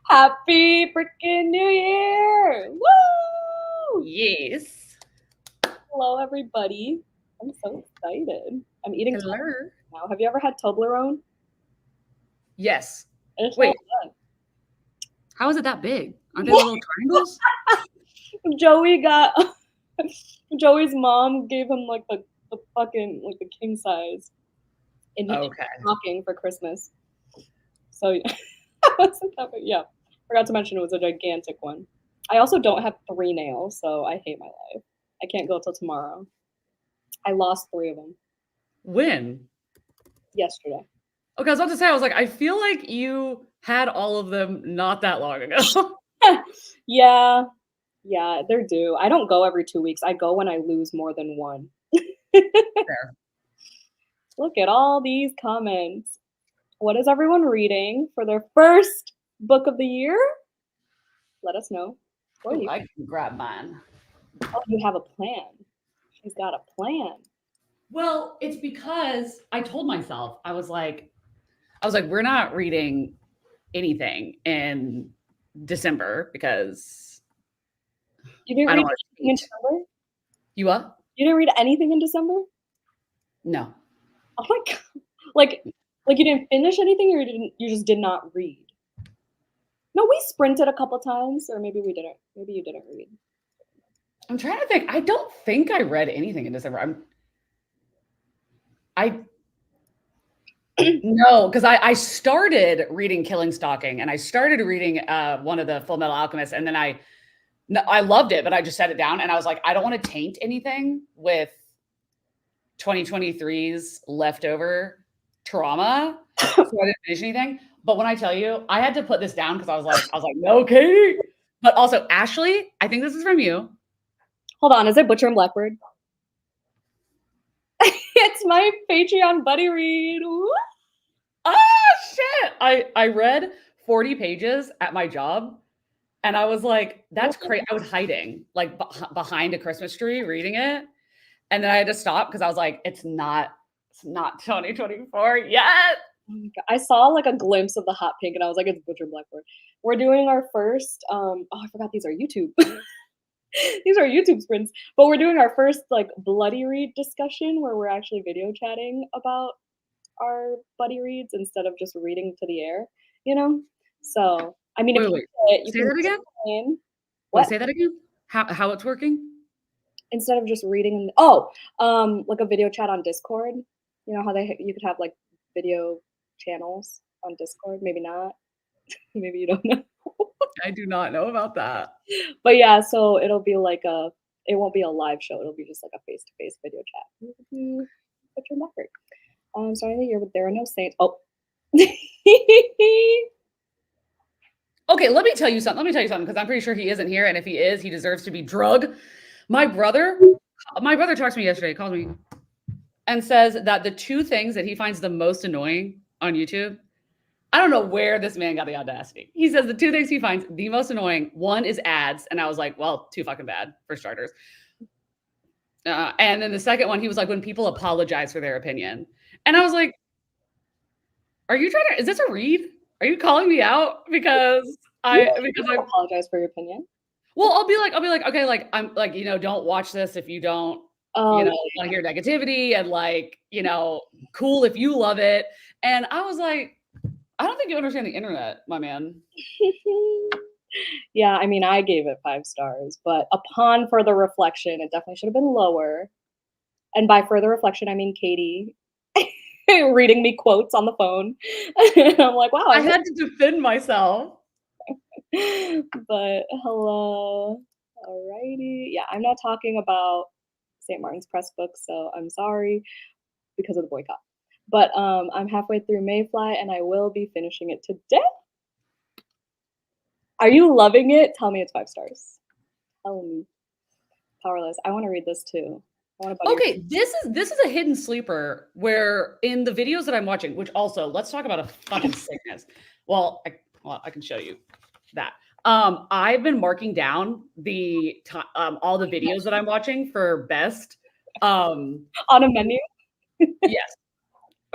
Happy freaking New Year! Woo! Yes. Hello, everybody. I'm so excited. I'm eating Hello. Toblerone now. Have you ever had Toblerone? Yes. It's Wait, so how is it that big? Aren't they good. the little triangles? Joey's mom gave him like the fucking like the king size in his Okay. stocking for Christmas. So yeah. Forgot to mention it was a gigantic one. I also don't have 3 nails, so I hate my life. I can't go till tomorrow. I lost 3 of them When? yesterday. Okay, I was about to say, I was like, I feel like you had all of them not that long ago. Yeah, they're due. I don't go every 2 weeks. I go when I lose more than 1. Fair. Look at all these comments. What is everyone reading for their first book of the year? Let us know. Ooh, I can grab mine. Oh, you have a plan. She's got a plan. Well, it's because I told myself, I was like, we're not reading anything in December because You didn't I read don't want to anything in cheat. December? You what? You didn't read anything in December? No. Oh my god. Like you didn't finish anything or you just did not read? No, we sprinted a couple times, or maybe we didn't. Maybe you didn't read. I'm trying to think. I don't think I read anything in December. No, because I started reading Killing Stalking and I started reading one of the Full Metal Alchemists, and then I loved it, but I just set it down and I was like, I don't want to taint anything with 2023's leftover trauma. So I didn't finish anything. But when I tell you, I had to put this down because I was like, no, Katie. But also, Ashley, I think this is from you. Hold on, is it Butcher and Blackbird? It's my Patreon buddy read. Woo! Ah, shit. I read 40 pages at my job. And I was like, that's crazy. I was hiding like behind a Christmas tree reading it. And then I had to stop because I was like, it's not 2024 yet. Oh my God. I saw like a glimpse of the hot pink and I was like, it's Butcher and Blackbird. We're doing our first, I forgot these are YouTube. These are YouTube sprints, but we're doing our first like bloody read discussion where we're actually video chatting about our buddy reads instead of just reading to the air, you know? So, I mean, Wait. you Say can that again? explain Wait, what say that again? How it's working? instead of just reading. Like a video chat on Discord. You know how you could have like video channels on Discord. Maybe not. Maybe you don't know. I do not know about that. But yeah, so it'll be like it won't be a live show. It'll be just like a face-to-face video chat. Put your record. Starting the year, but there are no saints. Oh. Okay, let me tell you something because I'm pretty sure he isn't here, and if he is, he deserves to be drugged. My brother talked to me yesterday, called me, and says that the 2 things that he finds the most annoying on YouTube, I don't know where this man got the audacity. He says the 2 things he finds the most annoying, one is ads, and I was like, well, too fucking bad for starters. And then the second one, he was like, when people apologize for their opinion, and I was like, is this a read? Are you calling me out because I apologize for your opinion? Well, I'll be like, okay, like I'm like, don't watch this if you don't, want to hear negativity, and like, cool if you love it. And I was like, I don't think you understand the internet, my man. Yeah, I mean, I gave it 5 stars, but upon further reflection, it definitely should have been lower. And by further reflection, I mean Katie reading me quotes on the phone. And I'm like, wow. I had to defend myself. But hello. Alrighty. Yeah, I'm not talking about St. Martin's Press book, so I'm sorry because of the boycott. But I'm halfway through Mayfly and I will be finishing it today. Are you loving it? Tell me it's 5 stars. Tell me. Powerless. I want to read this too. Okay, this is a hidden sleeper where in the videos that I'm watching, which also, let's talk about a fucking sickness. Well, I can show you that. I've been marking down all the videos that I'm watching for best. On a menu? Yes.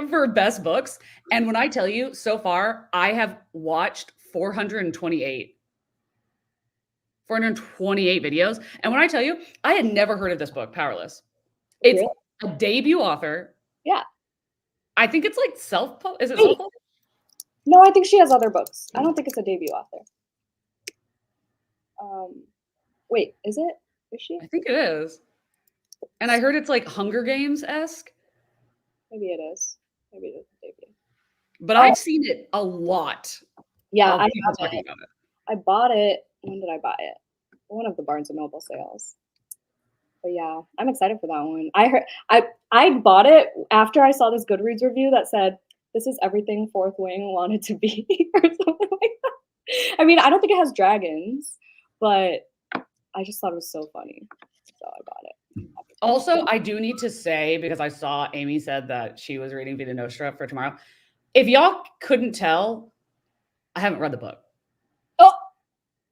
for best books. And when I tell you, so far, I have watched 428 videos. And when I tell you, I had never heard of this book, Powerless. It's Really? a debut author. Yeah. I think it's like is it Wait. self-published? No, I think she has other books. I don't think it's a debut author. Wait, is it? Is she? I think it is. And I heard it's like Hunger Games-esque. Maybe it is. Maybe it is a debut. But I've seen it a lot. Yeah, I people have talking it. about it. I bought it. When did I buy it? One of the Barnes and Noble sales. But yeah, I'm excited for that one. I bought it after I saw this Goodreads review that said this is everything Fourth Wing wanted to be or something like that. I mean, I don't think it has dragons, but I just thought it was so funny. So I bought it. Also, I do need to say, because I saw Amy said that she was reading Vita Nostra for tomorrow. If y'all couldn't tell, I haven't read the book. Oh,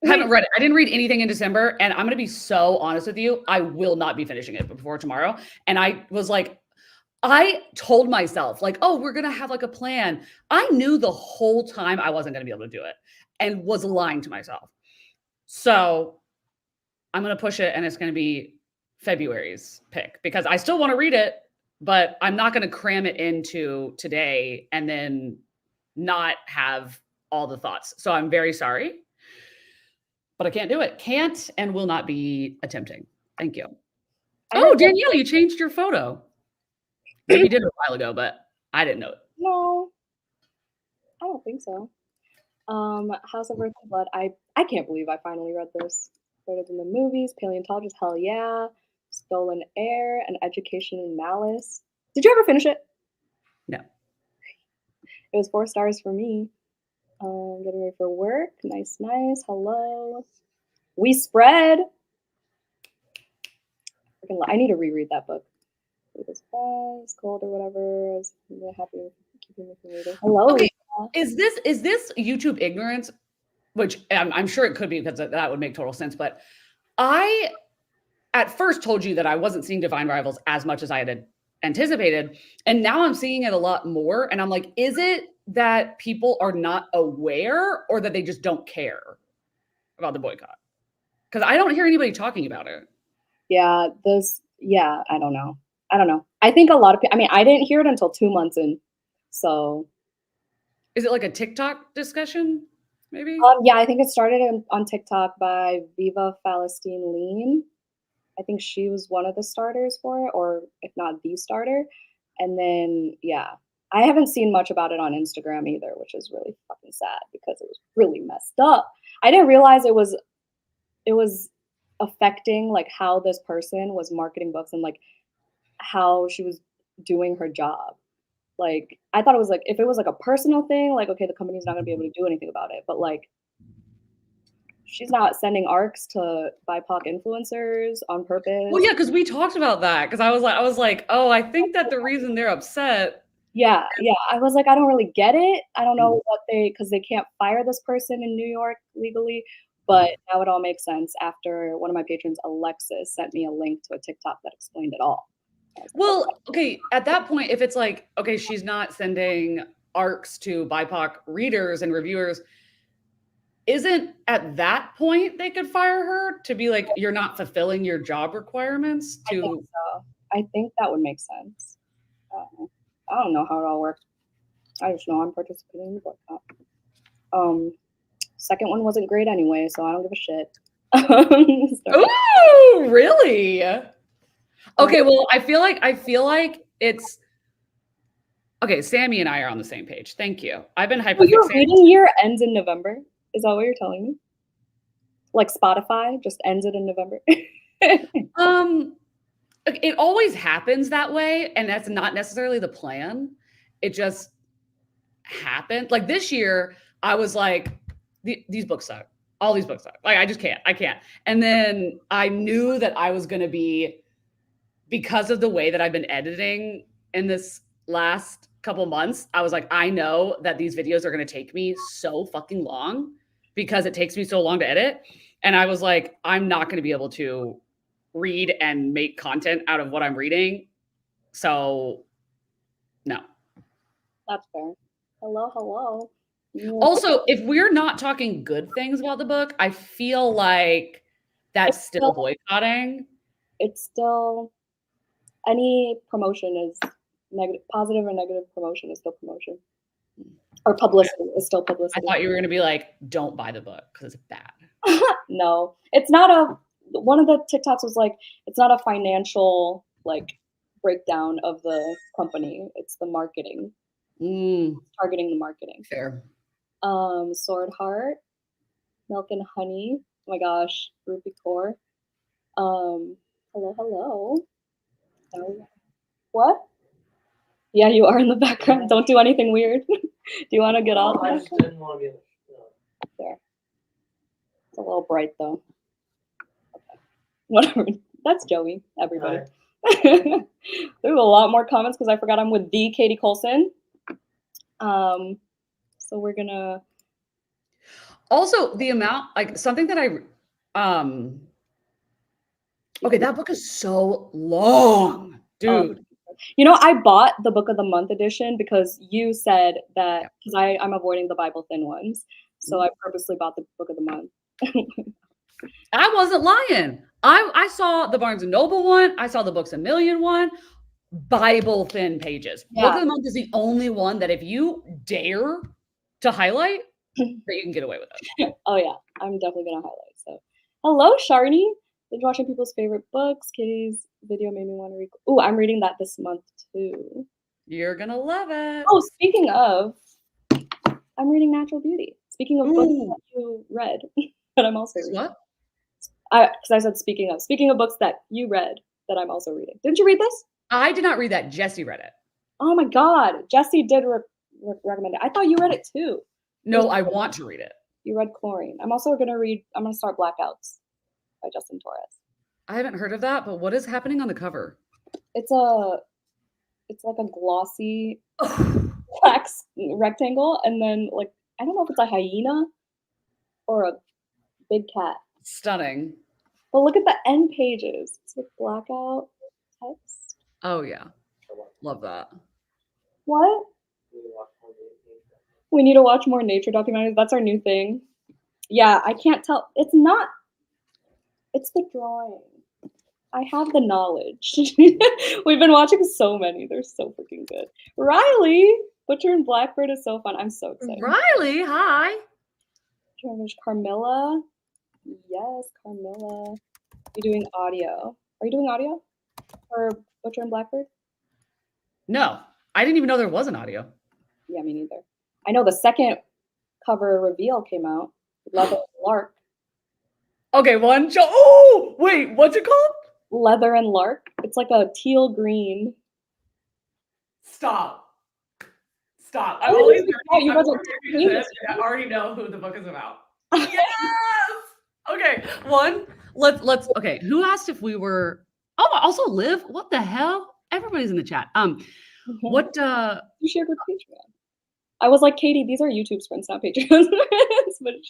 I haven't read it. I didn't read anything in December. And I'm going to be so honest with you. I will not be finishing it before tomorrow. And I was like, I told myself, like, oh, we're going to have like a plan. I knew the whole time I wasn't going to be able to do it and was lying to myself. So I'm going to push it, and it's going to be February's pick because I still want to read it, but I'm not going to cram it into today and then not have all the thoughts. So I'm very sorry, but I can't do it. Can't and will not be attempting. Thank you. Oh, Danielle, you changed your photo. Maybe you did it a while ago, but I didn't know it. No, I don't think so. House of Earth and Blood. I can't believe I finally read this. Better than the movies. Paleontologist, hell yeah. Stolen Heir, An Education in Malice. Did you ever finish it? No. It was 4 stars for me. Getting ready for work. Nice. Hello. We Spread. I need to reread that book. It was fast, cold, or whatever. I'm really happy keeping me from reading. Hello. Okay. Is this YouTube ignorance? Which I'm sure it could be, because that would make total sense. But I at first told you that I wasn't seeing Divine Rivals as much as I had anticipated. And now I'm seeing it a lot more. And I'm like, is it that people are not aware, or that they just don't care about the boycott? Because I don't hear anybody talking about it. Yeah, I don't know. I think a lot of people, I mean, I didn't hear it until 2 months in. So. Is it like a TikTok discussion? Maybe? Yeah, I think it started on TikTok by Viva Palestine Lean. I think she was one of the starters for it, or if not the starter. And then, yeah, I haven't seen much about it on Instagram either, which is really fucking sad because it was really messed up. I didn't realize it was affecting like how this person was marketing books and like how she was doing her job. Like, I thought it was like, if it was like a personal thing, like, okay, the company's not gonna be able to do anything about it. But like, she's not sending ARCs to BIPOC influencers on purpose. Well, yeah, because we talked about that. Because I was like, oh, I think that the reason they're upset. Yeah. I was like, I don't really get it. I don't know because they can't fire this person in New York legally. But now it all makes sense after one of my patrons, Alexis, sent me a link to a TikTok that explained it all. Well, okay, at that point, if it's like, okay, she's not sending ARCs to BIPOC readers and reviewers, isn't at that point they could fire her to be like, you're not fulfilling your job requirements? I think so. I think that would make sense. I don't know how it all works. I just know I'm participating in the boycott. Second one wasn't great anyway, so I don't give a shit. Ooh, really? Okay, well, I feel like it's okay. Sammy and I are on the same page. Thank you. I've been hyperfixated. Your reading year ends in November. Is that what you're telling me? Like Spotify just ends it in November? It always happens that way, and that's not necessarily the plan. It just happened. Like this year, I was like, these books suck. All these books suck. Like I can't. And then I knew that I was going to be, because of the way that I've been editing in this last couple months, I was like, I know that these videos are going to take me so fucking long because it takes me so long to edit. And I was like, I'm not going to be able to read and make content out of what I'm reading. So no. That's fair. Hello, hello. Also, if we're not talking good things about the book, I feel like It's that's still still, boycotting. it's still any promotion is negative, positive or negative promotion is still promotion, or Okay. publicity is still I publicity. thought you were gonna be like, don't buy the book because it's bad. No, it's not a. One of the TikToks was like, it's not a financial like breakdown of the company. It's the marketing, targeting the marketing. Fair. Sword Heart, Milk and Honey. Oh my gosh, Ruby Core. Hello, hello. Oh, what? Yeah, you are in the background. Don't do anything weird. Do you want to get off? I just didn't want to be There. It's a little bright though. Okay. Whatever. That's Joey, everybody. Right. There's a lot more comments because I forgot I'm with the Katie Colson. So we're gonna. Also, the amount, like something that okay, that book is so long, dude. You know, I bought the Book of the Month edition because you said that, because I'm avoiding the Bible thin ones. So I purposely bought the Book of the Month. I wasn't lying. I saw the Barnes and Noble one. I saw the Books a Million one. Bible thin pages. Yeah. Book of the Month is the only one that if you dare to highlight, that you can get away with it. Oh yeah, I'm definitely gonna highlight. So, hello, Sharni. Been watching people's favorite books. Katie's video made me want to read. Ooh, I'm reading that this month too. You're gonna love it. Oh, speaking of, I'm reading Natural Beauty. Speaking of books that you read, that I'm also reading. What? Because I said speaking of books that you read that I'm also reading. Didn't you read this? I did not read that. Jesse read it. Oh my God, Jesse did recommend it. I thought you read it too. No, I want to read it. You read Chlorine. I'm also gonna read. I'm gonna start Blackouts by Justin Torres. I haven't heard of that, but what is happening on the cover? It's like a glossy black rectangle, and then like I don't know if it's a hyena or a big cat. Stunning. But look at the end pages. It's like blackout text. Oh yeah, love that. What? We need to watch more nature documentaries. That's our new thing. Yeah, I can't tell. It's not. It's the drawing. I have the knowledge. We've been watching so many. They're so freaking good. Riley, Butcher and Blackbird is so fun. I'm so excited. Riley, hi. Carmilla. Yes, Carmilla. You're doing audio. Are you doing audio for Butcher and Blackbird? No, I didn't even know there was an audio. Yeah, me neither. I know the second cover reveal came out. Leather and Lark. Okay, one. Oh, wait, what's it called? Leather and Lark. It's like a teal green. Stop. I already know who the book is about. Yes. Okay, one. Let's. Okay, who asked if we were? Oh, also Liv. What the hell? Everybody's in the chat. What? You shared with Patreon. I was like, Katie, these are YouTube sprints, not Patreons.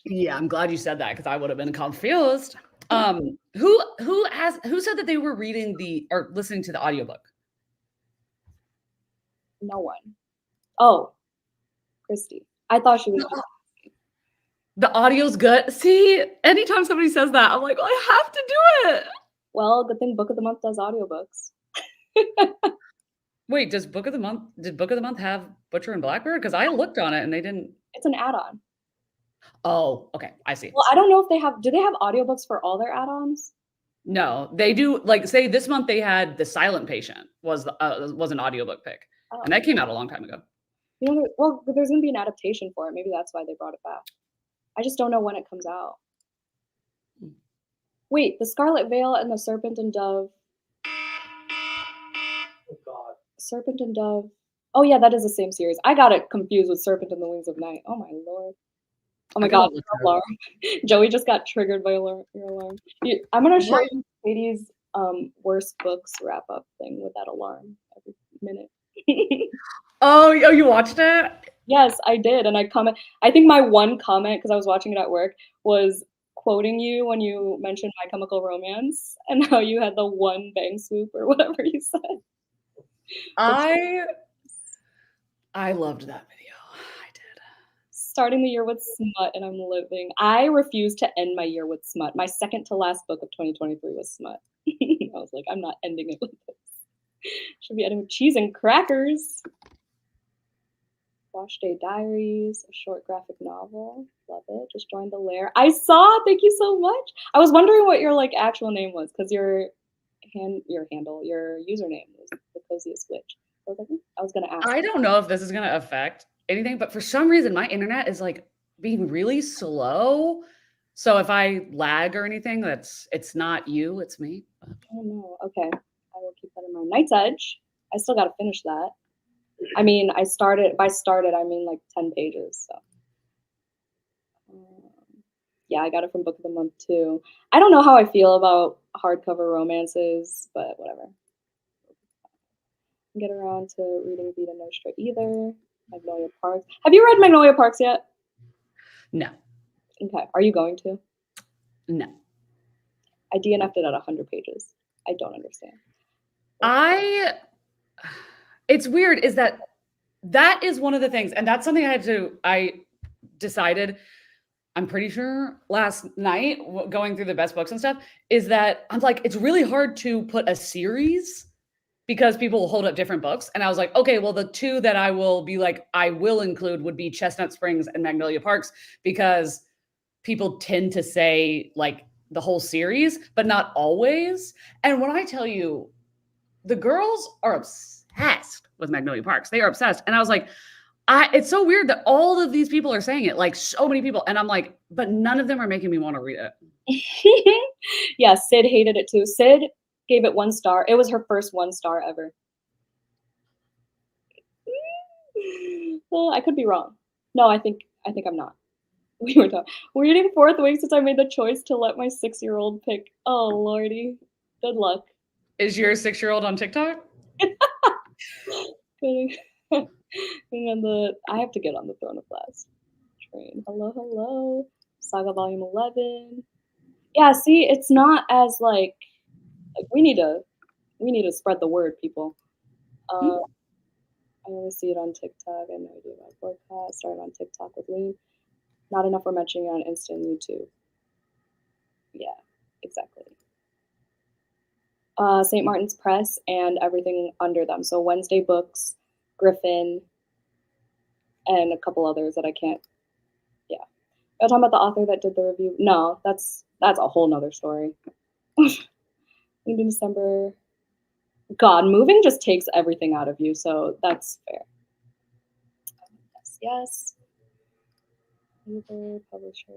Yeah, I'm glad you said that because I would have been confused. Who said that they were reading or listening to the audiobook? No one. Oh, Christy. I thought she was. The audio's good. See, anytime somebody says that, I'm like, well, I have to do it. Well, good thing Book of the Month does audiobooks. Wait, did Book of the Month have Butcher and Blackbird? Because I looked on it and they didn't. It's an add-on. Oh, okay. I see. Well, I don't know if do they have audiobooks for all their add-ons? No, they do. Like, say this month they had The Silent Patient was an audiobook pick. Oh. And that came out a long time ago. You know, well, there's going to be an adaptation for it. Maybe that's why they brought it back. I just don't know when it comes out. Wait, The Scarlet Veil and the Serpent and Dove. Oh God. Serpent and Dove. Oh yeah, that is the same series. I got it confused with Serpent and the Wings of Night. Oh my lord. Oh my God, alarm. Joey just got triggered by your alarm. I'm gonna show you Katie's worst books wrap up thing with that alarm every minute. Oh, you watched it? Yes, I did, and I think my one comment, because I was watching it at work, was quoting you when you mentioned My Chemical Romance and how you had the one bang swoop or whatever you said. I loved that video. I did. Starting the year with smut, and I'm living. I refuse to end my year with smut. My second to last book of 2023 was smut. I was like, I'm not ending it with this. Should be ending with cheese and crackers. Wash Day Diaries, a short graphic novel. Love it. Just joined the lair. I saw. Thank you so much. I was wondering what your like actual name was because your handle, your username was the coziest witch. I was like, I was gonna ask. I don't know if this is gonna affect anything, but for some reason my internet is like being really slow. So if I lag or anything, it's not you, it's me. I don't know. Okay, I will keep that in mind. Night's Edge. I still got to finish that. I mean, I started. By started, I mean like 10 pages. So, yeah, I got it from Book of the Month too. I don't know how I feel about hardcover romances, but whatever. Get around to reading Vita Nostra either. Magnolia Parks. Have you read Magnolia Parks yet? No. Okay. Are you going to? No. I DNF'd it at 100 pages. I don't understand. It's weird is that is one of the things, and that's something I decided, I'm pretty sure last night going through the best books and stuff, is that I'm like, it's really hard to put a series because people will hold up different books. And I was like, okay, well, the two that I will be like, I will include would be Chestnut Springs and Magnolia Parks, because people tend to say like the whole series, but not always. And when I tell you, the girls are obsessed with Magnolia Parks. They are obsessed. And I was like, it's so weird that all of these people are saying it, like so many people. And I'm like, but none of them are making me want to read it. Yeah, Sid hated it too. Sid gave it 1 star. It was her first 1 star ever. Well, I could be wrong. No, I think I'm not. We were talking. We're reading 4th week since I made the choice to let my 6-year-old pick. Oh lordy, good luck. Is your 6-year-old on TikTok? And I have to get on the Throne of Glass train. Hello. Saga Volume 11. Yeah, see, it's not as like we need to spread the word, people. I only see it on TikTok. I have no idea about boycotts. Started on TikTok with Lean. Not enough we're mentioning on Insta and YouTube. Yeah, exactly. St. Martin's Press and everything under them. So Wednesday Books, Griffin, and a couple others that I can't. Yeah, are you talking about the author that did the review? No, that's a whole nother story. In December. God, moving just takes everything out of you, so that's fair. Yes. Either publisher.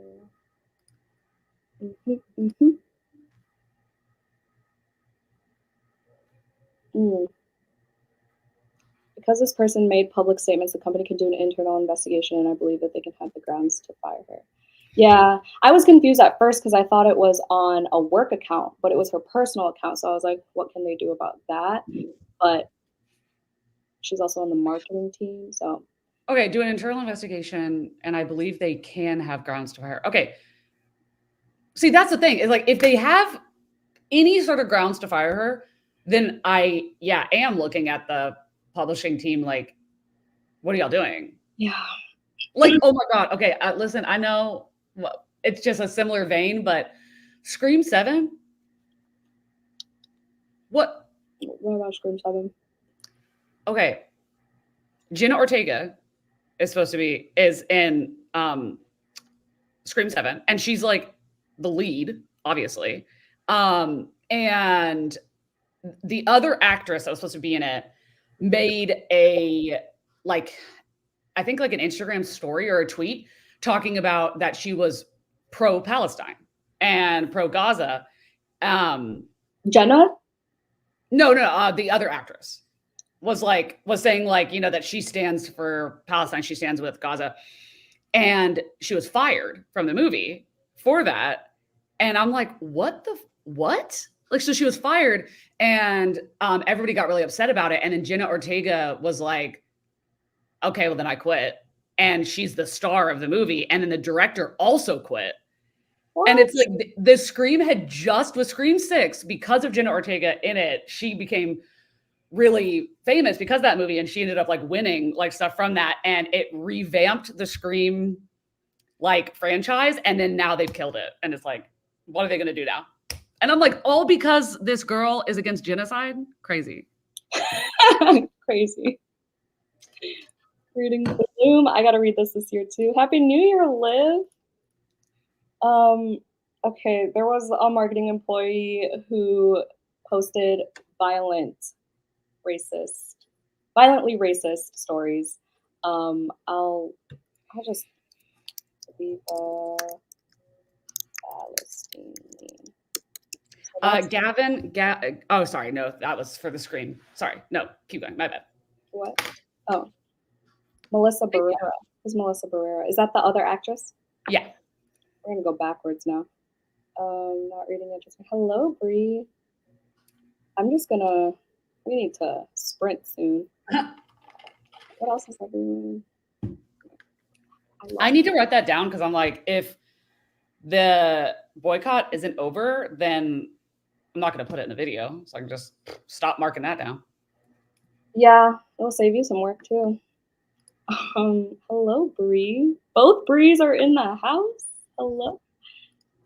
Because this person made public statements, the company can do an internal investigation, and I believe that they can have the grounds to fire her. Yeah, I was confused at first because I thought it was on a work account, but it was her personal account. So I was like, what can they do about that? But she's also on the marketing team, so. Okay, do an internal investigation, and I believe they can have grounds to fire. Okay. See, that's the thing. Is like if they have any sort of grounds to fire her, then I am looking at the publishing team like, what are y'all doing? Yeah. Like, oh my God. Okay, listen, I know it's just a similar vein, but Scream 7? What about Scream 7? Okay. Jenna Ortega is in Scream 7, and she's like the lead, obviously. And the other actress that was supposed to be in it made a I think like an Instagram story or a tweet talking about that she was pro-Palestine and pro-Gaza. Jenna? No, the other actress was saying like, you know, that she stands for Palestine, she stands with Gaza. And she was fired from the movie for that. And I'm like, what? Like, so she was fired, and everybody got really upset about it. And then Jenna Ortega was like, okay, well then I quit. And she's the star of the movie. And then the director also quit. What? And it's like the Scream had just with Scream 6, because of Jenna Ortega in it, she became really famous because of that movie, and she ended up like winning like stuff from that, and it revamped the Scream like franchise, and then now they've killed it, and it's like, what are they gonna do now? And I'm like, all because this girl is against genocide? Crazy. Crazy. Reading Bloom. I gotta read this year too. Happy New Year, Liv. Okay, there was a marketing employee who posted violently racist stories. I'll just leave Palestine. Gavin, oh, sorry, no, that was for the Scream. Sorry, no, keep going. My bad. What? Oh, Melissa Barrera. Who's Melissa Barrera? Is that the other actress? Yeah. We're gonna go backwards now. Not reading interesting. Hello, Bree. We need to sprint soon. What else is happening? I need to write that down because I'm like, if the boycott isn't over, then I'm not going to put it in the video. So I can just stop marking that down. Yeah, it'll save you some work too. Hello, Bree. Both Brees are in the house. Hello.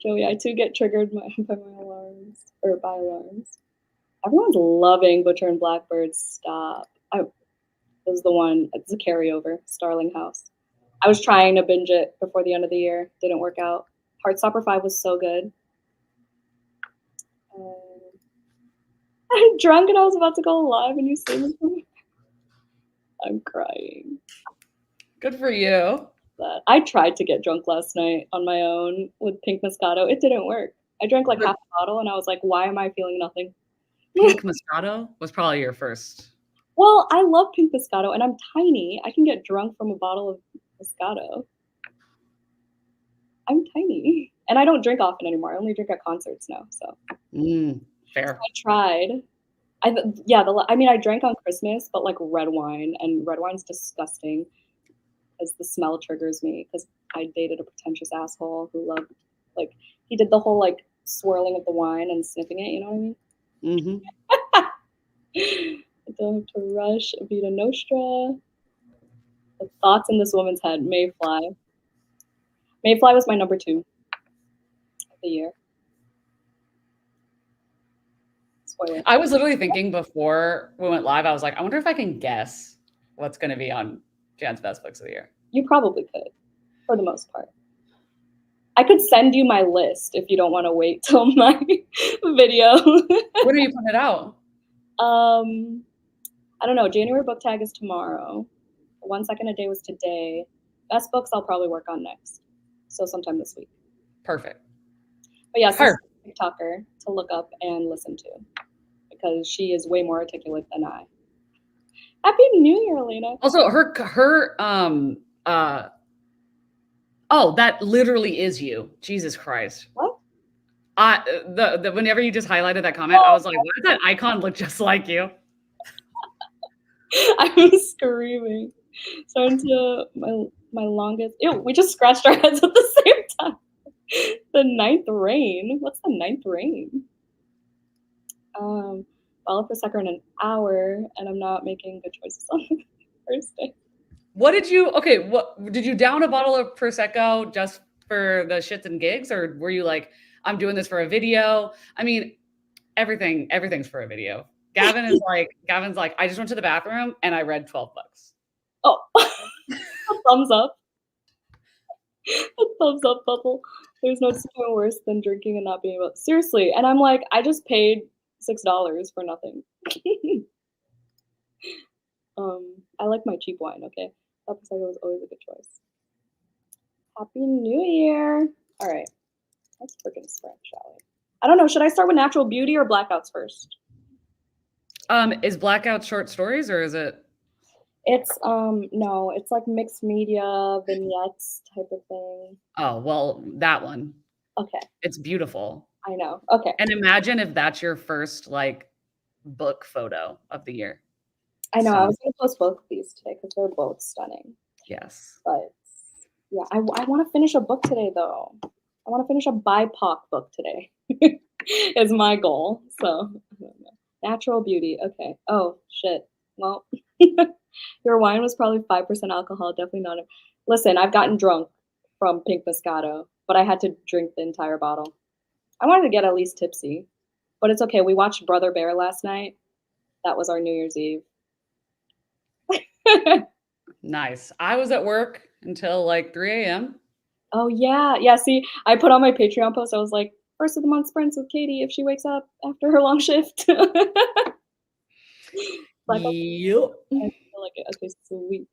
Joey, I too get triggered by alarms. Everyone's loving Butcher and Blackbird. Stop. This is the one. It's a carryover. Starling House. I was trying to binge it before the end of the year. Didn't work out. Heartstopper 5 was so good. I'm drunk and I was about to go live and you saved me from it. I'm crying. Good for you. I tried to get drunk last night on my own with Pink Moscato. It didn't work. I drank like half a bottle and I was like, why am I feeling nothing? Pink Moscato was probably your first. Well, I love Pink Moscato and I'm tiny. I can get drunk from a bottle of Moscato. I'm tiny. And I don't drink often anymore. I only drink at concerts now. So fair. I tried. I drank on Christmas, but like red wine, and red wine's disgusting because the smell triggers me because I dated a pretentious asshole who loved, like, he did the whole like swirling of the wine and sniffing it, you know what I mean? I don't have to rush. Vita Nostra. The thoughts in this woman's head. Mayfly. Mayfly was my number 2 of the year. Spoiler. I was literally thinking before we went live, I was like, I wonder if I can guess what's going to be on Jan's best books of the year. You probably could, for the most part. I could send you my list if you don't want to wait till my video. When are you putting it out? I don't know. January book tag is tomorrow. 1 Second a Day was today. Best books I'll probably work on next. So sometime this week. Perfect. But yes, this is a TikToker to look up and listen to because she is way more articulate than I. Happy New Year, Elena. Also, oh, that literally is you. Jesus Christ. What? Whenever you just highlighted that comment, I was like, why does that icon look just like you? I'm screaming. So into my longest. Ew, we just scratched our heads at the same time. The 9th rain. What's the 9th rain? Follow Prosecco in an hour, and I'm not making good choices on the first day. What did you down a bottle of Prosecco just for the shits and gigs, or were you like, I'm doing this for a video? I mean, everything's for a video. Gavin's like, I just went to the bathroom and I read 12 books. Oh, a thumbs up. A thumbs up bubble. There's no something worse than drinking and not being able. Seriously, and I'm like, I just paid $6 for nothing. I like my cheap wine. Okay, that Prosecco was always a good choice. Happy New Year! All right, let's freaking sprint, shall we? I don't know. Should I start with Natural Beauty or Blackouts first? Is Blackout short stories or is it? It's no, it's like mixed media vignettes type of thing. Oh, well, that one. Okay. It's beautiful. I know. Okay. And imagine if that's your first like book photo of the year. I know. I was going to post both of these today because they're both stunning. Yes. But yeah, I want to finish a book today though. I want to finish a BIPOC book today. Is my goal. So I don't know. Natural beauty. Okay. Oh shit. Well, your wine was probably 5% alcohol. Definitely not. Listen, I've gotten drunk from pink Moscato, but I had to drink the entire bottle. I wanted to get at least tipsy, but it's okay. We watched Brother Bear last night. That was our New Year's Eve. Nice. I was at work until like 3 a.m. Oh yeah, yeah. See, I put on my Patreon post. I was like, first of the month sprints with Katie if she wakes up after her long shift. Like, Yep. I feel like it. Okay, sweet.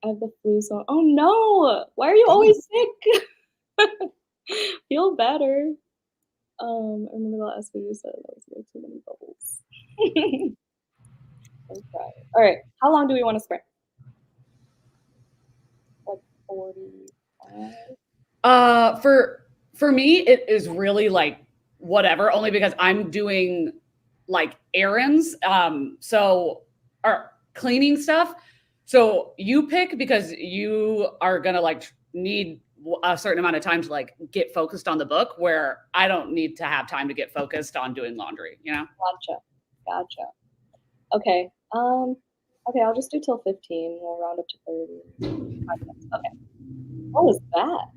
I have the flu, so oh no! Why are you always sick? Feel better. I remember the last video you said that was way too many bubbles. Okay. All right. How long do we want to sprint? Like 45? For me, it is really like whatever, only because I'm doing like errands, or cleaning stuff. So you pick because you are gonna like need a certain amount of time to like get focused on the book, where I don't need to have time to get focused on doing laundry, you know? Gotcha. Okay. Okay, I'll just do till 15. We'll round up to 30. Okay. What was that?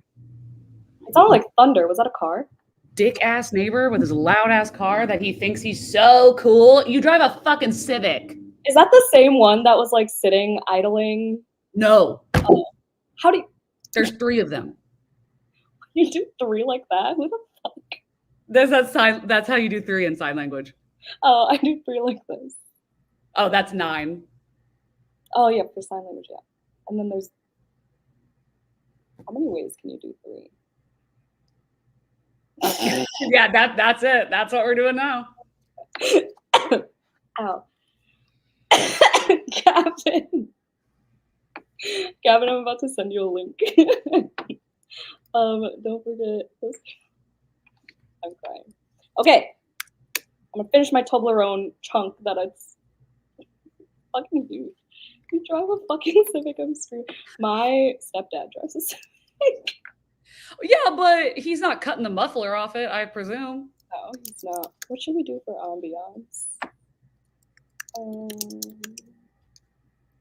It sounded like thunder. Was that a car? Dick ass neighbor with his loud ass car that he thinks he's so cool. You drive a fucking Civic. Is that the same one that was like sitting idling? No, How do there's 3 of them. you do 3 like that? Who the fuck? That's how you do 3 in sign language. Oh, I do 3 like this. Oh, that's 9. Oh yeah, for sign language, yeah. And then there's how many ways can you do 3? Yeah, that's it. That's what we're doing now. Ow. Gavin. Gavin, I'm about to send you a link. Don't forget. I'm crying. Okay. I'm gonna finish my Toblerone chunk that it's fucking huge. You drive a fucking Civic, I'm screwed. My stepdad drives a Civic. Yeah, but he's not cutting the muffler off it, I presume. No, he's not. What should we do for ambiance?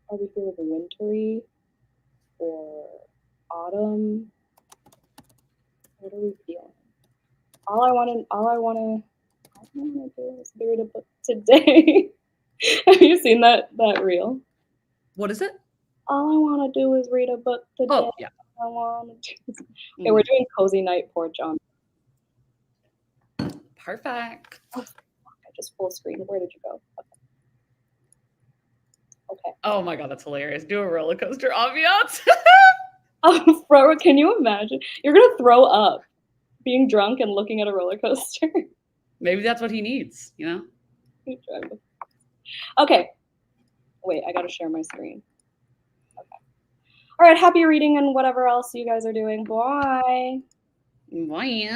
Are we feeling wintry or autumn? What are we feeling? All I wanna do is read a book today. Have you seen that reel? What is it? All I wanna do is read a book today. Oh, yeah. I wanna do. Okay, we're doing Cozy Night for John. Perfect. Oh, fuck, I just full screen. Where did you go? Okay. Oh my god, that's hilarious. Do a roller coaster ambiance. Oh, bro, can you imagine? You're gonna throw up being drunk and looking at a roller coaster. Maybe that's what he needs, you know? Okay. Wait, I gotta share my screen. Okay. All right, happy reading and whatever else you guys are doing. Bye. Bye.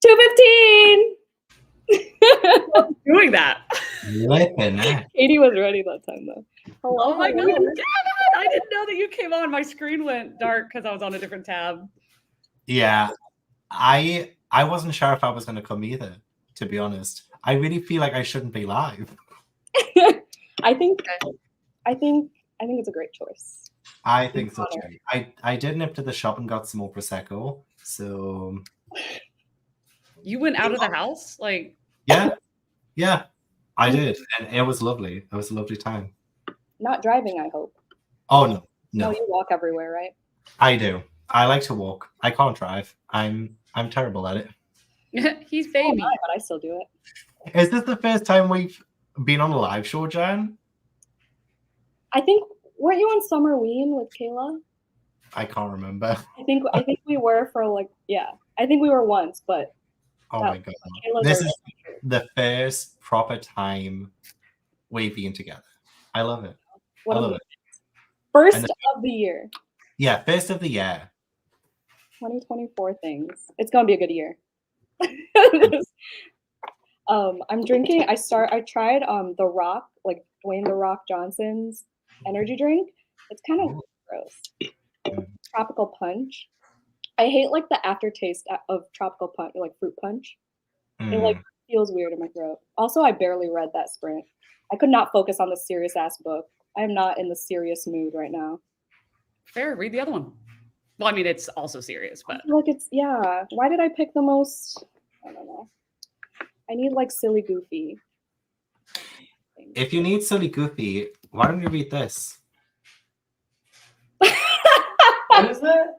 2:15. Doing that. Flipping heck. Katie was ready that time though. Hello. Oh my God, hello. Gavin! I didn't know that you came on. My screen went dark because I was on a different tab. Yeah, I wasn't sure if I was going to come either, to be honest. I really feel like I shouldn't be live. I think it's a great choice. I think so too. I did nip to the shop and got some more prosecco. So You went out of the house? Like, yeah, I did, and it was lovely. It was a lovely time. Not driving, I hope. Oh no, No, no, you walk everywhere, right? I do. I like to walk. I can't drive. I'm terrible at it. he's Oh, baby. my, but I still do it. Is this the first time we've been on a live show, Jan? I think weren't you on Summerween with Kayla? I can't remember. I think we were for like I think we were once, but Oh my god. Kayla's This our- is the first proper time we've been together. I love it. what I a love it. first And of the year. Yeah, first of the year. 2024 things. It's gonna be a good year. I'm drinking. I tried The Rock, like Dwayne The Rock Johnson's energy drink. It's kind of gross. Tropical punch. I hate like the aftertaste of tropical punch, like fruit punch. It like feels weird in my throat. Also, I barely read that sprint. I could not focus on the serious ass book. I am not in the serious mood right now. Fair. Read the other one. Well, I mean, it's also serious, but Like why did I pick the most? I don't know. I need like silly goofy. If you need silly goofy, why don't you read this? What is that?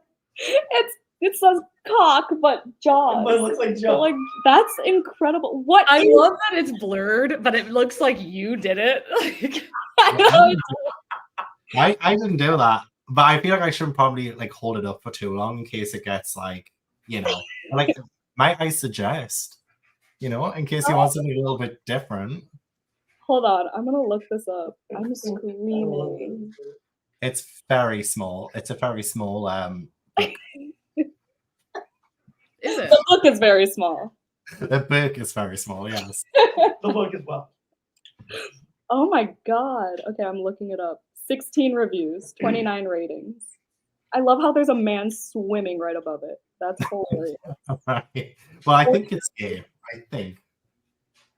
It says cock, but jaws. But it looks like But, Joe. like that's incredible. What I is- love that it's blurred, but it looks like you did it. Like, I didn't do that, but I feel like I shouldn't probably like hold it up for too long in case it gets like, like might I suggest, in case you want something a little bit different. Hold on, I'm gonna look this up. I'm screaming. It's very small. It's a very small is it? The book is very small. the book is very small, yes. The book as well. Oh my god. Okay, I'm looking it up. 16 reviews, 29 ratings. I love how there's a man swimming right above it. That's hilarious. Right. Well, I think it's gay. I think.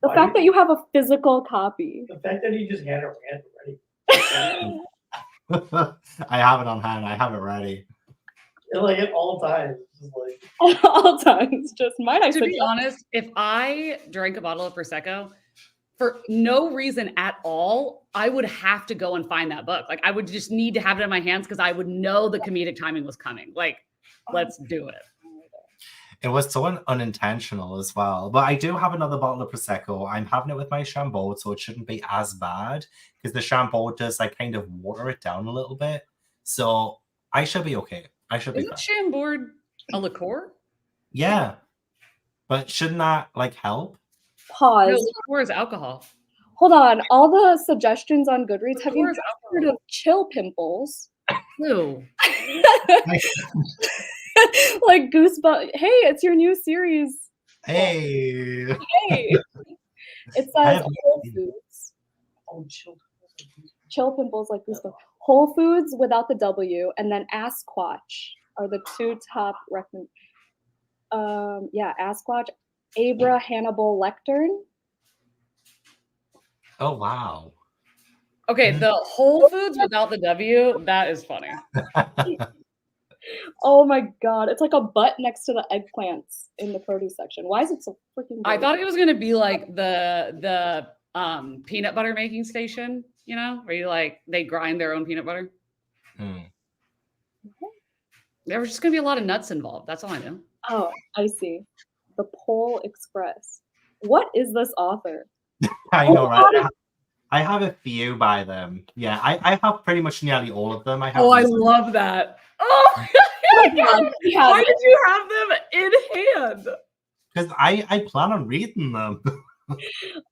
The fact that you have a physical copy. The fact that he just had it ready. I have it on hand. I have it ready. And like at all times. Just like At all times. Just might I To be suggest- honest, if I drank a bottle of Prosecco for no reason at all, I would have to go and find that book. Like I would just need to have it in my hands because I would know the comedic timing was coming. Like, let's do it. It was so unintentional as well. But I do have another bottle of Prosecco. I'm having it with my Chambord, so it shouldn't be as bad because the Chambord does like kind of water it down a little bit. So I should be okay. I should be Isn't fine. Chambord a liqueur? Yeah. But shouldn't that like help? Pause. No, liqueur is alcohol. Hold on. All the suggestions on Goodreads. Have you Liqueur is heard of chill pimples? Ew. Like Goosebumps. Hey, it's your new series. Hey. Hey. It I says haven't Whole seen Foods. oh chill. Chill pimples like Goosebumps. Whole Foods without the W, and then Asquatch are the two top recommend. Asquatch, Abra Hannibal Lectern. Oh wow. Okay, the Whole Foods without the W, that is funny. Oh my god, it's like a butt next to the eggplants in the produce section. Why is it so freaking? I big? thought it was gonna be like the peanut butter making station, where you like they grind their own peanut butter. Hmm. There was just gonna be a lot of nuts involved. That's all I know. Oh, I see. The Pole Express. What is this author? I Oh, know, how right? did- I have a few by them. Yeah, I have pretty much nearly all of them. I have. Oh, I these- love that. Oh, Oh my god, he has why did you have them in hand? Because I plan on reading them.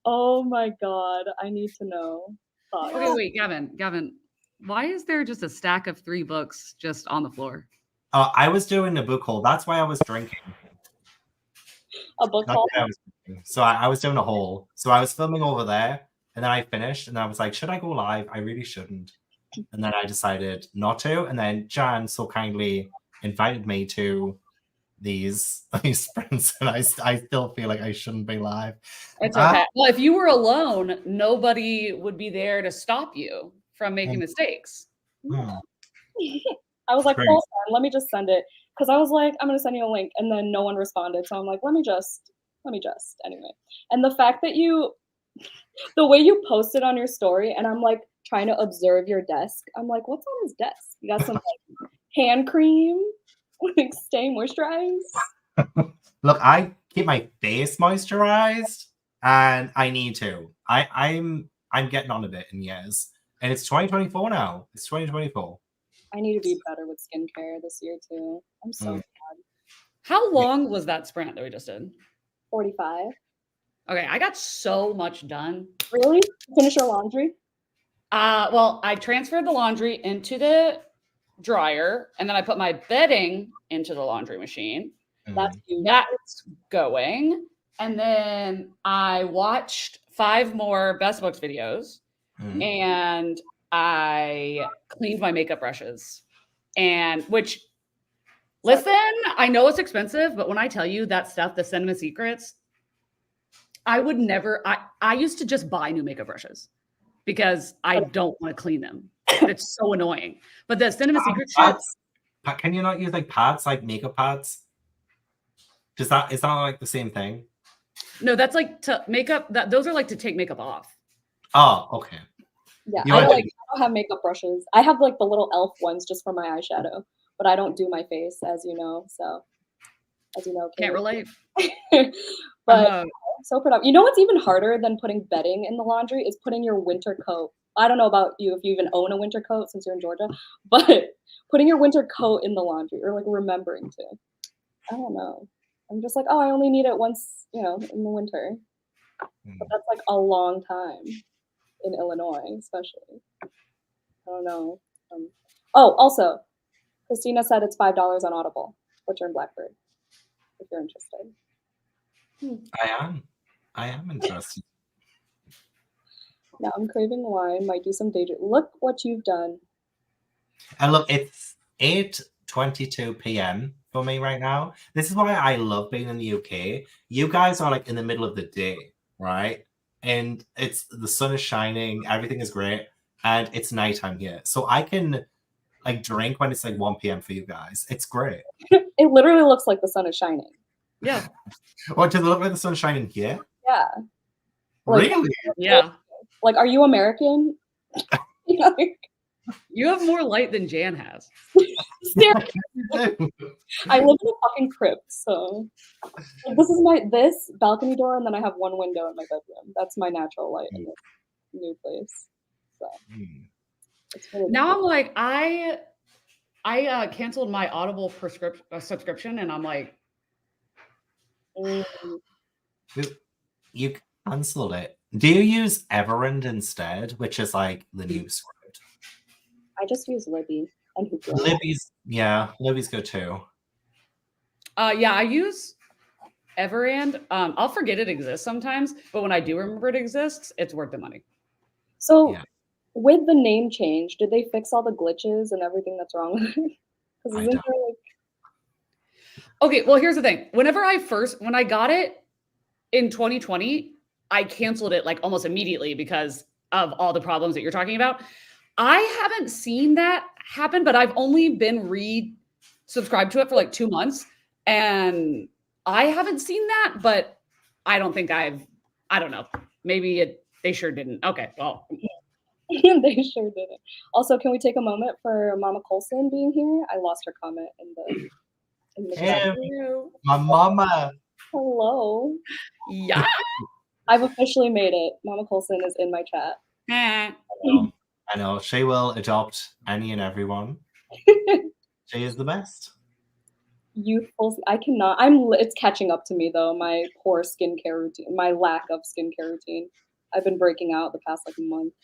Oh my god, I need to know. Thoughts. Okay, wait, Gavin, why is there just a stack of 3 books just on the floor? I was doing a book haul. That's why I was drinking. A book That's haul? what I was doing. So I was doing a haul. So I was filming over there, and then I finished, and I was like, should I go live? I really shouldn't. And then I decided not to. And then Jan so kindly invited me to these sprints, and I still feel like I shouldn't be live. It's okay. Well, if you were alone, nobody would be there to stop you from making mistakes. Hmm. I was like, Great. Colson, let me just send it. Because I was like, I'm going to send you a link. And then no one responded. So I'm like, let me just anyway. And the fact that the way you posted on your story, and I'm like trying to observe your desk. I'm like, what's on his desk? You got some like, hand cream, like stay moisturized. Look, I keep my face moisturized, and I need to. I'm getting on a bit in years, and it's 2024 now. It's 2024. I need to be better with skincare this year too. I'm so sad. How long was that sprint that we just did? 45. Okay, I got so much done. Really? Finish your laundry? Well, I transferred the laundry into the dryer, and then I put my bedding into the laundry machine. That's huge. That's going. And then I watched 5 more Best Books videos, and I cleaned my makeup brushes. And which, listen, I know it's expensive, but when I tell you that stuff, the Cinema Secrets, I would never, I used to just buy new makeup brushes because I don't want to clean them. It's so annoying. But the Cinema Secrets shit, Can you not use like pads, like makeup pads? Is that like the same thing? no, that's like to makeup. Those are like to take makeup off. Oh, okay. Yeah, I don't have makeup brushes. I have like the little elf ones just for my eyeshadow, but I don't do my face, as you know. So, as you know, Can't relate. But so productive. You know what's even harder than putting bedding in the laundry is putting your winter coat. I don't know about you if you even own a winter coat since you're in Georgia, but putting your winter coat in the laundry or like remembering to. I don't know. I'm just like, oh, I only need it once, in the winter. But that's like a long time in Illinois, especially. I don't know. Also, Christina said it's $5 on Audible, Butcher and Blackbird, if you're interested. I am interested. Now I'm craving wine. Might do some daydream. Look what you've done. And look, it's 8:22 p.m. for me right now. This is why I love being in the UK. You guys are like in the middle of the day, right? And the sun is shining, everything is great, and it's nighttime here. So I can like drink when it's like 1 p.m. for you guys. It's great. It literally looks like the sun is shining. Yeah. What, does it look like the sun shining here? Yeah. Really? Yeah. Like, are you American? You have more light than Jan has. Seriously. I live in a fucking crypt, so this is this balcony door, and then I have one window in my bedroom. That's my natural light in this new place. So it's really now I'm like, I canceled my Audible subscription, and I'm like, you cancelled it. Do you use Everend instead, which is like the new script? I just use Libby and Hoopla. Libby's good too. Yeah, I use Everand. I'll forget it exists sometimes, but when I do remember it exists, it's worth the money. So with the name change, did they fix all the glitches and everything that's wrong with it? Because isn't there like... Okay, well, here's the thing. When I got it in 2020, I canceled it like almost immediately because of all the problems that you're talking about. I haven't seen that happen, but I've only been re-subscribed to it for like 2 months, and I haven't seen that, but I don't think I don't know. Maybe they sure didn't. Okay, well. They sure didn't. Also, can we take a moment for Mama Colson being here? I lost her comment in the chat. My mama. Hello. Yeah. I've officially made it. Mama Colson is in my chat. I know. She will adopt any and everyone. She is the best. Youthful. I cannot. It's catching up to me though. My poor skincare routine. My lack of skincare routine. I've been breaking out the past like month.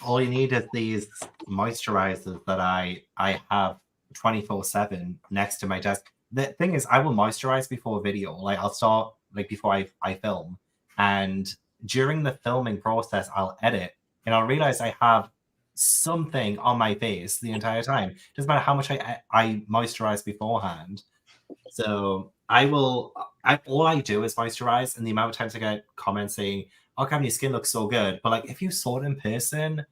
All you need is these moisturizers that I have 24/7 next to my desk. the thing is, I will moisturize before a video. Like I'll start like before I film, and during the filming process, I'll edit and I'll realize I have something on my face the entire time. Doesn't matter how much I moisturize beforehand. So all I do is moisturize, and the amount of times I get comments saying, "Oh, Gavin, your skin looks so good," but like if you saw it in person,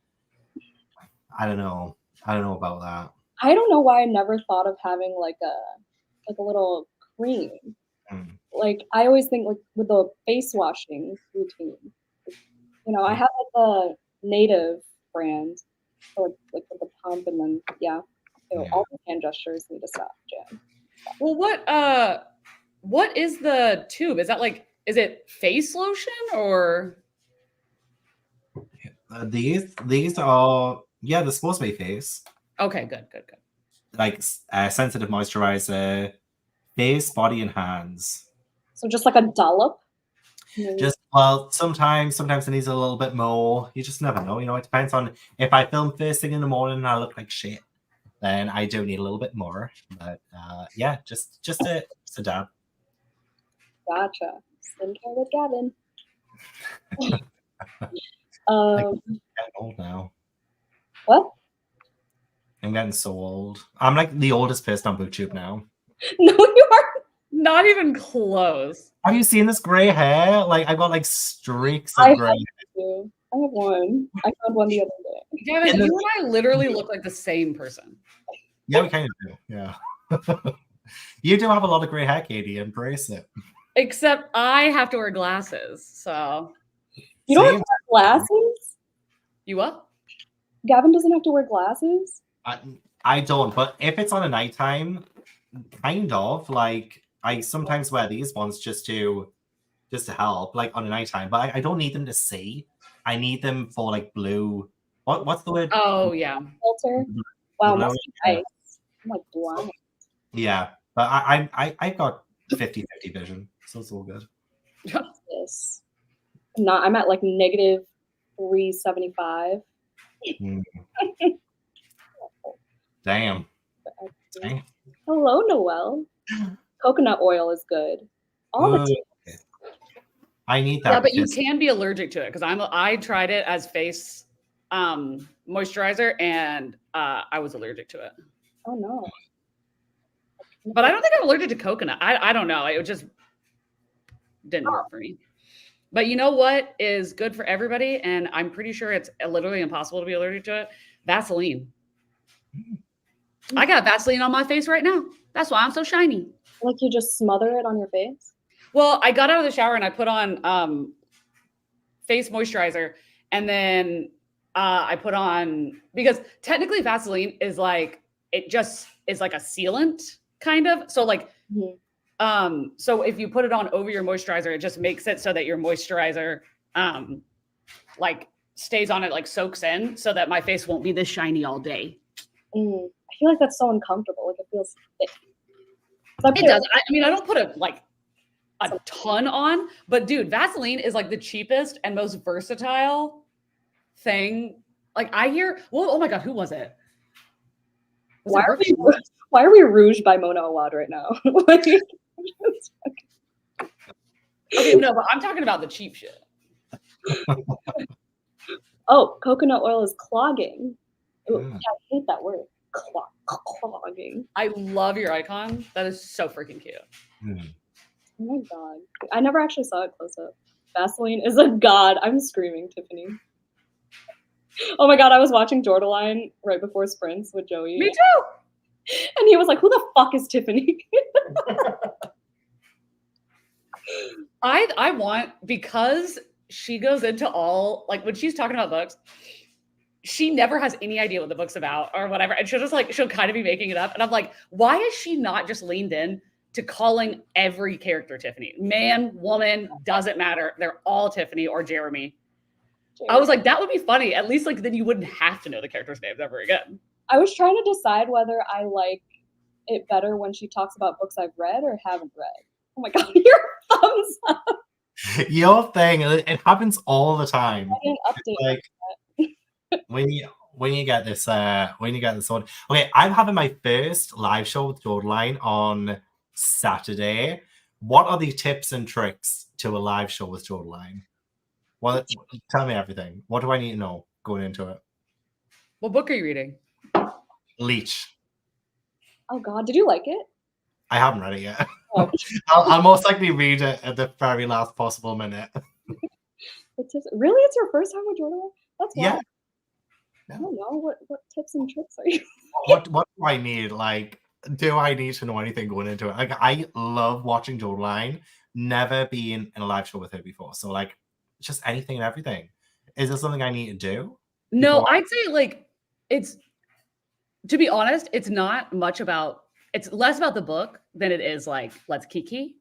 I don't know about that. I don't know why I never thought of having like a little cream. Mm. Like I always think like with the face washing routine. You know, I have like a native brand, so like with the pump, and then yeah. So Yeah. all the hand gestures need to stop, Jan. Well, what is the tube? Is that like, is it face lotion or? These are, yeah, they're supposed to be face. Okay, good. Like sensitive moisturizer, face, body, and hands. So just like a dollop. Just, well, sometimes it needs a little bit more. You just never know. You know, it depends on if I film first thing in the morning and I look like shit, then I do need a little bit more. But yeah, just a dab. Gotcha. Skincare with Gavin. I'm getting old now. What? I'm getting so old. I'm like the oldest person on BookTube now. No, you are. Not even close. Have you seen this gray hair? Like I've got like streaks of I gray. I have one. I found one the other day. Gavin, you and I literally look like the same person. Yeah, we kind of do. Yeah. You do have a lot of gray hair, Katie. Embrace it. Except I have to wear glasses. So You don't have Same. to wear glasses? you what? Gavin doesn't have to wear glasses? I don't, but if it's on a nighttime, kind of like I sometimes wear these ones just to help, like on a nighttime. But I don't need them to see. I need them for like blue. What's the word? Oh yeah. Filter? Wow, Blue, must be nice. I'm like blind. Yeah, but I've got 50-50 vision, so it's all good. This. I'm at like negative 375. Mm. Damn. Dang. Hello, Noelle. Coconut oil is good. All the Ooh. I need that. Yeah, but you because- can be allergic to it because I tried it as face moisturizer and I was allergic to it. Oh no. But I don't think I'm allergic to coconut. I don't know. It just didn't work for me. But you know what is good for everybody? And I'm pretty sure it's literally impossible to be allergic to it. Vaseline. I got Vaseline on my face right now. That's why I'm so shiny. Like you just smother it on your face? Well, I got out of the shower and I put on face moisturizer. And then I put on, because technically Vaseline is like, it just is like a sealant kind of. So like, so if you put it on over your moisturizer, it just makes it so that your moisturizer like stays on it, like soaks in, so that my face won't be this shiny all day. I feel like that's so uncomfortable. Like it feels thick. It does. I mean, I don't put a ton on, but dude, Vaseline is like the cheapest and most versatile thing. Like I hear, well, oh my God, who was it? Why are we rouged by Mona Awad right now? Okay, no, but I'm talking about the cheap shit. Oh, coconut oil is clogging. Ooh, Mm. I hate that word. Clogging. I love your icon. That is so freaking cute. Mm. Oh my God. I never actually saw it close up. Vaseline is a god. I'm screaming, Tiffany. Oh my God, I was watching Jordaline right before sprints with Joey. Me too. And he was like, who the fuck is Tiffany? I want, because she goes into all, like when she's talking about books, she never has any idea what the book's about or whatever. And she'll kind of be making it up. And I'm like, why is she not just leaned in to calling every character Tiffany? Man, woman, doesn't matter. They're all Tiffany or Jeremy. I was like, that would be funny. At least like then you wouldn't have to know the characters' names ever again. I was trying to decide whether I like it better when she talks about books I've read or haven't read. Oh my God, your thumbs up. Your thing, it happens all the time. I didn't update. Like when you get this one. Okay, I'm having my first live show with Jordaline on Saturday. What are the tips and tricks to a live show with Jodeline? Well, tell me everything. What do I need to know going into it? What book are you reading? Leech. Oh God, did you like it? I haven't read it yet. Oh. I'll most likely read it at the very last possible minute. What tips? Really, it's your first time with Jordan? That's wild. Yeah. I don't know what tips and tricks are you? What do I need? Like, do I need to know anything going into it? Like, I love watching Jodeline. Never been in a live show with her before. So, like, just anything and everything. Is there something I need to do? No, before- I'd say like it's, to be honest, it's not much about, it's less about the book than it is like, let's kiki.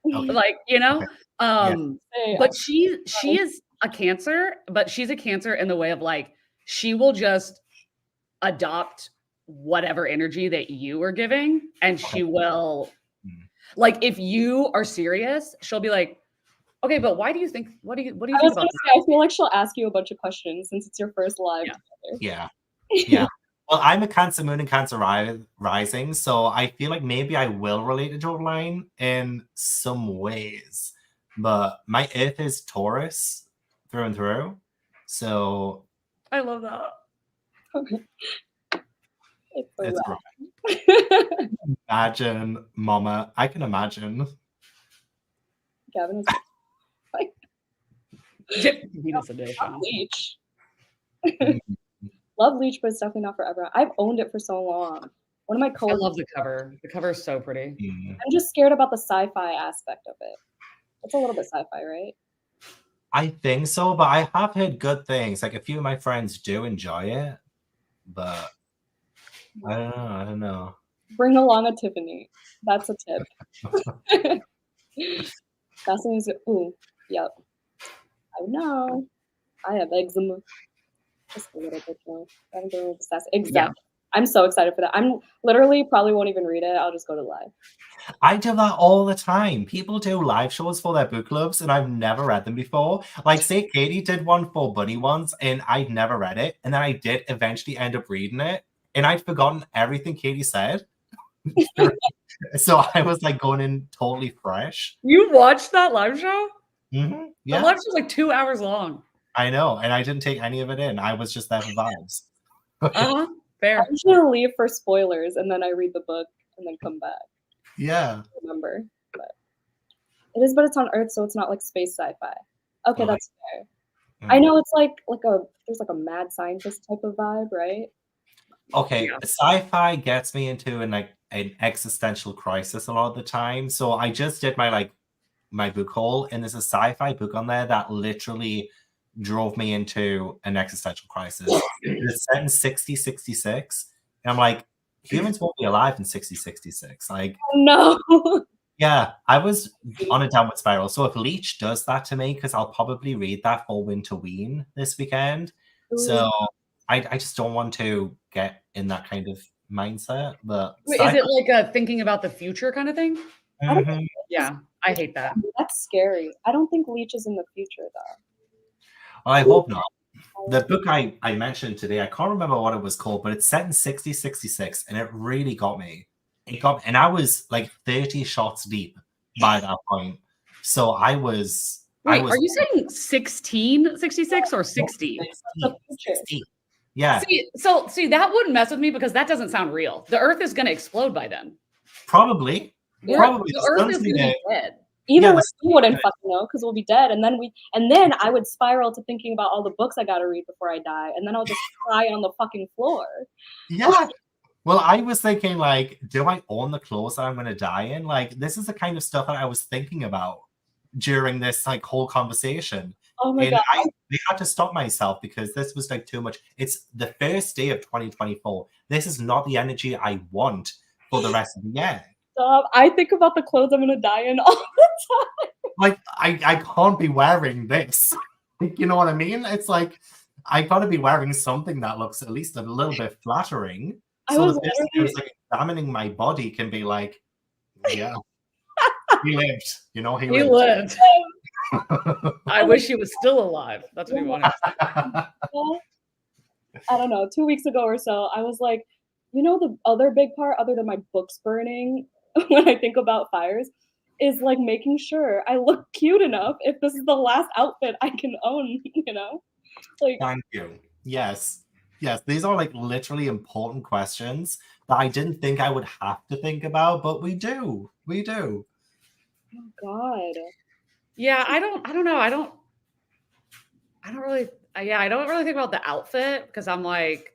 Okay. Like, you know, Hey, but she is a Cancer, but she's a Cancer in the way of like, she will just adopt whatever energy that you are giving, and she will, like, if you are serious, she'll be like, okay, but why do you think, what do you I think was about gonna that? say, I feel like she'll ask you a bunch of questions since it's your first live together. Yeah. Yeah. Well, I'm a Cancer moon and Cancer rising, so I feel like maybe I will relate to Jodeline in some ways. But my Earth is Taurus through and through. So I love that. It's it's so right. rad. Imagine, Mama. I can imagine. Gavin is Venus edition. Leech. Mm. Love Leech, but it's definitely not for everyone. I've owned it for so long. One of my I coworkers. love the cover. The cover is so pretty. I'm just scared about the sci-fi aspect of it. It's a little bit sci-fi, right? I think so, but I have heard good things. Like a few of my friends do enjoy it, but I don't know. Bring along a Tiffany. That's a tip. That's ooh, yep. I know. I have eczema. Just a little bit though. Exactly. Yeah. I'm so excited for that. I'm literally probably won't even read it. I'll just go to live. I do that all the time. People do live shows for their book clubs, and I've never read them before. Like, say, Katie did one for Bunny once, and I'd never read it. And then I did eventually end up reading it, and I'd forgotten everything Katie said. So I was like going in totally fresh. You watched that live show? Yeah, The live show was like 2 hours long. I know, and I didn't take any of it in. I was just there for vibes. Fair. I usually leave for spoilers, and then I read the book and then come back. Yeah. Remember, but it's on Earth, so it's not like space sci-fi. Okay, Right. that's fair. I know it's like there's like a mad scientist type of vibe, right? Okay, Yeah. sci-fi gets me into an existential crisis a lot of the time. So I just did my book haul, and there's a sci-fi book on there that literally drove me into an existential crisis. It's set in 6066, and I'm like, humans won't be alive in 6066. Like, No. yeah, I was on a downward spiral. So if Leech does that to me, because I'll probably read that for Winterween this weekend. So I just don't want to get in that kind of mindset. But Wait, is it like a thinking about the future kind of thing? Mhm. Yeah, I hate that. That's scary. I don't think Leech is in the future though. Well, I hope not. The book I mentioned today, I can't remember what it was called, but it's set in 6066, and it really got me. And I was like 30 shots deep by that point. So I was. Wait, are you saying 1666 or 60? 60. Yeah. See, that wouldn't mess with me because that doesn't sound real. The Earth is going to explode by then. Probably. Yeah, Probably. the Earth is going to be dead. Even Yeah, we wouldn't fucking know because we'll be dead, and then I would spiral to thinking about all the books I gotta read before I die, and then I'll just cry on the fucking floor. Yeah. Well, I was thinking, like, do I own the clothes that I'm going to die in? Like, this is the kind of stuff that I was thinking about during this like whole conversation. Oh my And god! I had to stop myself because this was like too much. It's the first day of 2024. This is not the energy I want for the rest of the year. Stop. I think about the clothes I'm gonna die in all the time. Like, I can't be wearing this. You know what I mean? It's like I gotta be wearing something that looks at least a little bit flattering. So the person who's like examining my body can be like, yeah, he lived. You know, he lived. I wish he was still alive. That's what he wanted. I don't know. 2 weeks ago or so, I was like, you know, the other big part, other than my books burning, when I think about fires is like making sure I look cute enough if this is the last outfit I can own, you know? Like, Thank you. Yes. Yes, these are like literally important questions that I didn't think I would have to think about, but we do. We do. oh God. Yeah, I don't know. I don't really yeah, I don't really think about the outfit because I'm like,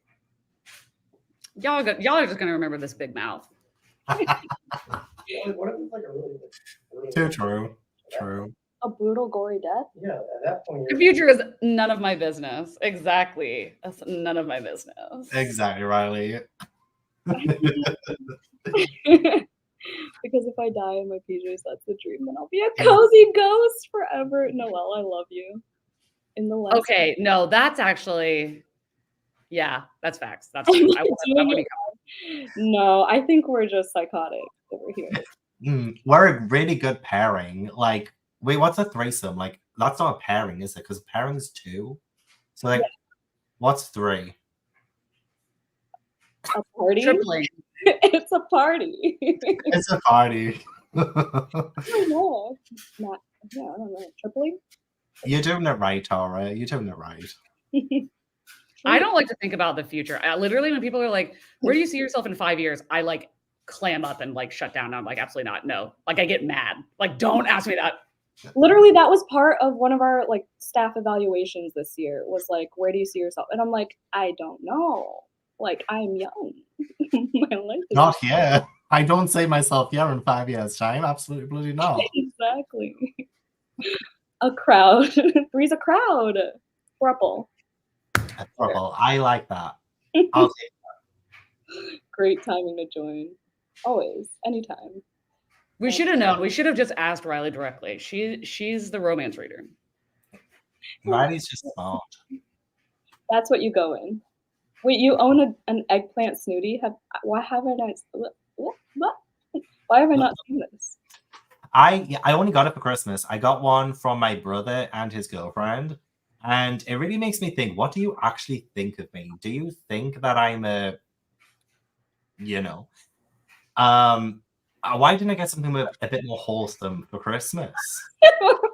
y'all are just gonna remember this big mouth. Like, what if it's like a really Too true. True. A brutal, gory death? Yeah, at that point, The you're future is none of my business. Exactly. That's none of my business. Exactly, Riley. Because if I die in my PJs, that's the dream, and I'll be a cozy ghost forever. Noelle, I love you. In the last Okay, no, that's actually, yeah, that's facts. That's facts. I won't be No, I think we're just psychotic over here. We're a really good pairing. Like, wait, what's a threesome? Like, that's not a pairing, is it? Because pairing is 2. So, like, what's 3? A party? tripling. It's a party. It's a party. I don't know. Not, yeah, I don't know. Tripling? You're doing it right, Tara. You're doing it right. I don't like to think about the future. Literally, when people are like, "Where do you see yourself in 5 years?" I like clam up and like shut down. I'm like, absolutely not. No. Like I get mad. Like, don't ask me that. Literally, that was part of one of our like staff evaluations this year. Was like, where do you see yourself? And I'm like, I don't know. Like, I'm young. My life is Not here. I don't see myself here in 5 years' time. Absolutely bloody not. exactly. A crowd. 3's a crowd. Thruple. Purple. I like that. I'll take Great timing to join. Always. Anytime. We should have known. We should have just asked Riley directly. She's the romance reader. Riley's just smart. That's what you go in. Wait, you own an eggplant snooty? Why haven't I? What? Why have I not seen this? I only got it for Christmas. I got one from my brother and his girlfriend, and it really makes me think, what do you actually think of me? Do you think that I'm a, why didn't I get something a bit more wholesome for Christmas?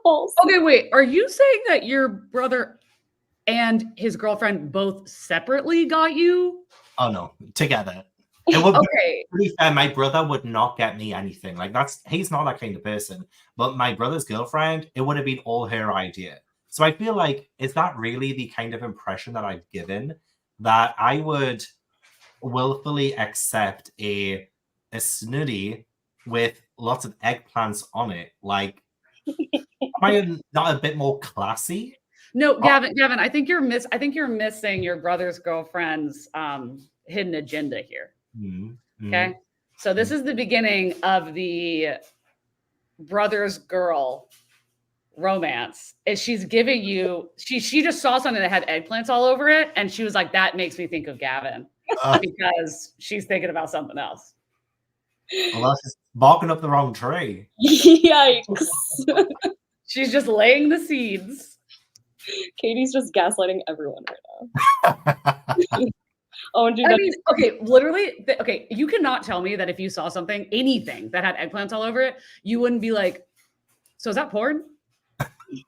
Okay, wait. Are you saying that your brother and his girlfriend both separately got you? Oh no, together. It would Okay. to be fair, my brother would not get me anything. Like he's not that kind of person. But my brother's girlfriend, it would have been all her idea. So I feel like, is that really the kind of impression that I've given, that I would willfully accept a snooty with lots of eggplants on it? Like, am I not a bit more classy? No, Gavin, I think you're missing your brother's girlfriend's hidden agenda here. Okay. So this is the beginning of the brother's girl romance. Is she's giving you, she just saw something that had eggplants all over it, and she was like, that makes me think of Gavin, because she's thinking about something else. Well, that's just barking up the wrong tree. Yikes. She's just laying the seeds. Katie's just gaslighting everyone right now. Oh, and I mean, okay, literally, okay, you cannot tell me that if you saw anything that had eggplants all over it, you wouldn't be like, so is that porn?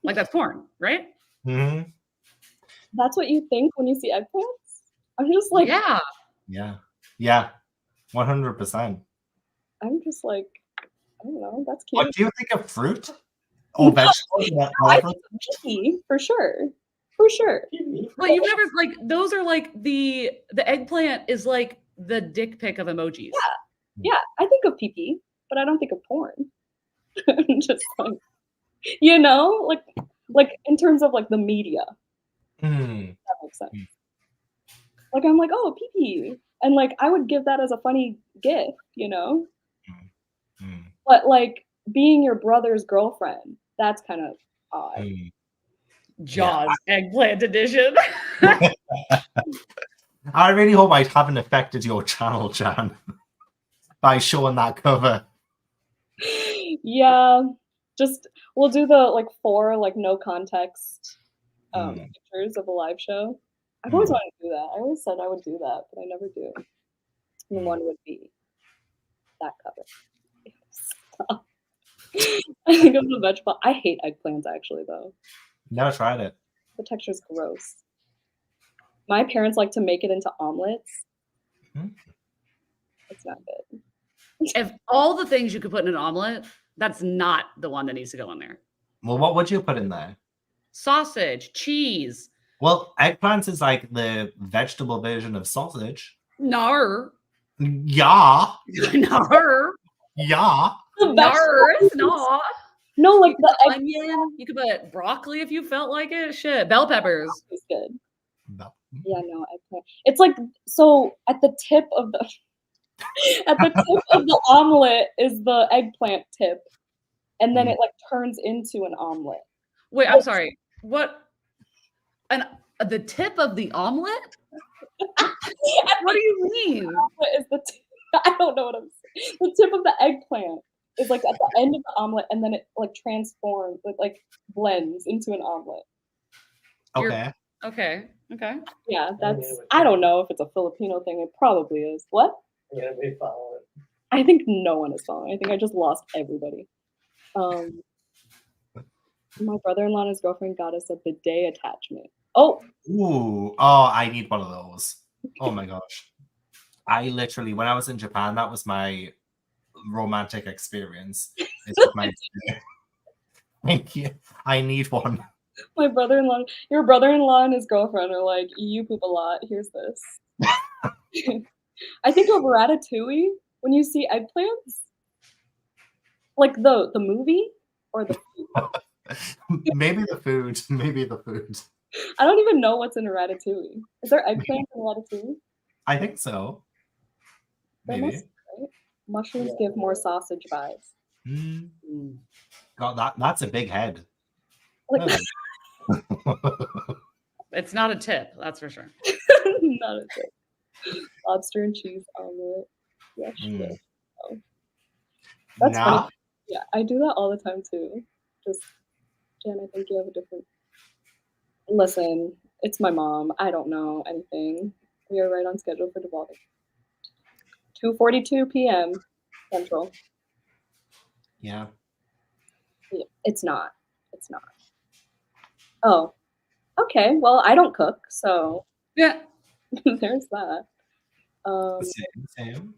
Like, that's porn, right? Mm-hmm. That's what you think when you see eggplants? I'm just like, Yeah, 100%. I'm just like, I don't know, that's cute. What do you think of fruit or vegetables? I think picky, for sure. But you've never, like, those are like the eggplant is like the dick pic of emojis. Yeah, I think of pee, but I don't think of porn. Just like, like in terms of like the media. That makes sense. Like, I'm like, oh, pee, and like I would give that as a funny gift, But like being your brother's girlfriend, that's kind of odd. Jaws eggplant edition. I really hope I haven't affected your channel, Jan, by showing that cover. Yeah, just we'll do the like 4 like no context pictures of a live show. I've always wanted to do that. I always said I would do that, but I never do. And one would be that cover. stop. I think of the vegetable. I hate eggplants actually though. Never tried it. The texture's gross. My parents like to make it into omelets. Mhm. It's not good. If all the things you could put in an omelet, that's not the one that needs to go in there. Well, what would you put in there? Sausage, cheese. Well, eggplants is like the vegetable version of sausage. Nar. Yeah. Nar. Yeah. The Nar. It's vegetables. not. No, like You the could put egg onion. You could put broccoli if you felt like it. Shit. Bell peppers. is good. No. Yeah, no, eggplant. It's like so at the tip of the at the tip of the omelet is the eggplant tip, and then it like turns into an omelet. Wait, I'm sorry. What? And the tip of the omelet? What do you mean? Omelet is the I don't know what I'm saying. The tip of the eggplant is like at the end of the omelet, and then it like transforms, it like blends into an omelet. Okay. Okay. Okay. Yeah, that's. I don't know if it's a Filipino thing. It probably is. What? Yeah, we follow it. I think no one is following. I think I just lost everybody. My brother-in-law and his girlfriend got us a bidet attachment. Oh, Ooh. Oh, I need one of those. Oh my gosh. I literally, when I was in Japan, that was my romantic experience. It's with my Thank you. I need one. my brother-in-law, your brother-in-law and his girlfriend are like, you poop a lot. Here's this. I think of Ratatouille when you see eggplants, like the movie or the food. Maybe the food. Maybe the food. I don't even know what's in Ratatouille. Is there eggplant in Ratatouille? I think so. There Maybe. must be, right? Mushrooms give more sausage vibes. Mm. God, that's a big head. Like, It's not a tip, that's for sure. not a thing. Lobster and cheese omelet. Yeah, sure. Oh. That's funny. Yeah, I do that all the time too. Just, Jen, I think you have a different. Listen, it's my mom. I don't know anything. We are right on schedule for devolving. 2:42 p.m. Central. Yeah. Yeah, it's not. It's not. Oh, okay. Well, I don't cook, so Yeah. there's that. Same.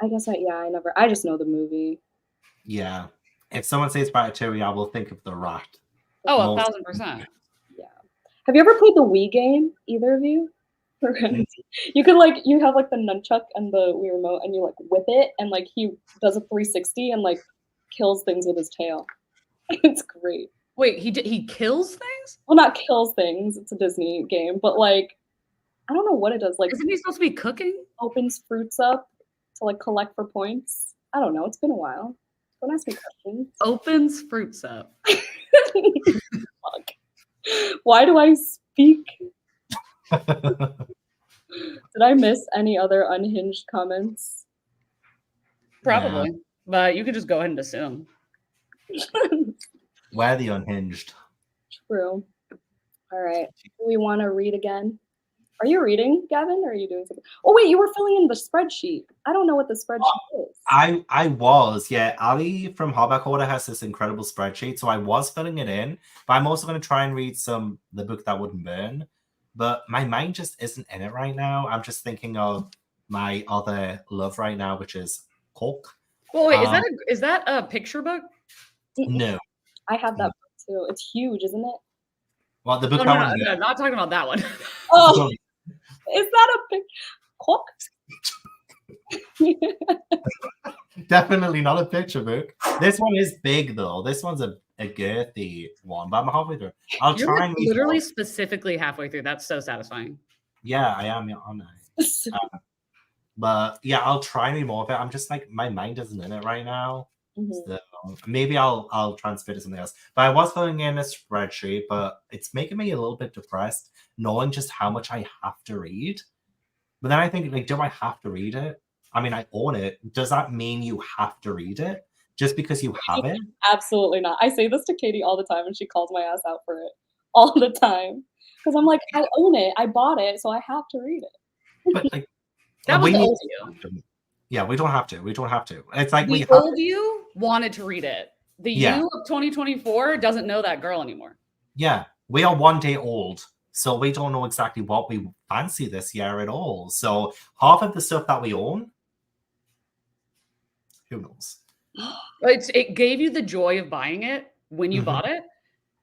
I guess I just know the movie. Yeah. If someone says Ratatouille, I will think of the rat. Oh, Most- 1,000%. Yeah. Have you ever played the Wii game? Either of you? You could you have like the nunchuck and the Wii remote, and you like whip it, and like he does a 360 and like kills things with his tail. It's great. Wait, he kills things? Well, not kills things. It's a Disney game, but like I don't know what it does. Like Isn't he supposed to be cooking? opens fruits up to like collect for points. I don't know. It's been a while. Don't ask me questions. Opens fruits up. Fuck. Why do I speak? Did I miss any other unhinged comments? Probably. But you could just go ahead and assume. We're the unhinged. True. All right. Do we want to read again? Are you reading, Gavin, or are you doing something? Oh, wait, you were filling in the spreadsheet. I don't know what the spreadsheet is. I was, yeah. Ali from Hardback Order has this incredible spreadsheet, so I was filling it in, but I'm also going to try and read the book that wouldn't burn. But my mind just isn't in it right now. I'm just thinking of my other love right now, which is Cork. Well, wait, is that a picture book? No. I have that book too. It's huge, isn't it? Well, the book Oh, that no, not talking about that one. Oh, is that a big Cork? Definitely not a picture book. This one is big though. This one's a girthy one, but I'm halfway through. I'll You're try and read literally more. specifically halfway through. That's so satisfying. Yeah, I am on it. But yeah, I'll try and read more of it. I'm just like my mind isn't in it right now. So maybe I'll transfer to something else. But I was filling in a spreadsheet, but it's making me a little bit depressed knowing just how much I have to read. But then I think, like, do I have to read it? I mean, I own it. Does that mean you have to read it just because you have it? Absolutely not. I say this to Katie all the time, and she calls my ass out for it all the time. Because I'm like, I own it. I bought it, so I have to read it. But like, That was we need old you. Yeah, we don't have to. We don't have to. It's like we The have. old you wanted to read it. The Yeah. you of 2024 doesn't know that girl anymore. Yeah, we are 1 day old, so we don't know exactly what we fancy this year at all. So half of the stuff that we own, who knows? It gave you the joy of buying it when you Mhm. bought it,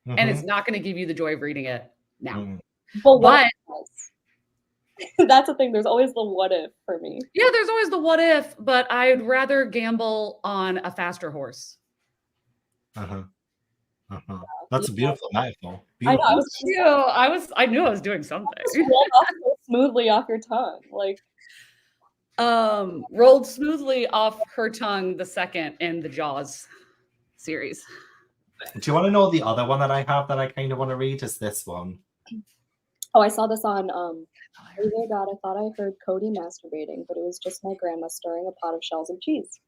and it's not going to give you the joy of reading it now. Mhm. But what But if it does? That's the thing. There's always the what if for me. yeah, there's always the what if, but I'd rather gamble on a faster horse. Uh-huh. Uh-huh. That's a Yeah. beautiful metaphor. I know. Beautiful. I knew I was doing something. rolled off so smoothly off your tongue. Like, Rolled smoothly off her tongue the second in the Jaws series. Do you want to know the other one that I have that I kind of want to read? Is this one? oh, I saw this on Oh my God, I thought I heard Cody masturbating, but it was just my grandma stirring a pot of shells of cheese.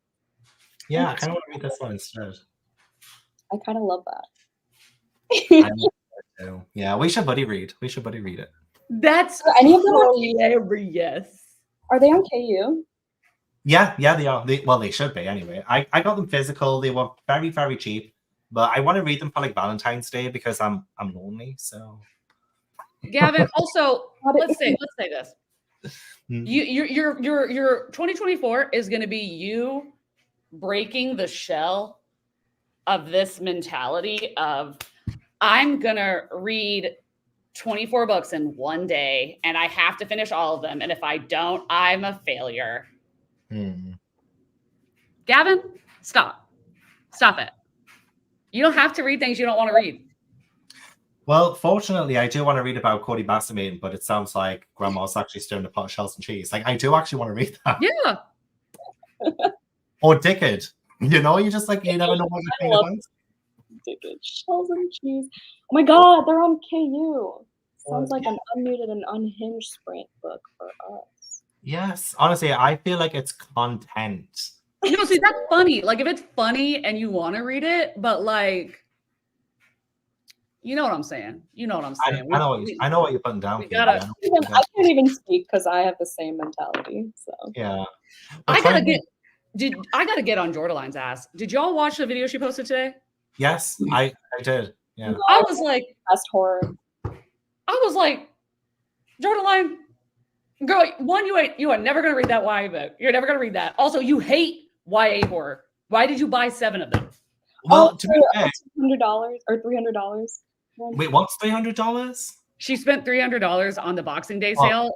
Yeah, I kind of want to read this one instead. I kind of love that. I love it too. Yeah, we should buddy read. We should buddy read it. That's Are any of them on hilarious. Are they on KU? Yeah, they are. Well, they should be anyway. I got them physical. They were very, very cheap. But I want to read them for like Valentine's Day because I'm lonely. So Gavin, also let's say this. Mm. Your 2024 is going to be you breaking the shell of this mentality of I'm going to read 24 books in one day and I have to finish all of them. And if I don't, I'm a failure. Gavin, stop it. You don't have to read things you don't want to read. Well, fortunately, I do want to read about Cody masturbating, but it sounds like Grandma's actually stirring a pot of shells and cheese. Like, I do actually want to read that. Yeah. Or Dickard. You know, you just like, you never know what you're love thinking Dickard. Shells and cheese. Oh my God, they're on KU. Sounds like Yeah. an unmuted and unhinged sprint book for us. Yes. Honestly, I feel like it's content. No, see, that's funny. Like, if it's funny and you want to read it, but like, you know what I'm saying. You know what I'm saying. I know what you're putting down. we Katie. gotta- I can't even speak because I have the same mentality. So Yeah. I gotta get on Jordaline's ass. Did y'all watch the video she posted today? Yes, I did. Yeah. I was like, best horror. Jordaline, girl, one, you are never gonna read that YA book. You're never gonna read that. Also, you hate YA horror. Why did you buy 7 of them? Well, to be fair, $200 or $300. wait, what's $300? She spent $300 on the Boxing Day sale,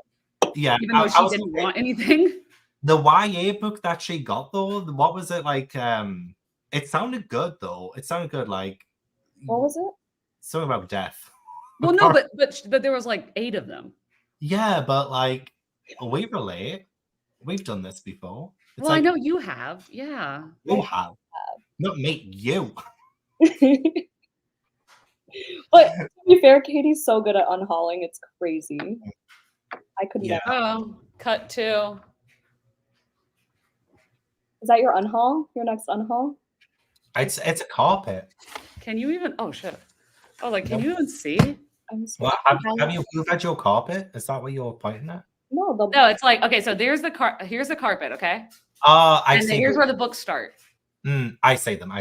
Yeah, even though she didn't want anything. The YA book that she got though, what was it like? It sounded good though. It sounded good, like What was it? something about death. Well, no, but there was like 8 of them. Yeah, but like we relate. We've done this before. It's Well, like, I know you have. Yeah. you have. Not me, you. But to be fair, Katie's so good at unhauling. It's crazy. I could Yeah. never. Oh, cut 2. Is that your unhaul? Your next unhaul? It's a carpet. Can you even? Oh shit! I was like, can you even see? I'm so Well, have you had your carpet? Is that what you're pointing at? No, No, it's like, okay, so here's the carpet, okay? I And see. here's where the books start. I say them.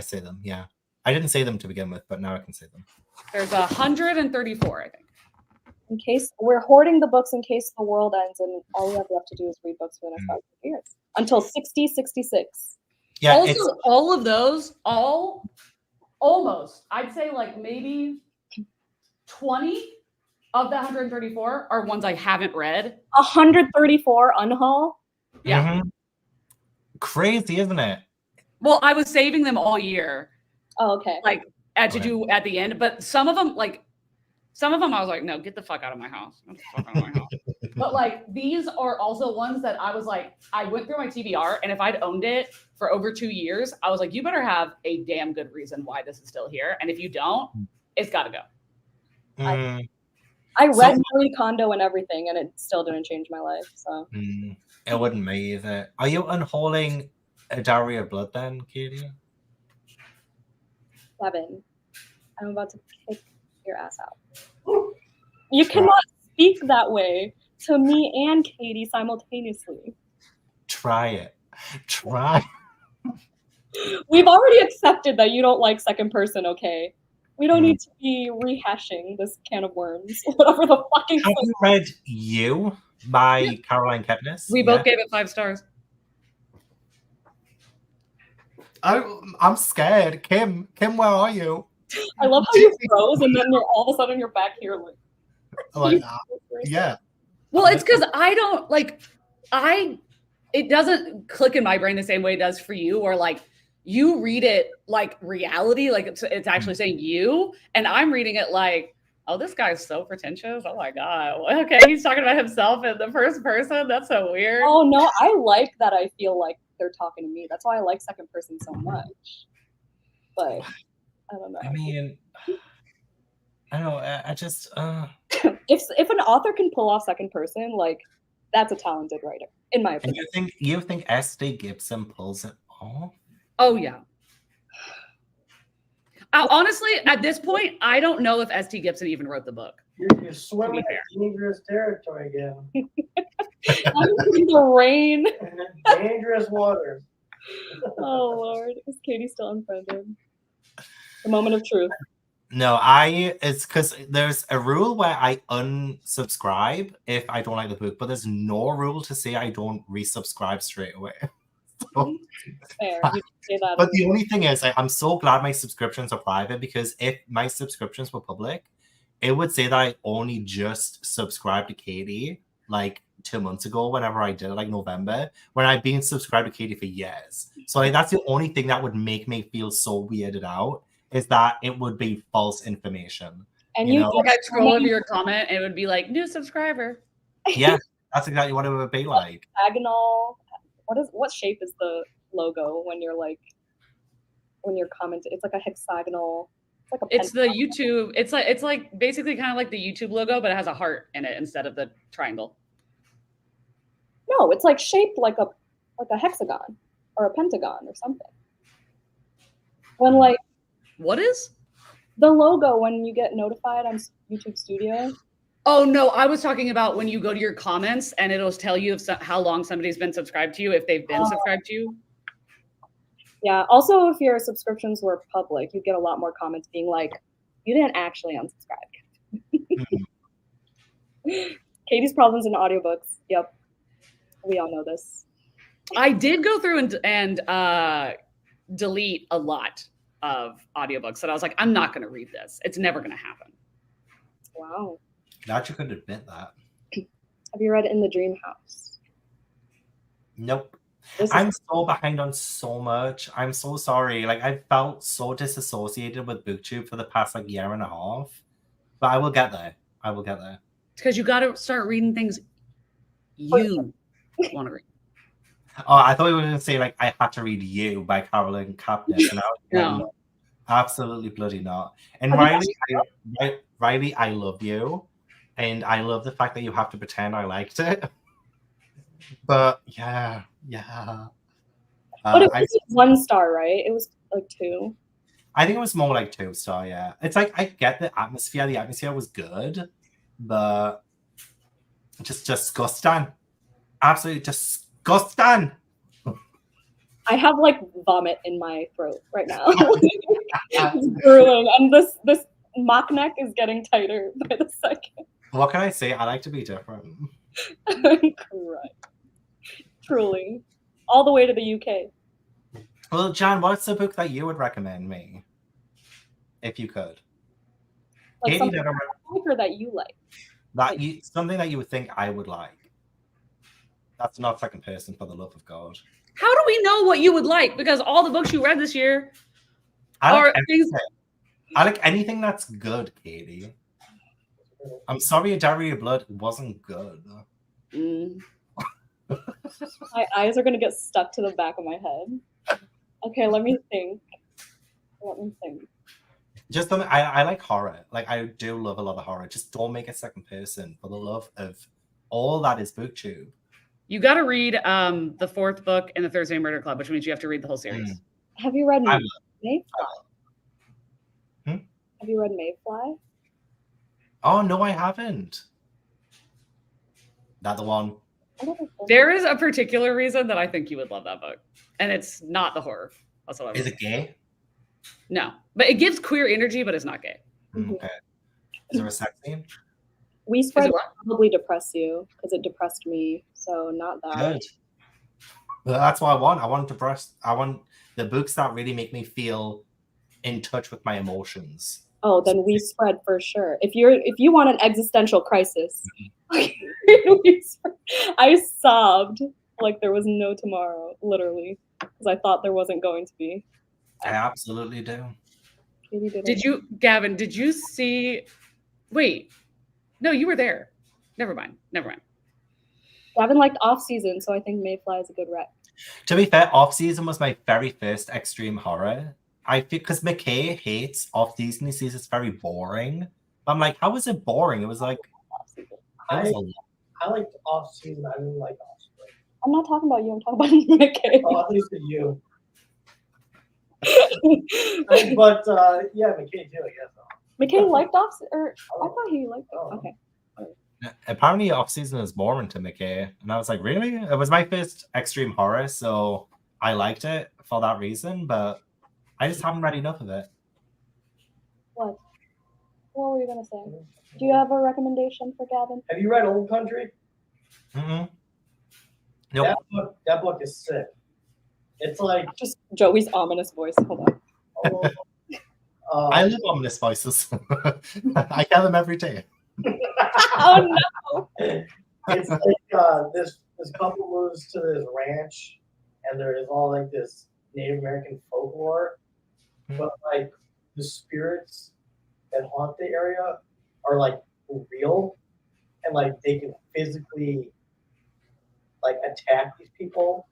Yeah. I didn't say them to begin with, but now I can say them. There's 134, I think. in case we're hoarding the books in case the world ends and all we have left to do is read books for the next 5 years until 66. Yeah, Also, all of those, almost, I'd say like maybe 20 of the 134 are ones I haven't read. 134 unhaul? Yeah. Mhm. Crazy, isn't it? Well, I was saving them all year, Oh, okay. like to do at the end. But some of them, I was like, no, get the fuck out of my house. Get the fuck out of my house. But like these are also ones that I was like, I went through my TBR, and if I'd owned it for over 2 years, I was like, you better have a damn good reason why this is still here. And if you don't, it's got to go. I read Marie Kondo and everything, and it still didn't change my life. So it wouldn't me either. Are you unhauling a Diary of Blood then, Katie? Gavin, I'm about to kick your ass out. You cannot speak that way to me and Katie simultaneously. Try it. Try. We've already accepted that you don't like second person, okay? We don't need to be rehashing this can of worms. Whatever the fucking Have you read You by Caroline Kepnes? We both gave it 5 stars. I'm scared. Kim, where are you? I love how you froze and then all of a sudden you're back here like Yeah. Well, it's because I don't it doesn't click in my brain the same way it does for you, or like you read it like reality, like it's actually saying you, and I'm reading it like, oh, this guy's so pretentious. Oh my God. Okay, he's talking about himself in the first person. That's so weird. Oh no, I like that I feel like they're talking to me. That's why I like second person so much. But I don't know. I mean, I don't know. I just if an author can pull off second person, like that's a talented writer, in my and opinion. you think S.D. Gibson pulls it off? Oh yeah. Honestly, at this point, I don't know if S.T. Gibson even wrote the book. You're swimming in dangerous territory again. In the rain. Dangerous waters. Oh Lord, is Katie still unfriended? The moment of truth. No, it's because there's a rule where I unsubscribe if I don't like the book, but there's no rule to say I don't resubscribe straight away. So, Fair. You can say that. but the only thing is, I'm so glad my subscriptions are private, because if my subscriptions were public, it would say that I only just subscribed to Katie like 2 months ago, whenever I did it, like November, when I've been subscribed to Katie for years. So like that's the only thing that would make me feel so weirded out, is that it would be false information. And you know? Like I'd scroll over your comment and it would be like, new subscriber. Yeah, that's exactly what it would be like. Hexagonal. What shape is the logo when you're commenting? It's like a hexagonal. It's like a It's the YouTube. It's like basically kind of like the YouTube logo, but it has a heart in it instead of the triangle. No, it's like shaped like a hexagon or a pentagon or something. When like What is the logo when you get notified on YouTube Studio? Oh no, I was talking about when you go to your comments and it'll tell you how long somebody's been subscribed to you, if they've been subscribed to you. Yeah. Also, if your subscriptions were public, you get a lot more comments being like, "You didn't actually unsubscribe." Katie's problems in audiobooks. Yep, we all know this. I did go through and delete a lot of audiobooks that I was like, I'm not going to read this. It's never going to happen. Wow. Glad you could admit that. Have you read In the Dream House? Nope. I'm so behind on so much. I'm so sorry. Like, I felt so disassociated with BookTube for the past like year and a half. But I will get there. I will get there. It's because you got to start reading things you want to read. Oh, I thought you were going to say like I had to read You by Caroline Kepnes. And I was like, No. Absolutely bloody not. And Riley, I love you. And I love the fact that you have to pretend I liked it. But yeah. But it was 1 star, right? It was like 2. I think it was more like 2 star, yeah. It's like I get the atmosphere. The atmosphere was good, but just disgusting. Absolutely disgusting. I have like vomit in my throat right now. It's brewing, and this mock neck is getting tighter by the second. What can I say? I like to be different. Correct. Truly. All the way to the UK. Well, Jan, what's the book that you would recommend me? If you could. Like Katie something never or that you like. Something that you would think I would like. That's not second person, for the love of God. How do we know what you would like? Because all the books you read this year I like anything that's good, Katie. I'm sorry, A Diary of Blood wasn't good. My eyes are gonna get stuck to the back of my head. Okay, let me think. Just something I like horror. Like I do love a lot of horror. Just don't make it second person, for the love of all that is BookTube. You got to read the 4th book in the Thursday Murder Club, which means you have to read the whole series. Have you read Mayfly? Hmm? Have you read Mayfly? Oh no, I haven't. That the one? There is a particular reason that I think you would love that book, and it's not the horror. That's what I Is was. it gay? No, but it gives queer energy, but it's not gay. Okay. Is there a sex scene? We Is spread it what? probably depress you because it depressed me. So not that. Good. Well, that's what I want. I want the books that really make me feel in touch with my emotions. Oh, then we spread for sure. If you want an existential crisis, I sobbed like there was no tomorrow, literally, because I thought there wasn't going to be. I absolutely do. Maybe didn't. Did you, Gavin? Did you see? Wait, no, you were there. Never mind. Gavin liked Off Season, so I think Mayfly is a good rec. To be fair, Off Season was my very first extreme horror. I feel because McKay hates Off Season. He says it's very boring. I'm like, how is it boring? It was like, I liked Off Season. I didn't like Offspring. I'm not talking about you. I'm talking about McKay. Oh, at least to you. But yeah, McKay too, I guess. McKay liked Off, or I thought he liked it. Okay. apparently Off Season is boring to McKay, and I was like, really? It was my first extreme horror, so I liked it for that reason, but I just haven't read enough of it. What? What were you gonna say? Do you have a recommendation for Gavin? Have you read Old Country? Mm-hmm. Nope. That book is sick. It's like Just Joey's ominous voice. Hold on. I love ominous voices. I tell them every day. Oh no! It's like this couple moves to this ranch, and there is all like this Native American folklore, but like the spirits that haunt the area are like real, and like they can physically like attack these people.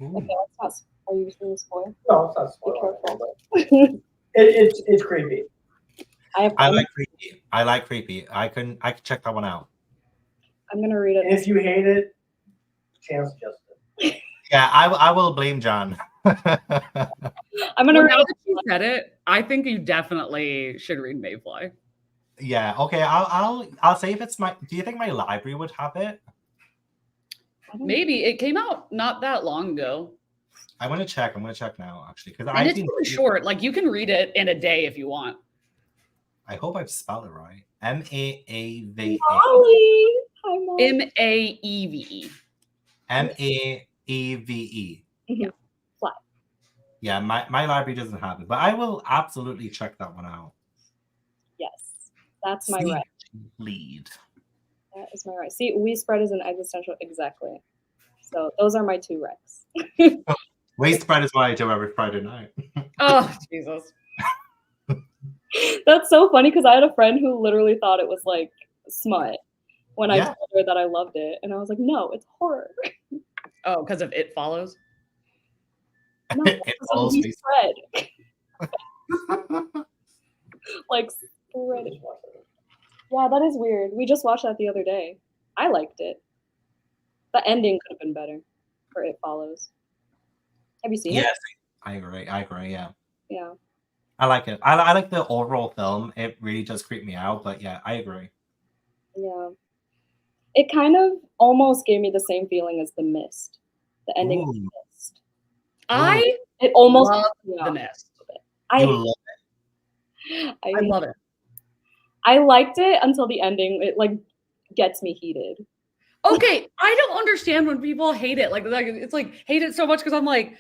Okay, that's not. Are you going to spoil? No, it's not Be spoiler. careful. It's creepy. I like creepy. I like creepy. I can check that one out. I'm gonna read it. And if you hate it, chance Justin. Yeah, I will blame John. I'm gonna Well, read now it. that you said it, I think you definitely should read Mayfly. Yeah, okay. I'll say if it's my. Do you think my library would have it? Maybe it came out not that long ago, I'm gonna check. I'm gonna check now, actually, because and it's really short. Like you can read it in a day if you want. I hope I've spelled it right. Maava. Molly. Hi, Molly. Maeve. Maeve. Yeah. Flat. Yeah, my library doesn't have it, but I will absolutely check that one out. Yes, that's my Sneak right. lead. That is my right. See, We Spread is an existential exactly. So those are my two recs. Waste spread is what I do every Friday night. Oh Jesus! That's so funny because I had a friend who literally thought it was like smut when I told her that I loved it, and I was like, "No, it's horror." Oh, because of It Follows. No, It follows We me. Spread. Like spread. Yeah, that is weird. We just watched that the other day. I liked it. The ending could have been better for It Follows. Have you seen it? Yes, I agree. Yeah. Yeah. I like it. I like the overall film. It really does creep me out, but yeah, I agree. Yeah. It kind of almost gave me the same feeling as The Mist. The ending of The Mist. It almost love yeah. The Mist. You love I I love it. I liked it until the ending. It like gets me heated. Okay, I don't understand when people hate it. Like it's like hate it so much because I'm like,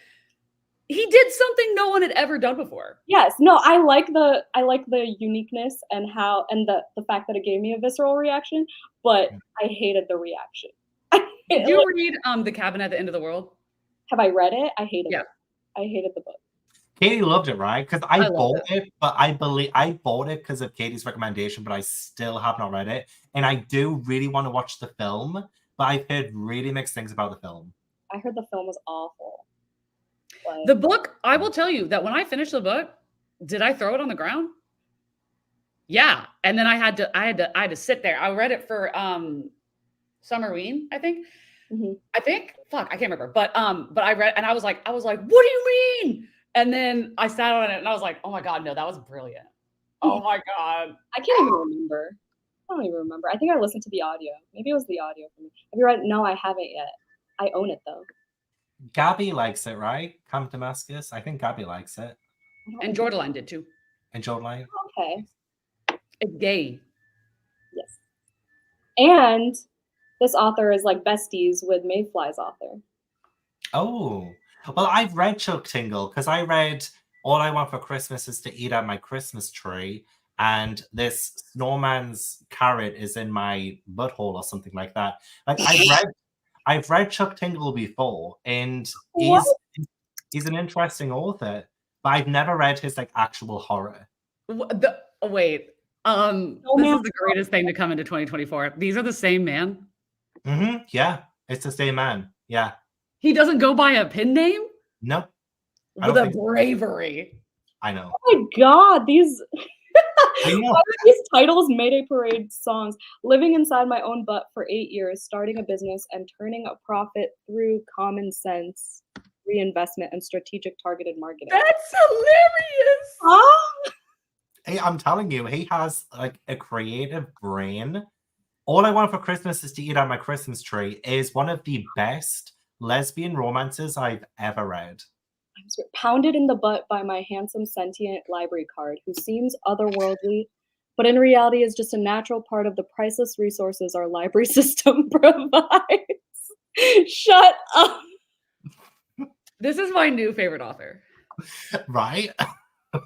he did something no one had ever done before. Yes, no, I like the uniqueness and how and the fact that it gave me a visceral reaction, but I hated the reaction. Did you read The Cabin at the End of the World? Have I read it? I hated Yeah. it. I hated the book. Katie loved it, right? Because I loved bought it, but I bought it because of Katie's recommendation, but I still have not read it. And I do really want to watch the film, but I've heard really mixed things about the film. I heard the film was awful. But The book, I will tell you that when I finished the book, did I throw it on the ground? Yeah. And then I had to sit there. I read it for Summerween, I think. Mhm. Fuck, I can't remember. But I read and I was like, what do you mean? And then I sat on it and I was like, oh my God, no, that was brilliant. Oh my God. I can't even remember. I don't even remember. I think I listened to the audio. Maybe it was the audio for me. Have you read? No, I haven't yet. I own it though. Gabby likes it, right? Camp Damascus. I think Gabby likes it. And Jordaline did too. And Jordan. Okay. It's gay. Yes. And this author is like besties with Mayfly's author. Oh, well, I've read Chuck Tingle because I read All I Want for Christmas is to Eat at My Christmas Tree, and this snowman's carrot is in my butthole or something like that. Like I've read Chuck Tingle before, and What? he's an interesting author, but I've never read his like actual horror. Wait. This is the greatest thing to come into 2024. These are the same man. Mm-hmm. Yeah, it's the same man. Yeah. He doesn't go by a pen name? No. With a bravery. I know. Oh my god, these I know. why are these titles Mayday Parade songs? Living inside my own butt for 8 years, starting a business and turning a profit through common sense, reinvestment, and strategic targeted marketing. That's hilarious. Huh? Hey, I'm telling you, he has like a creative brain. All I Want for Christmas is to Eat at My Christmas Tree is one of the best lesbian romances I've ever read. I'm pounded in the butt by my handsome sentient library card who seems otherworldly, but in reality is just a natural part of the priceless resources our library system provides. Shut up. This is my new favorite author. Right?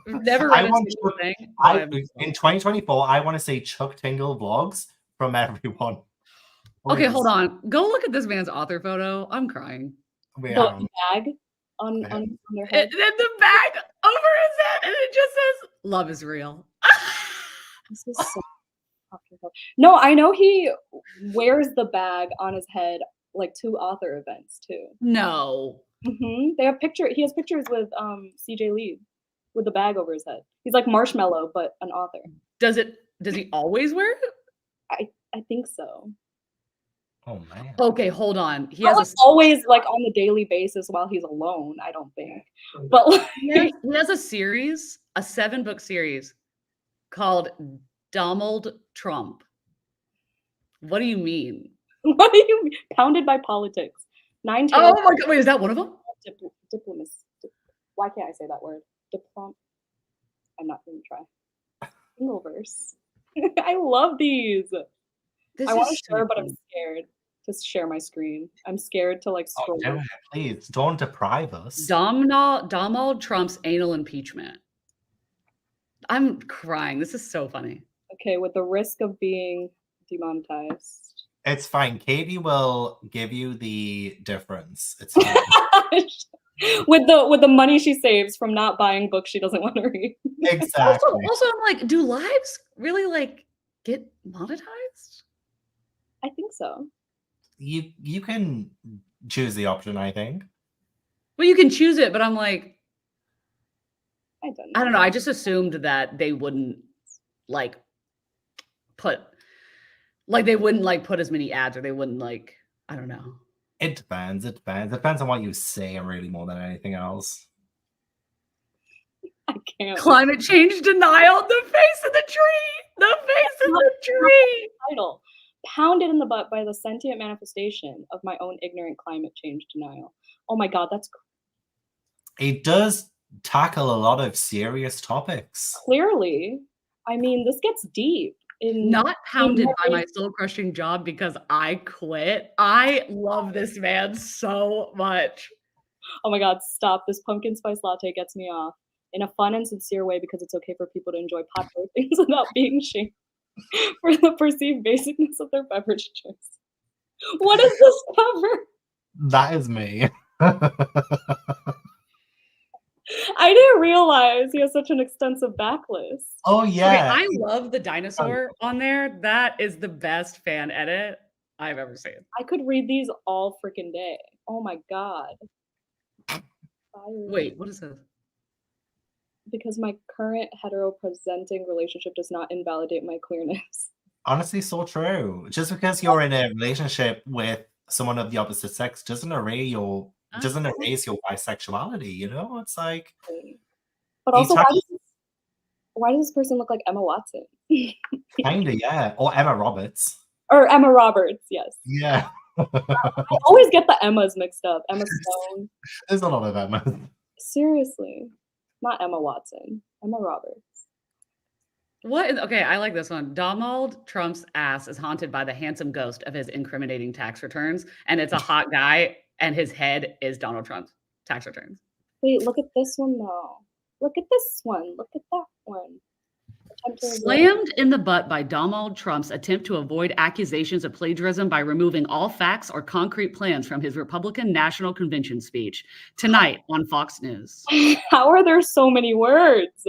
Never read a single thing. In 2024, I want to say Chuck Tingle vlogs from everyone. Okay, hold on. Go look at this man's author photo. I'm crying. The bag on their head. And the bag over his head, and it just says, "Love is real." This is so fucking cool. No, I know he wears the bag on his head like to author events too. No. They have he has pictures with CJ Lee with the bag over his head. He's like Marshmallow, but an author. Does he always wear it? I think so. Oh man. Okay, hold on. He Not has always like on the daily basis while he's alone, I don't think. But like, he has a series, a 7-book series called Donald Trump. What do you mean? what do you mean? Pounded by politics? 9 Oh my god, wait, is that one of them? Diplomacy. Why can't I say that word? I'm not going to try. Singleverse. I love these. I want to share, but I'm scared to share my screen. I'm scared to like scroll. Oh, please don't deprive us. Donald Trump's anal impeachment. I'm crying. This is so funny. Okay, with the risk of being demonetized. It's fine. Katie will give you the difference. It's fine. with the money she saves from not buying books she doesn't want to read. Exactly. Also, I'm like, do lives really like get monetized? I think so. You can choose the option, I think. Well, you can choose it, but I'm like, I don't know. I just assumed that they wouldn't like put as many ads, or they wouldn't like, I don't know. It depends. It depends on what you say, really, more than anything else. I can't. Climate change denial. The face of the tree. The face of the tree. Title. Pounded in the butt by the sentient manifestation of my own ignorant climate change denial. Oh my god, that's it does tackle a lot of serious topics. Clearly. I mean, this gets deep. Not pounded by my soul-crushing job because I quit. I love this man so much. Oh my god, stop. This pumpkin spice latte gets me off in a fun and sincere way because it's okay for people to enjoy popular things without being shamed for the perceived basicness of their beverage choice. What is this cover? That is me. I didn't realize he has such an extensive backlist. Oh, yeah. Okay, I love the dinosaur on there. That is the best fan edit I've ever seen. I could read these all freaking day. Oh my god. Wait, what is this? Because my current hetero-presenting relationship does not invalidate my queerness. Honestly, so true. Just because you're in a relationship with someone of the opposite sex doesn't erase your bisexuality, you know? It's like... But also, Why does this person look like Emma Watson? Kinda, yeah. Or Emma Roberts. Or Emma Roberts, yes. Yeah. I always get the Emmas mixed up. Emma Stone. There's a lot of Emma. Seriously. Not Emma Watson. Emma Roberts. Okay, I like this one. Donald Trump's ass is haunted by the handsome ghost of his incriminating tax returns, and it's a hot guy, and his head is Donald Trump's tax returns. Wait, look at this one though. Look at this one. Look at that one. Slammed in the butt by Donald Trump's attempt to avoid accusations of plagiarism by removing all facts or concrete plans from his Republican National Convention speech. Tonight on Fox News. How are there so many words?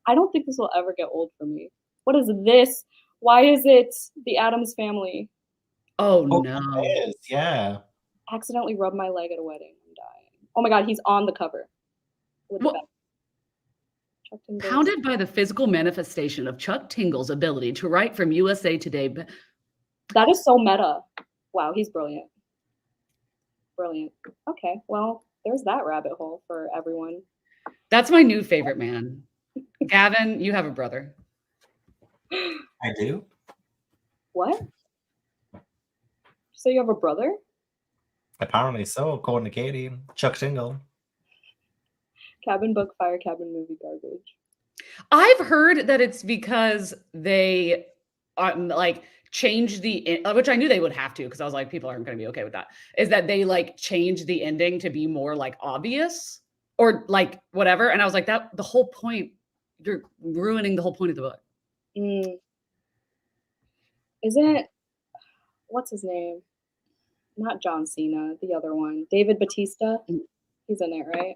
I don't think this will ever get old for me. What is this? Why is it the Addams Family? Oh, Oh, no. it is, yeah. Accidentally rubbed my leg at a wedding. I'm dying. Oh my God, he's on the cover. With the What? back. Chuck Tingle's- Pounded by the physical manifestation of Chuck Tingle's ability to write from USA Today. That is so meta. Wow, he's brilliant. Brilliant. Okay, well, there's that rabbit hole for everyone. That's my new favorite man. Gavin, you have a brother. I do. What? So you have a brother? Apparently so, according to Katie. Chuck Tingle. Cabin book, fire, cabin movie, garbage. I've heard that it's because they like changed the which I knew they would have to, because I was like, people aren't going to be okay with that. Is that they like changed the ending to be more like obvious or like whatever, and I was like, that the whole point. You're ruining the whole point of the book. Isn't what's his name? Not John Cena, the other one, David Batista. He's in it, right?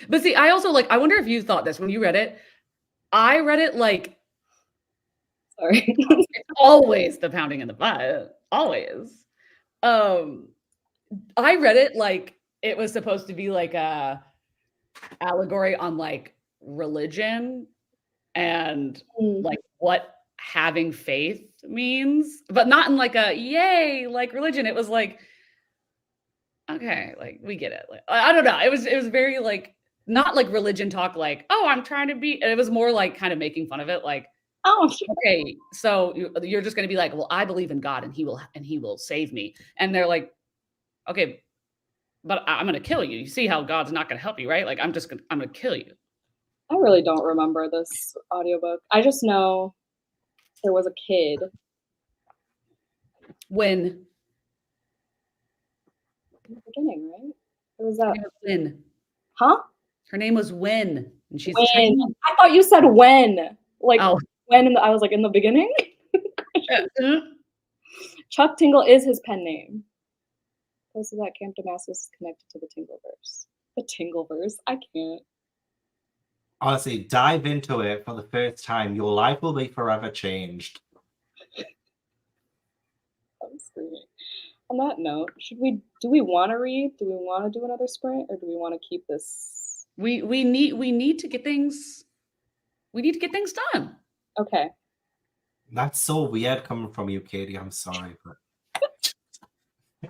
But see, I also like. I wonder if you thought this when you read it. I read it like Sorry. it's always the pounding in the butt. Always. I read it like it was supposed to be like a allegory on like religion and like what having faith means, but not in like a yay like religion. It was like, okay, like we get it. Like, I don't know. It was very like not like religion talk. Like, oh, I'm trying to be. It was more like kind of making fun of it. Like, Oh, okay, so you're just going to be like, well, I believe in God and he will save me. And they're like, okay, but I'm going to kill you. You see how God's not going to help you, right? Like, I'm going to kill you. I really don't remember this audiobook. I just know there was a kid. When? In the beginning, right? There was that. When? Huh? Her name was Win, and she's When? Chinese. I thought you said when. Like Oh. when I was like in the beginning. Chuck Tingle is his pen name. Posted that Camp Damascus is connected to the Tingleverse. The Tingleverse. I can't. Honestly, dive into it for the first time. Your life will be forever changed. I'm screaming. On that note, do we want to read? Do we want to do another sprint, or do we want to keep this? We need to get things. We need to get things done. Okay. That's so weird coming from you, Katie. I'm sorry, but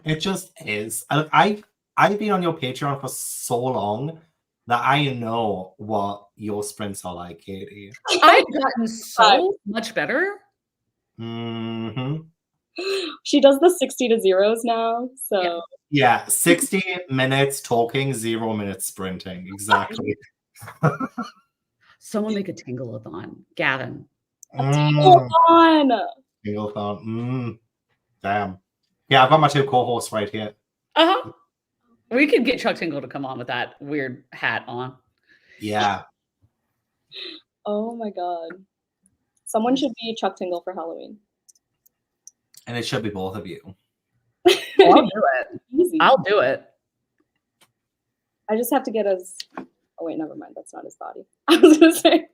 it just is. I've been on your Patreon for so long that I know what your sprints are like, Katie. I've gotten so much better. Mm-hmm. She does the 60 to zeros now, so Yeah, 60 minutes talking, 0 minutes sprinting. Exactly. Someone make a Tingle-a-thon. Gavin. Hold on. Tingle-a-thon. Damn. Yeah, I've got my two co-hosts right here. Uh-huh. We could get Chuck Tingle to come on with that weird hat on. Yeah. Oh my god. Someone should be Chuck Tingle for Halloween. And it should be both of you. Oh, I'll do it. Easy. I'll do it. I just have to get as. Oh wait, never mind. That's not his body. I was gonna say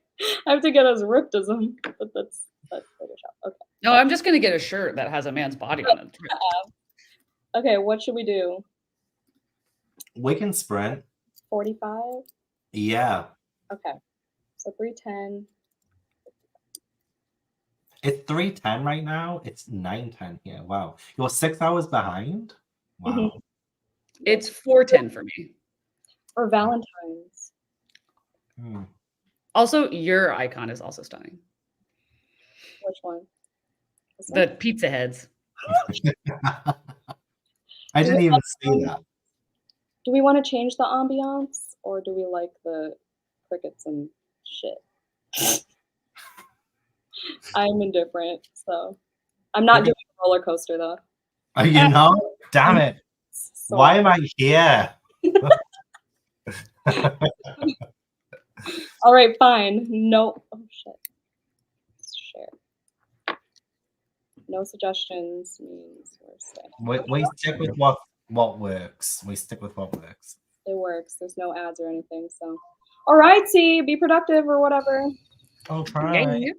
I have to get as ripped as him, but that's Photoshop. Okay. No, I'm just gonna get a shirt that has a man's body on it. Okay, what should we do? We can sprint. 45. Yeah. Okay. So 310. It's 3:10 right now. It's 9:10 here. Wow. You're 6 hours behind? Wow. Mhm. It's 4:10 for me. Or Valentine's. Also, your icon is also stunning. Which one? This one? The pizza heads. I didn't even see that. Do we want to change the ambiance, or do we like the crickets and shit? I'm indifferent, so I'm not doing a roller coaster though. You know, damn it. So Why am I here? all right, fine. No. Oh shit. Share. No suggestions means we're staying. We stick with what works. We stick with what works. It works. There's no ads or anything. So, all right, see, be productive or whatever. I'll try. Yeah.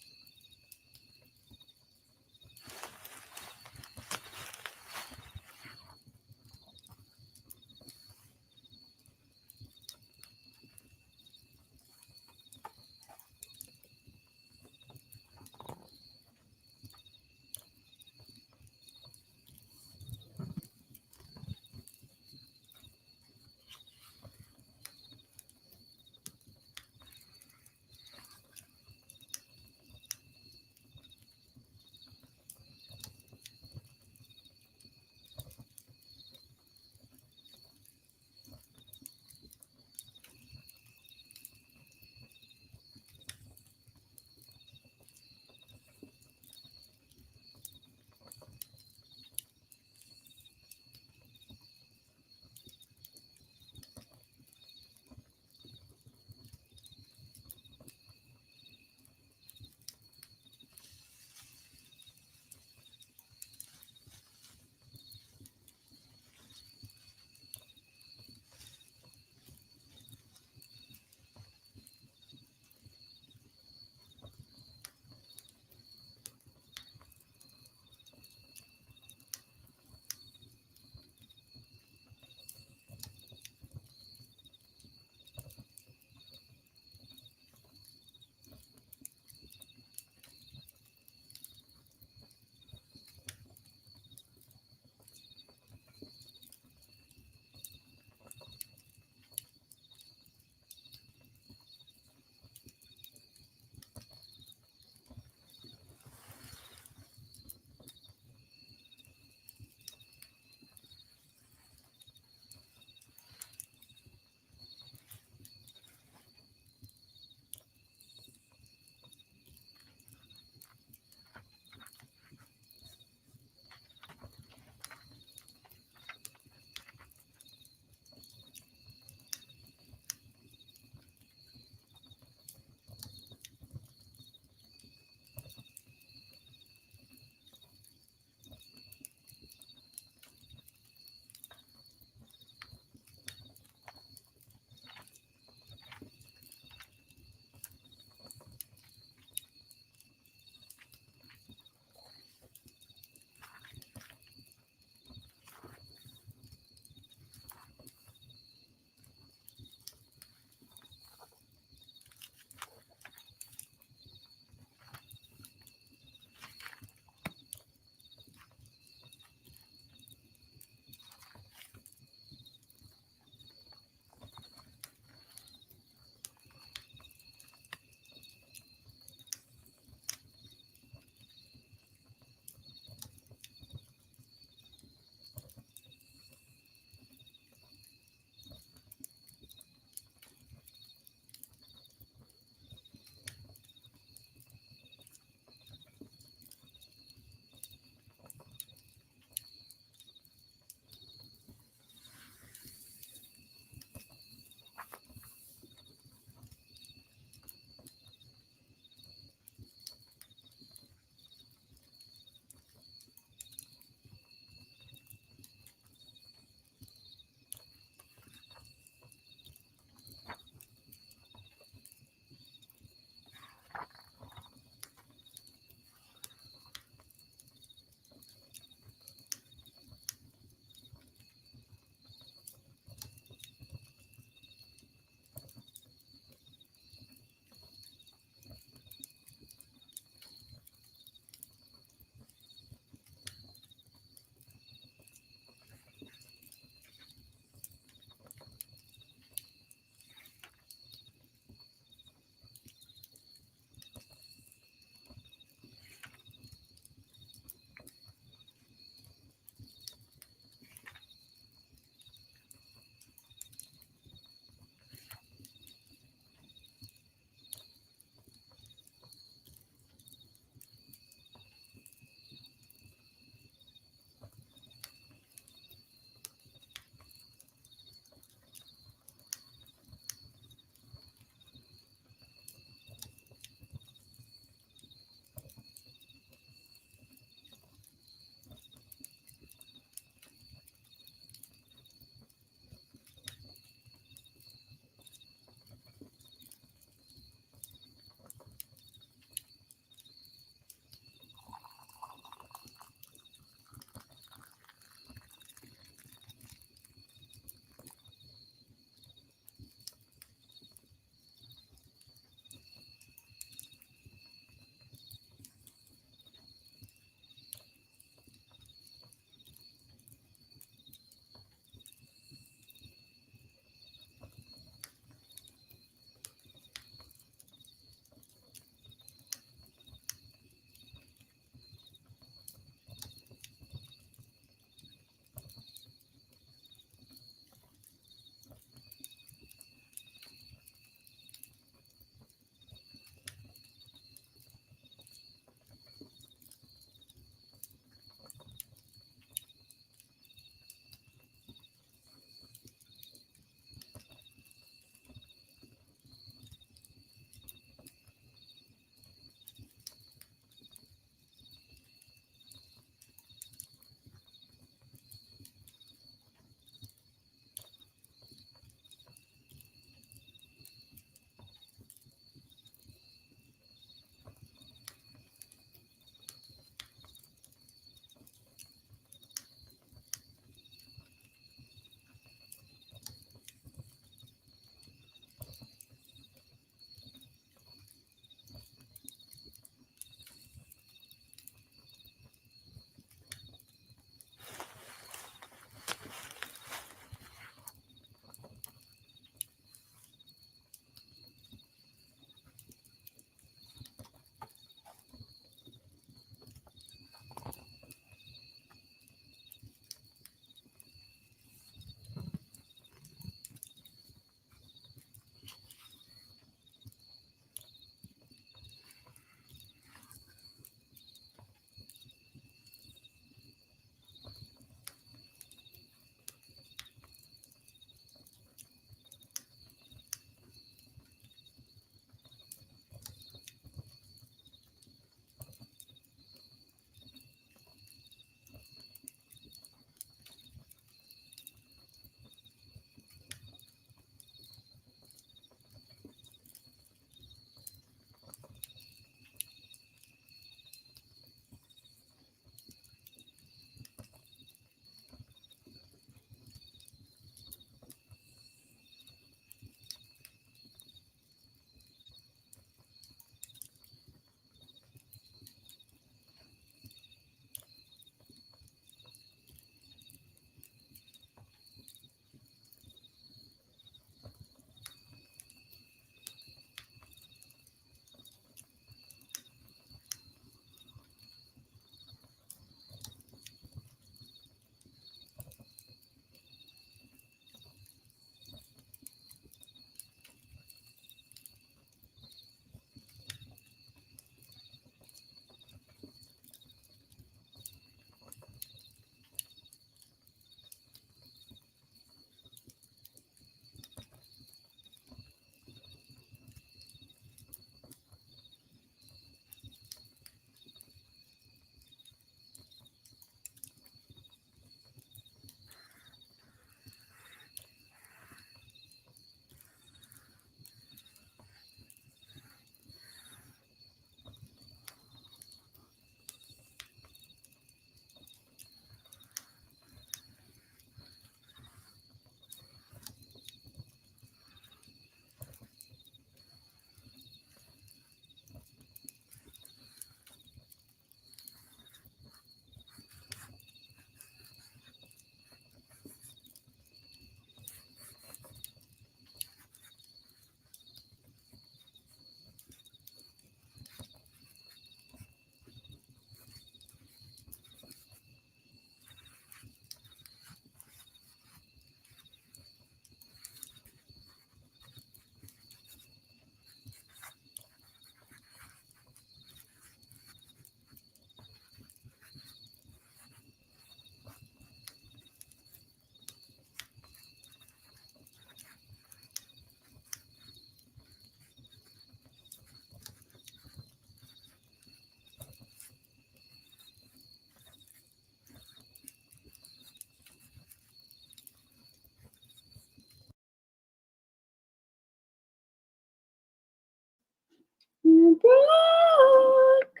Brooke.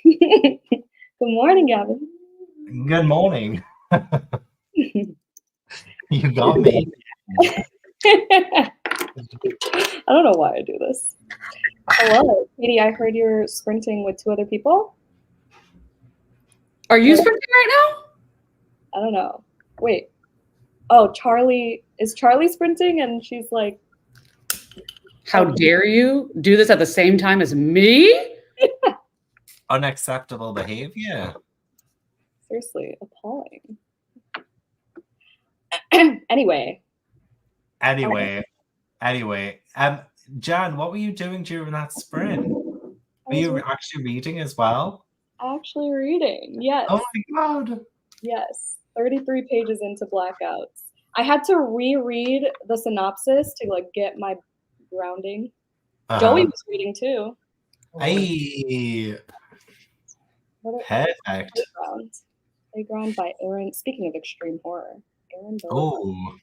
Good morning, Gavin. Good morning. You got me. I don't know why I do this. Hello, Katie. I heard you're sprinting with 2 other people. Are you sprinting right now? I don't know. Wait. Oh, Charlie. Is Charlie sprinting? And she's like, How dare you do this at the same time as me? Unacceptable behavior. seriously, appalling. Anyway. Jan, what were you doing during that sprint? Were you actually reading as well? Actually reading, yes. Oh my god. Yes, 33 pages into Blackouts. I had to reread the synopsis to like get my grounding. Joey was reading too. Hey. Perfect. Playground by Aaron. Speaking of extreme horror, Aaron. Oh.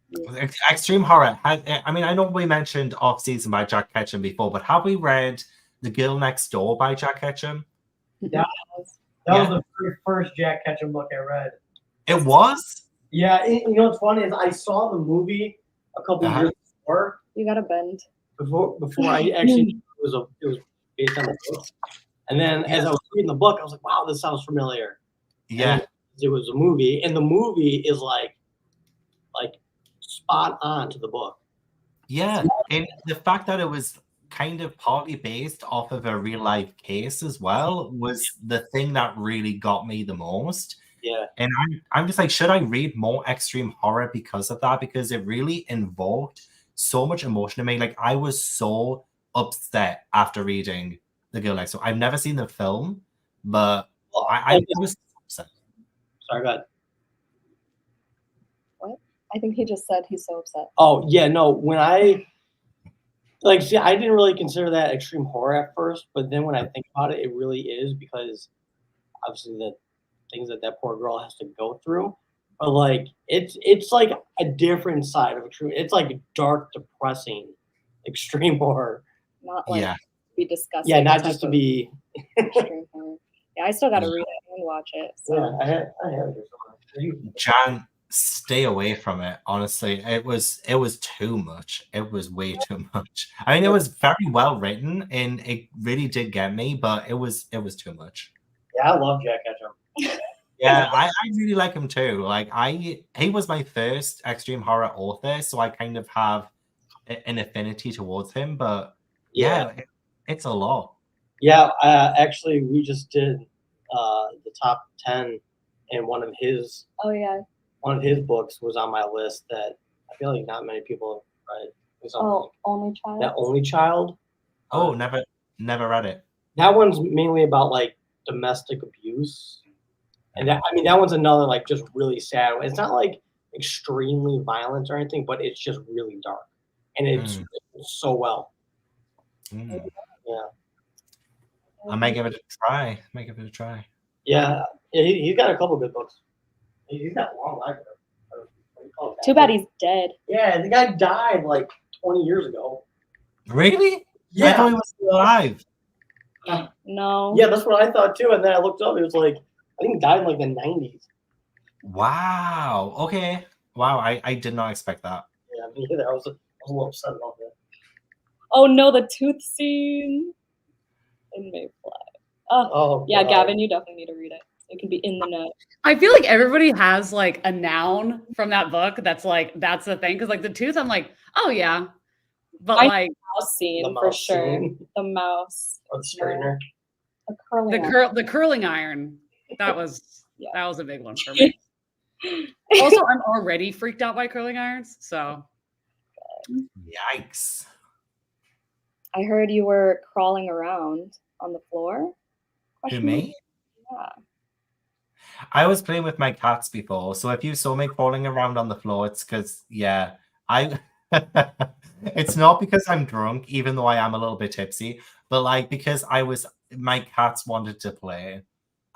Yeah. Extreme horror. I mean, I know we mentioned Off Season by Jack Ketchum before, but have we read The Girl Next Door by Jack Ketchum? That was the very first Jack Ketchum book I read. It was? Yeah, you know what's funny is I saw the movie a couple years before. You gotta bend. Before I actually knew it was based on the book. And then as I was reading the book, I was like, wow, this sounds familiar. Yeah. It was a movie, and the movie is like spot on to the book. Yeah, and the fact that it was kind of partly based off of a real life case as well was the thing that really got me the most. Yeah. And I'm just like, should I read more extreme horror because of that? Because it really invoked so much emotion in me. Like, I was so upset after reading The Girl Next Door. I've never seen the film, but I was upset. Sorry, go ahead. What? I think he just said he's so upset. Oh, yeah, no. When I see, I didn't really consider that extreme horror at first, but then when I think about it, it really is, because obviously the things that poor girl has to go through. But like it's like a different side of extreme. It's like dark, depressing, extreme horror. Not like to be disgusting. Yeah, not just to be extreme horror. Yeah, I still gotta read it and watch it. So. Yeah, I have it. Jan, stay away from it. Honestly, it was too much. It was way too much. I mean, it was very well written and it really did get me, but it was too much. Yeah, I love Jack Ketchum. Yeah, I really like him too. Like he was my first extreme horror author, so I kind of have an affinity towards him. But yeah, it's a lot. Yeah, actually, we just did the top 10, and one of his books was on my list that I feel like not many people have read. It was Only Child. That Only Child. Oh, never read it. That one's mainly about like domestic abuse, and that one's another like just really sad. It's not like extremely violent or anything, but it's just really dark, and it's so well. Yeah. I might give it a try. Yeah, he's got a couple good books. He's got a long life. Too bad he's dead. Yeah, the guy died like 20 years ago. Really? Yeah. I thought he was still alive. No. Yeah, that's what I thought too. And then I looked up, it was like, I think he died in like the 90s. Wow. Okay. Wow, I did not expect that. Yeah, me either. I was a little upset about that. Oh no, the tooth scene in Mayfly. Oh yeah, God. Gavin, you definitely need to read it. It can be in the know. I feel like everybody has like a noun from that book that's the thing. Because like the tooth, I'm like, oh yeah. But like mouse scene for sure. The mouse. Or the straightener. The curling iron. That was that was a big one for me. Also, I'm already freaked out by curling irons, so yikes. I heard you were crawling around on the floor. Who, me? Yeah. I was playing with my cats before, so if you saw me crawling around on the floor, it's because it's not because I'm drunk, even though I am a little bit tipsy, but like because my cats wanted to play,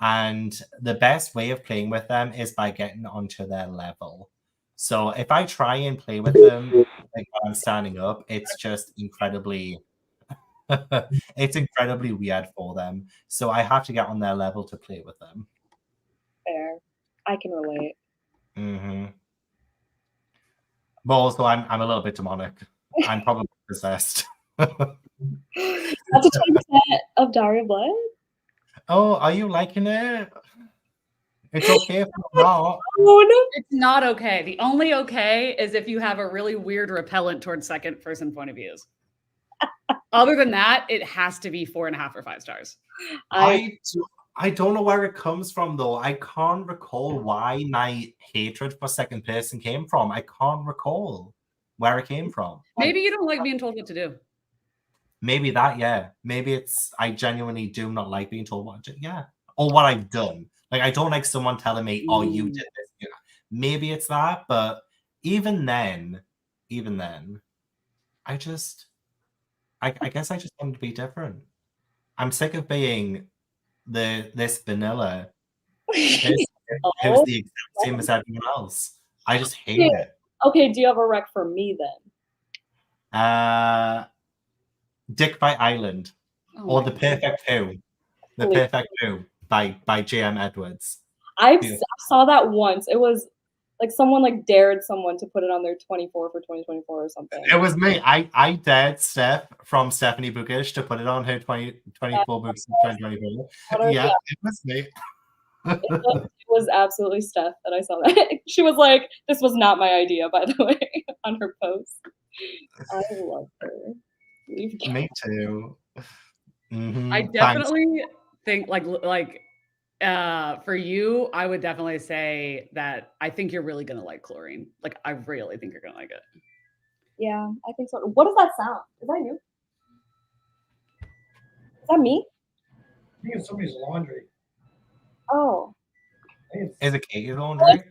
and the best way of playing with them is by getting onto their level. So if I try and play with them like when I'm standing up, it's just incredibly It's incredibly weird for them. So I have to get on their level to play with them. Fair. I can relate. Mm-hmm. But also, I'm a little bit demonic. I'm probably possessed. That's a 20% of Daria Blood? Oh, are you liking it? It's okay if I'm not. Oh, no. It's not okay. The only okay is if you have a really weird repellent towards second person point of views. Other than that, it has to be 4.5 or 5 stars. I don't know where it comes from, though. I can't recall why my hatred for second person came from. I can't recall where it came from. Maybe you don't like being told what to do. Maybe that, yeah. Maybe it's I genuinely do not like being told what to do. Yeah. Or what I've done. Like, I don't like someone telling me, oh, you did this. Yeah. Maybe it's that, but even then, I guess I just want to be different. I'm sick of being this vanilla. Who's the exact same as everyone else. I just hate it. Okay, do you have a rec for me then? Dick by Island. Or The Perfect Who. The Perfect Who by J.M. Edwards. I saw that once. It was like someone like dared someone to put it on their 24 for 2024 or something. It was me. I dared Steph from Stephanie Bookish to put it on her 2024 books in 2024. Yeah, it was me. It was absolutely Steph that I saw that. She was like, this was not my idea, by the way, on her post. I love her. Me too. Mm-hmm. I definitely think for you, I would definitely say that I think you're really gonna like chlorine. Like, I really think you're gonna like it. Yeah, I think so. What does that sound? Is that you? Is that me? I think it's somebody's laundry. Oh. Is it Katie's laundry?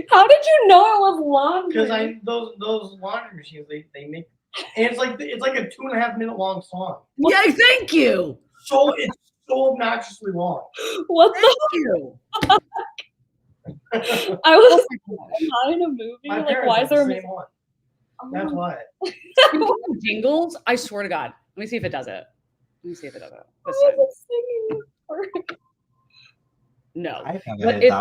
How did you know it was laundry? Because those laundry machines they make, and it's like a 2.5 minute long song. Yeah, thank you. So it's so obnoxiously long. What Thank you. I was not in a movie. My Like, why is there the same one? That's why. Jingles, I swear to God. Let me see if it does it. This time. No, but it's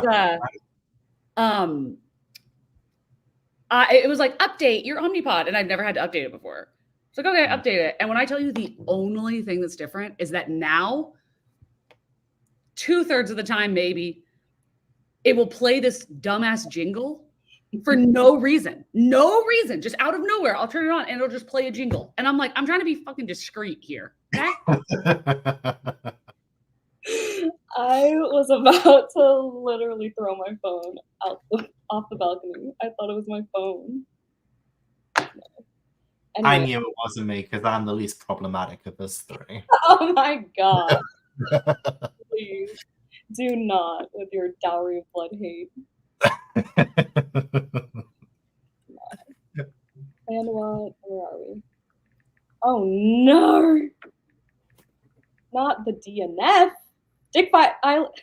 it was like, update your Omnipod, and I've never had to update it before. It's like, okay, update it. And when I tell you the only thing that's different is that now, 2/3 of the time, maybe, it will play this dumbass jingle for no reason. No reason. Just out of nowhere. I'll turn it on and it'll just play a jingle. And I'm like, I'm trying to be fucking discreet here. Okay? I was about to literally throw my phone off the balcony. I thought it was my phone. Anyway. I knew it wasn't me because I'm the least problematic of us three. Oh my God. Please do not with your dowry of blood hate. And what? Where are we? Oh no! Not the DNF. Dick by Island.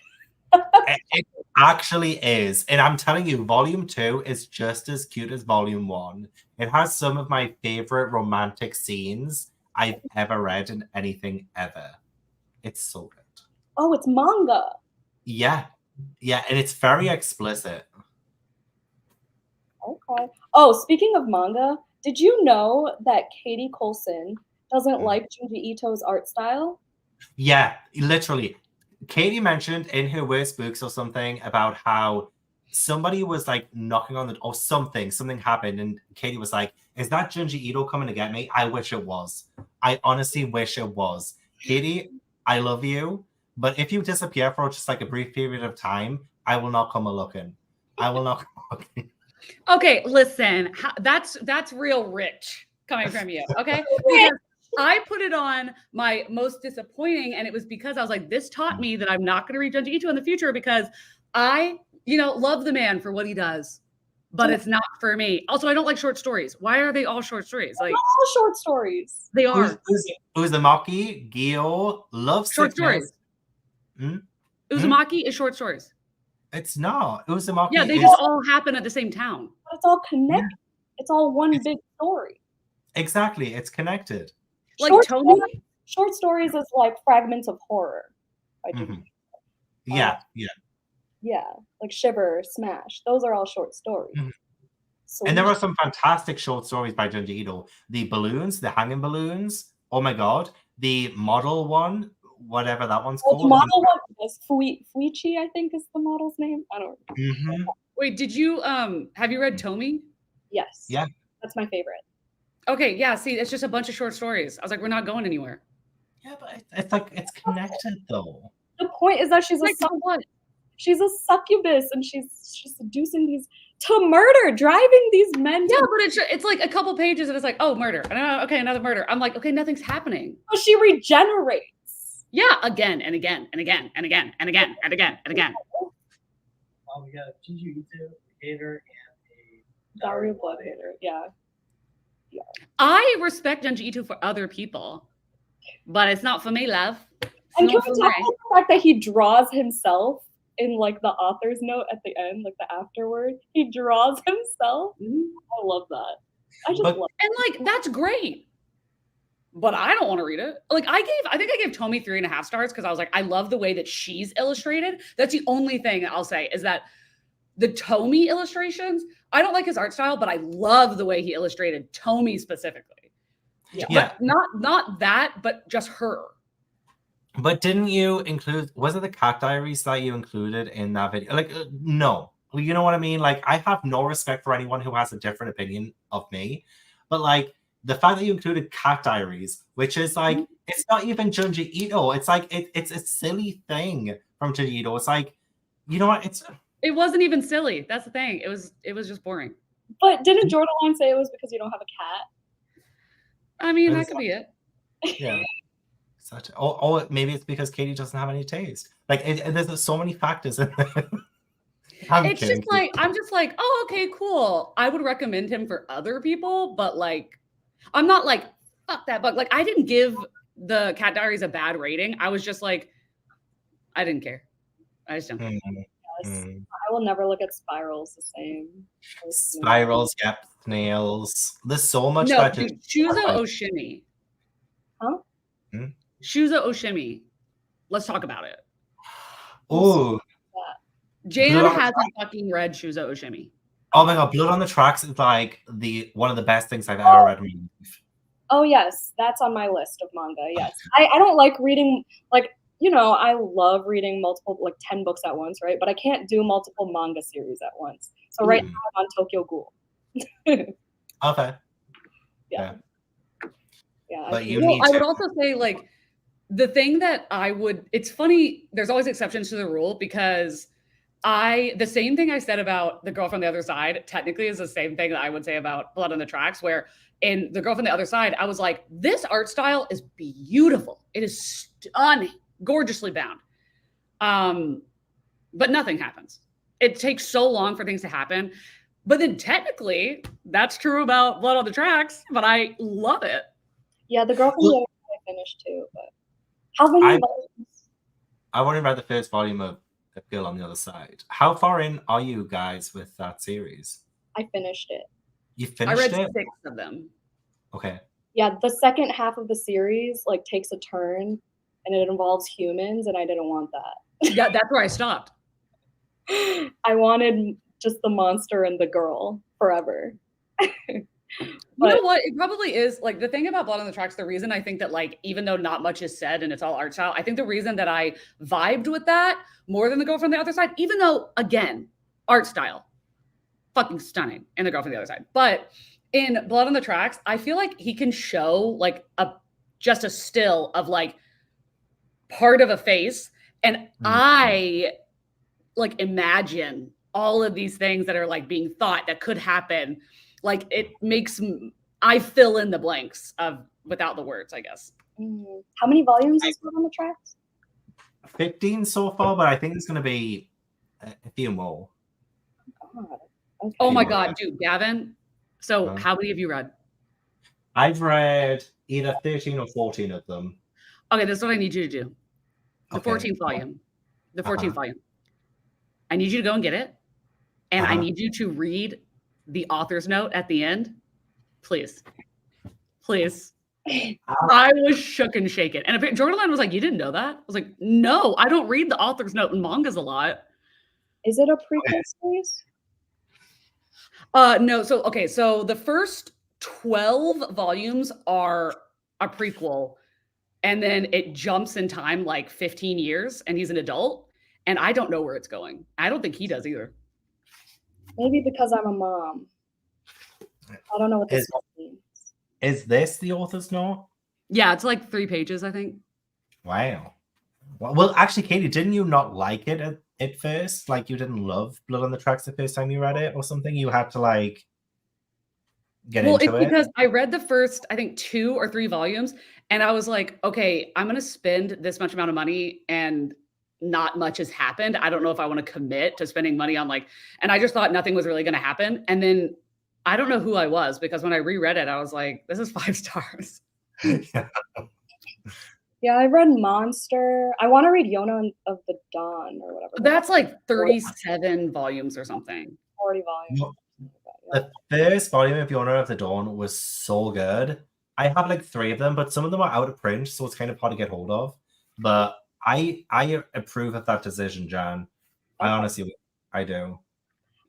It actually is. And I'm telling you, Volume 2 is just as cute as Volume 1. It has some of my favorite romantic scenes I've ever read in anything ever. It's so good. Oh, it's manga. Yeah. Yeah, and it's very explicit. Okay. Oh, speaking of manga, did you know that Katie Colson doesn't like Junji Ito's art style? Yeah, literally. Katie mentioned in her worst books or something about how somebody was like knocking on the or something happened, and Katie was like, "Is that Junji Ito coming to get me?" I wish it was. I honestly wish it was. Katie, I love you, but if you disappear for just like a brief period of time, I will not come a looking. I will not come looking. Okay, listen, that's real rich coming from you. Okay. Because I put it on my most disappointing, and it was because I was like, this taught me that I'm not going to read Junji Ito in the future because I, love the man for what he does, but it's not for me. Also, I don't like short stories. Why are they all short stories? Like, all short stories. They are. Uzumaki, Gyo, love short stories. Uzumaki is short stories. It's not. Uzumaki. Yeah, they just all happen at the same town. But it's all connected. Yeah. It's all one big story. Exactly, it's connected. Like Short Tomy? Short stories is like fragments of horror. I do. Mhm. Yeah, yeah. Yeah, like Shiver, Smash. Those are all short stories. Mhm. So And there are some fantastic short stories by Junji Ito. The balloons, the hanging balloons. Oh my god. The model one, whatever that one's the called. model one is Fuichi, I think is the model's name. I don't know. Mhm. Wait, did you have you read Tomy? Yes. Yeah. That's my favorite. Okay, yeah, see, it's just a bunch of short stories. I was like, we're not going anywhere. Yeah, but it's like it's connected though. The point is that she's Like, what? she's a succubus and she's seducing these to murder, driving these men Yeah, to but it's like a couple pages and it's like, oh, murder. And okay, another murder. I'm like, okay, nothing's happening. but she regenerates. Yeah, again and again and again and again and again and again and again. We got Junji Ito, Hater, and a Daria Blood Hater. Yeah. I respect Junji Ito for other people, but it's not for me, love. It's And can not we for talk me. about the fact that he draws himself in like the author's note at the end, like the afterward? He draws himself. I love that. I just But- love And like, that's great. But I don't want to read it. Like I think I gave Tomy 3.5 stars because I was like, I love the way that she's illustrated. That's the only thing I'll say is that the Tomy illustrations, I don't like his art style, but I love the way he illustrated Tomy specifically. Yeah. But not that, but just her. But didn't you include, was it the cat diaries that you included in that video? Like, no. You know what I mean? Like, I have no respect for anyone who has a different opinion of me. But, like, the fact that you included cat diaries, which is, like, it's not even Junji Ito. It's, like, it's a silly thing from Junji Ito. It's, like, you know what? It wasn't even silly. That's the thing. It was just boring. But didn't Jordan say it was because you don't have a cat? I mean, that could be it. Yeah. Oh, maybe it's because Katie doesn't have any taste. Like, there's so many factors in there. It's just like, I'm just like, oh, okay, cool. I would recommend him for other people, but like, I'm not like, fuck that book. Like, I didn't give the Cat Diaries a bad rating. I was just like, I didn't care. I just don't. Yes. I will never look at Spirals the same. Spirals, yep, snails. There's so much No, that dude, Shuzo Oshimi. Huh? Shuzo Oshimi. Let's talk about it. Oh, Jan Blood on the hasn't fucking read Shuzo Oshimi. oh my god, Blood on the Tracks is like one of the best things I've ever read in my life. Oh yes, that's on my list of manga. Yes, I don't like reading like I love reading multiple 10 books at once, right? But I can't do multiple manga series at once. So right now I'm on Tokyo Ghoul. Okay. Yeah. But you Well, need I would to. also say like the thing that it's funny, there's always exceptions to the rule because the same thing I said about The Girl from the Other Side technically is the same thing that I would say about Blood on the Tracks, where in The Girl from the Other Side, I was like, this art style is beautiful. It is stunning, gorgeously bound. But nothing happens. It takes so long for things to happen. But then technically, that's true about Blood on the Tracks, but I love it. Yeah, The Girl from the Other Side I finished too, but how many volumes? I've only read the first volume of The Girl on the Other Side. How far in are you guys with that series? I finished it. You finished I read it? 6 of them. Okay. Yeah, the second half of the series takes a turn and it involves humans and I didn't want that. Yeah, that's where I stopped. I wanted just the monster and the girl forever. You know what? It probably is like the thing about Blood on the Tracks. The reason I think that even though not much is said and it's all art style, I think the reason that I vibed with that more than The Girl from the Other Side, even though again, art style, fucking stunning in The Girl from the Other Side. But in Blood on the Tracks, I feel like he can show just a still of part of a face, and I imagine all of these things that are being thought that could happen. It makes I fill in the blanks without the words, I guess. How many volumes is Blood on the Tracks? 15 so far, but I think it's going to be a few more. God. Okay. Oh my God, dude, Gavin. So how many have you read? I've read either 13 or 14 of them. Okay, this is what I need you to do. The Okay. 14th volume. The 14th volume. I need you to go and get it. And I need you to read the author's note at the end. Please. Please. I was shook and shaken. And Jordan was like, you didn't know that? I was like, no, I don't read the author's note in mangas a lot. Is it a prequel series? No. So the first 12 volumes are a prequel, and then it jumps in time like 15 years, and he's an adult, and I don't know where it's going. I don't think he does either. Maybe because I'm a mom. I don't know what this means. Is this the author's note? Yeah, it's like 3 pages, I think. Wow. Well, actually, Katie, didn't you not like it at first? Like, you didn't love Blood on the Tracks the first time you read it or something? You had to, like, get into it? Well, it's because I read the first, I think, 2 or 3 volumes, and I was like, okay, I'm going to spend this much amount of money, and not much has happened. I don't know if I want to commit to spending money on, like, and I just thought nothing was really going to happen. And then I don't know who I was, because when I reread it, I was like, this is 5 stars. Yeah, I read Monster. I want to read Yona of the Dawn or whatever. That's like 37 volumes or something. 40 volumes. The first volume of Yona of the Dawn was so good. I have like 3 of them, but some of them are out of print, so it's kind of hard to get hold of. But I approve of that decision, Jan. I honestly, I do.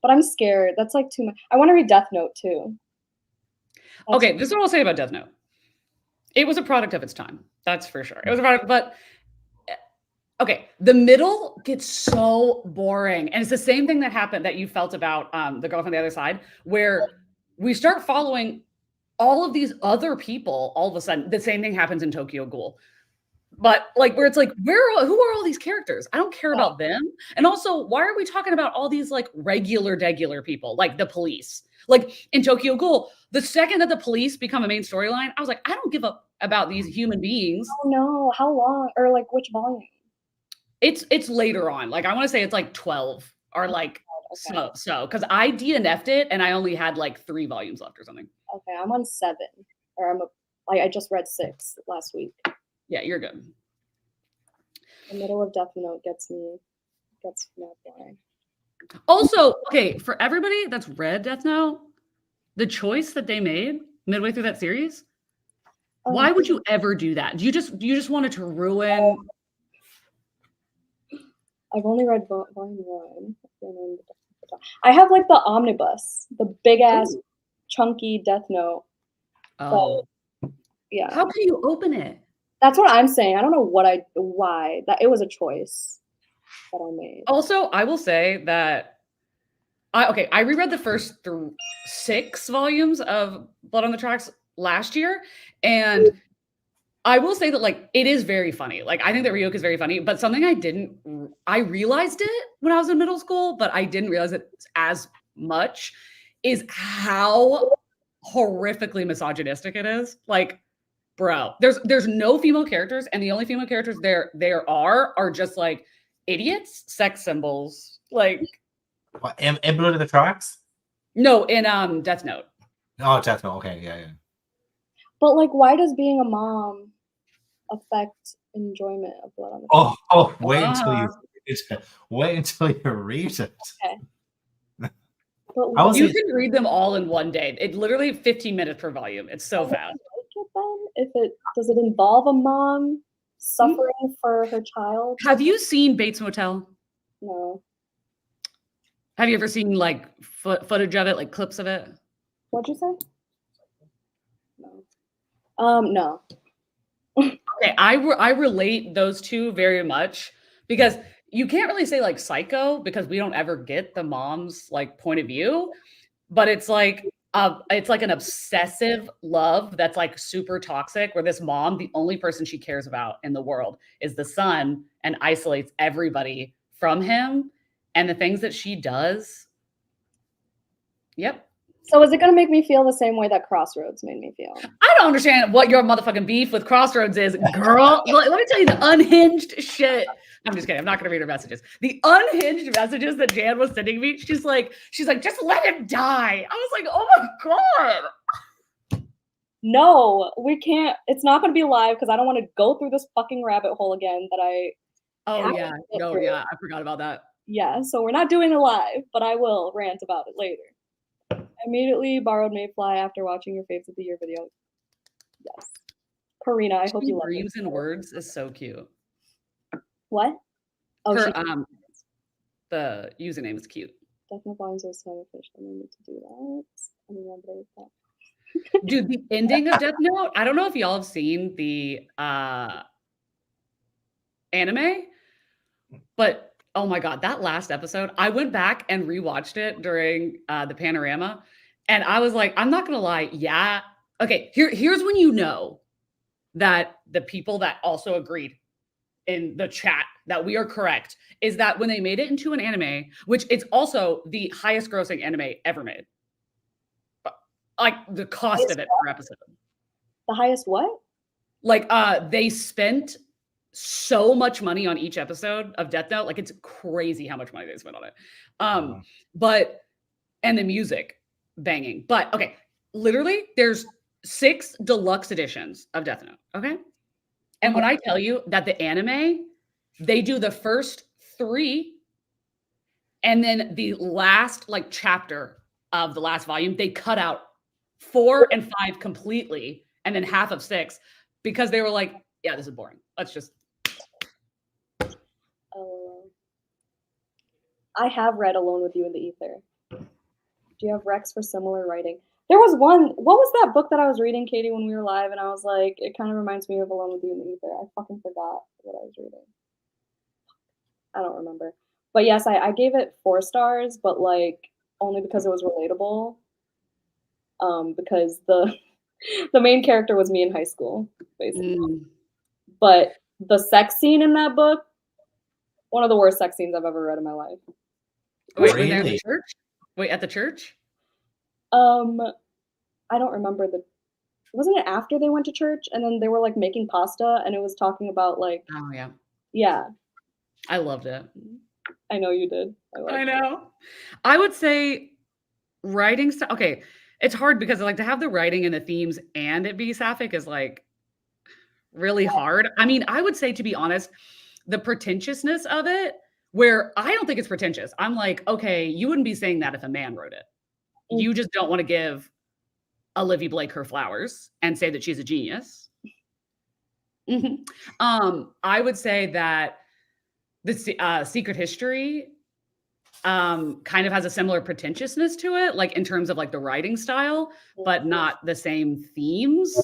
But I'm scared. That's like too much. I want to read Death Note too. Okay, this is what I'll say about Death Note. It was a product of its time. That's for sure. It was a product, but okay, the middle gets so boring. And it's the same thing that happened that you felt about The Girl from the Other Side, where we start following all of these other people. All of a sudden, the same thing happens in Tokyo Ghoul. But like, where it's like, who are all these characters? I don't care about them. And also, why are we talking about all these like regular people, like the police? Like in Tokyo Ghoul, the second that the police become a main storyline, I was like, I don't give up about these human beings. Oh no, how long? Or like which volume? It's later on. Like I want to say it's like 12 or like so because I DNF'd it and I only had like 3 volumes left or something. Okay, I'm on 7. Or I just read 6 last week. Yeah, you're good. The middle of Death Note gets me boring. Also, okay, for everybody that's read Death Note, the choice that they made midway through that series, why would you ever do that? You just wanted to ruin. I've only read volume 1. I have like the omnibus, the big ass chunky Death Note. Oh, yeah. How can you open it? That's what I'm saying. I don't know why that it was a choice that I made. Also, I will say that I reread the first 6 volumes of Blood on the Tracks last year, and I will say that like it is very funny. Like I think that Ryuk is very funny, but something I realized it when I was in middle school, but I didn't realize it as much, is how horrifically misogynistic it is. Like, bro, there's no female characters, and the only female characters there are just like idiots, sex symbols. Like what, in Blood of the Tracks? No, in Death Note. Oh, Death Note. Okay, yeah. But like, why does being a mom affect enjoyment of Blood on the Tracks? Oh, wait until you read it. Okay. You can read them all in one day. It literally 15 minutes per volume. It's so fast. Does it involve a mom suffering for her child? Have you seen Bates Motel? No. Have you ever seen like footage of it, like clips of it? What'd you say? No. No. Okay, I relate those two very much, because you can't really say like Psycho, because we don't ever get the mom's like point of view, but it's like an obsessive love that's like super toxic, where this mom, the only person she cares about in the world is the son, and isolates everybody from him, and the things that she does. Yep. So is it going to make me feel the same way that Crossroads made me feel? I don't understand what your motherfucking beef with Crossroads is, girl. Let me tell you the unhinged shit. I'm just kidding. I'm not going to read her messages. The unhinged messages that Jan was sending me, she's like, just let him die. I was like, oh my God. No, we can't. It's not going to be live because I don't want to go through this fucking rabbit hole again that I. Oh, yeah. No, yeah. I forgot about that. Yeah. So we're not doing it live, but I will rant about it later. I immediately borrowed Mayfly after watching your Faves of the Year video. Yes. Karina, I hope She you love breathes it. in words is so cute. What? Oh, Her she the username is cute. definitely volumes are so official. I need to do that. I remember that. Dude, the ending of Death Note, I don't know if y'all have seen the anime, but oh my god, that last episode, I went back and rewatched it during the panorama, and I was like, I'm not gonna lie, yeah. Okay, here's when you know that the people that also agreed in the chat that we are correct is that when they made it into an anime, which it's also the highest grossing anime ever made. Like the cost of it per episode. The highest what? Like they spent so much money on each episode of Death Note. Like it's crazy how much money they spent on it. But and the music banging. But okay, literally there's 6 deluxe editions of Death Note. Okay. And when I tell you that the anime, they do the first 3, and then the last like chapter of the last volume, they cut out 4 and 5 completely, and then half of 6 because they were like, yeah, this is boring. Let's just. I have read Alone with You in the Ether. Do you have Rex for similar writing? There was one. What was that book that I was reading, Katie, when we were live? And I was like, it kind of reminds me of Alone with You in the Ether. I fucking forgot what I was reading. I don't remember. But yes, I gave it 4 stars, but like only because it was relatable. Because the main character was me in high school, basically. But the sex scene in that book, one of the worst sex scenes I've ever read in my life. Wait, were they at the church? Wait, at the church? I don't remember wasn't it after they went to church and then they were like making pasta and it was talking about like Oh yeah. Yeah. I loved it. I know you did. I know. I would say writing stuff. Okay. It's hard because like to have the writing and the themes and it be sapphic is like really hard. I mean, I would say, to be honest, the pretentiousness of it, where I don't think it's pretentious. I'm like, okay, you wouldn't be saying that if a man wrote it. You just don't want to give Olivia Blake her flowers and say that she's a genius. I would say that the Secret History kind of has a similar pretentiousness to it, like in terms of like the writing style, but not the same themes.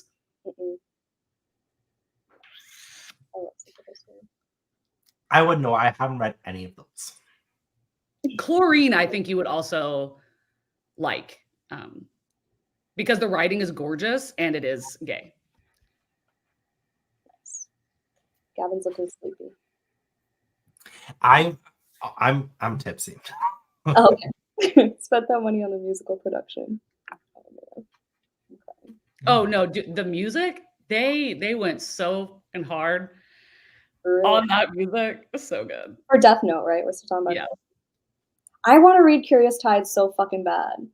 I would know. I haven't read any of those. Chlorine, I think you would also like, because the writing is gorgeous and it is gay. Gavin's looking sleepy. I'm tipsy. Oh, okay. Spent that money on the musical production. Oh no, the music, they went so and hard on that music. It's so good. For Death Note, right? We're still talking about. Yeah. I want to read Curious Tides so fucking bad.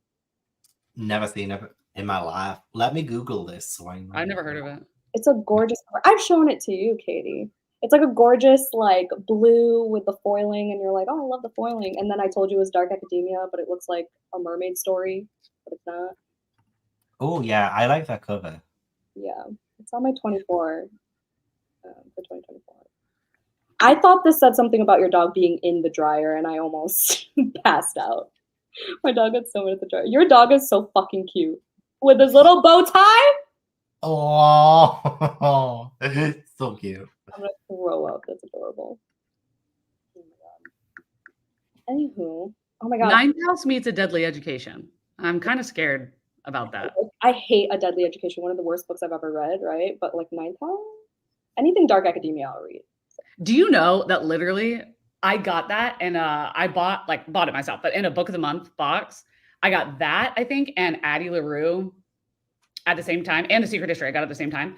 Never seen it in my life. Let me Google this. So I've never heard of it. It's a gorgeous. I've shown it to you, Katie. It's like a gorgeous, like blue with the foiling, and you're like, oh, I love the foiling. And then I told you it was Dark Academia, but it looks like a mermaid story, but it's not. Oh yeah, I like that cover. Yeah, it's on my 24 for 2024. I thought this said something about your dog being in the dryer, and I almost passed out. My dog got so in the dryer. Your dog is so fucking cute with his little bow tie. Oh, it's so cute. I'm gonna throw up. That's adorable. Oh my god. Anywho, oh my god. Ninth House meets A Deadly Education. I'm kind of scared about that. I hate A Deadly Education. One of the worst books I've ever read, right? But like Ninth House, anything Dark Academia, I'll read. Do you know that literally I got that and I bought it myself, but in a book of the month box, I got that, I think, and Addie LaRue at the same time, and The Secret History I got at the same time.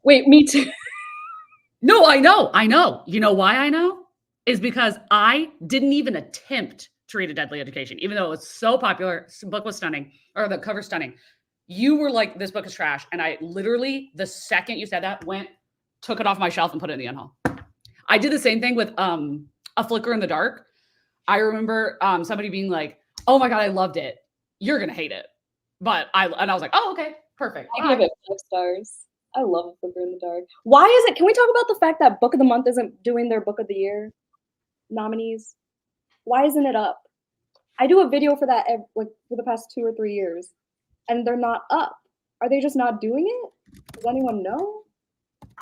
Wait, me too. No, I know. You know why I know? Is because I didn't even attempt to read A Deadly Education, even though it was so popular. The book was stunning, or the cover stunning. You were like, this book is trash. And I literally, the second you said that, took it off my shelf and put it in the unhaul. I did the same thing with A Flicker in the Dark. I remember somebody being like, oh my God, I loved it. You're going to hate it. And I was like, oh, okay, perfect. I gave it 5 stars. I love A Flicker in the Dark. Why is it? Can we talk about the fact that Book of the Month isn't doing their Book of the Year nominees? Why isn't it up? I do a video for that like for the past 2 or 3 years, and they're not up. Are they just not doing it? Does anyone know?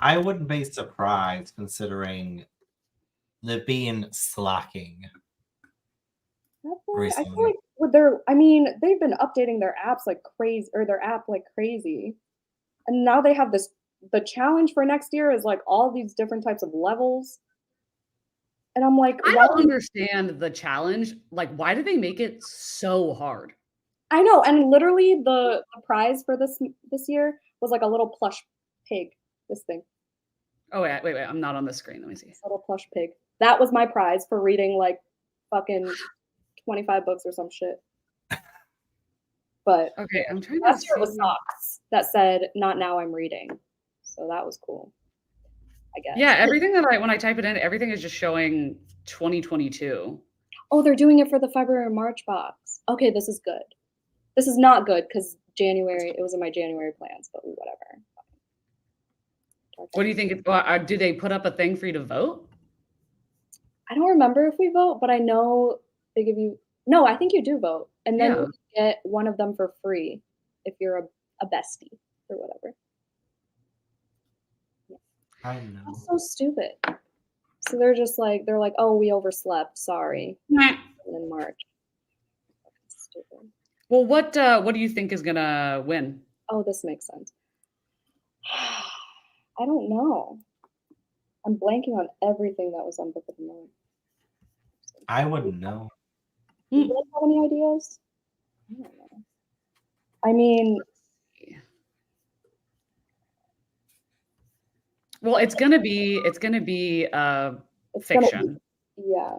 I wouldn't be surprised considering they've been slacking I recently. feel like with their, I mean, they've been updating their apps like crazy, or their app like crazy, and now they have this. The challenge for next year is like all these different types of levels, and I'm like, I why? don't understand the challenge. Like, why do they make it so hard? I know, and literally the prize for this year was like a little plush pig. This thing, Oh wait, I'm not on the screen. Let me see. this little plush pig. That was my prize for reading like fucking 25 books or some shit. But Okay, I'm trying to last year it was see. socks that said "Not now, I'm reading," so that was cool. I guess. Yeah, everything that when I type it in, everything is just showing 2022. Oh, they're doing it for the February and March box. Okay, this is good. This is not good because January. It was in my January plans, but whatever. What do you think? Do they put up a thing for you to vote? I don't remember if we vote, but I know they give you. No, I think you do vote, and then Yeah. you get one of them for free if you're a bestie or whatever. I know. That's so stupid. So they're just like oh, we overslept. Sorry. In March. Stupid. Well, what do you think is gonna win? Oh, this makes sense. I don't know. I'm blanking on everything that was on Book of the Month. I wouldn't know. Do you guys have any ideas? I don't know. I mean, well, it's gonna be it's fiction. Yeah.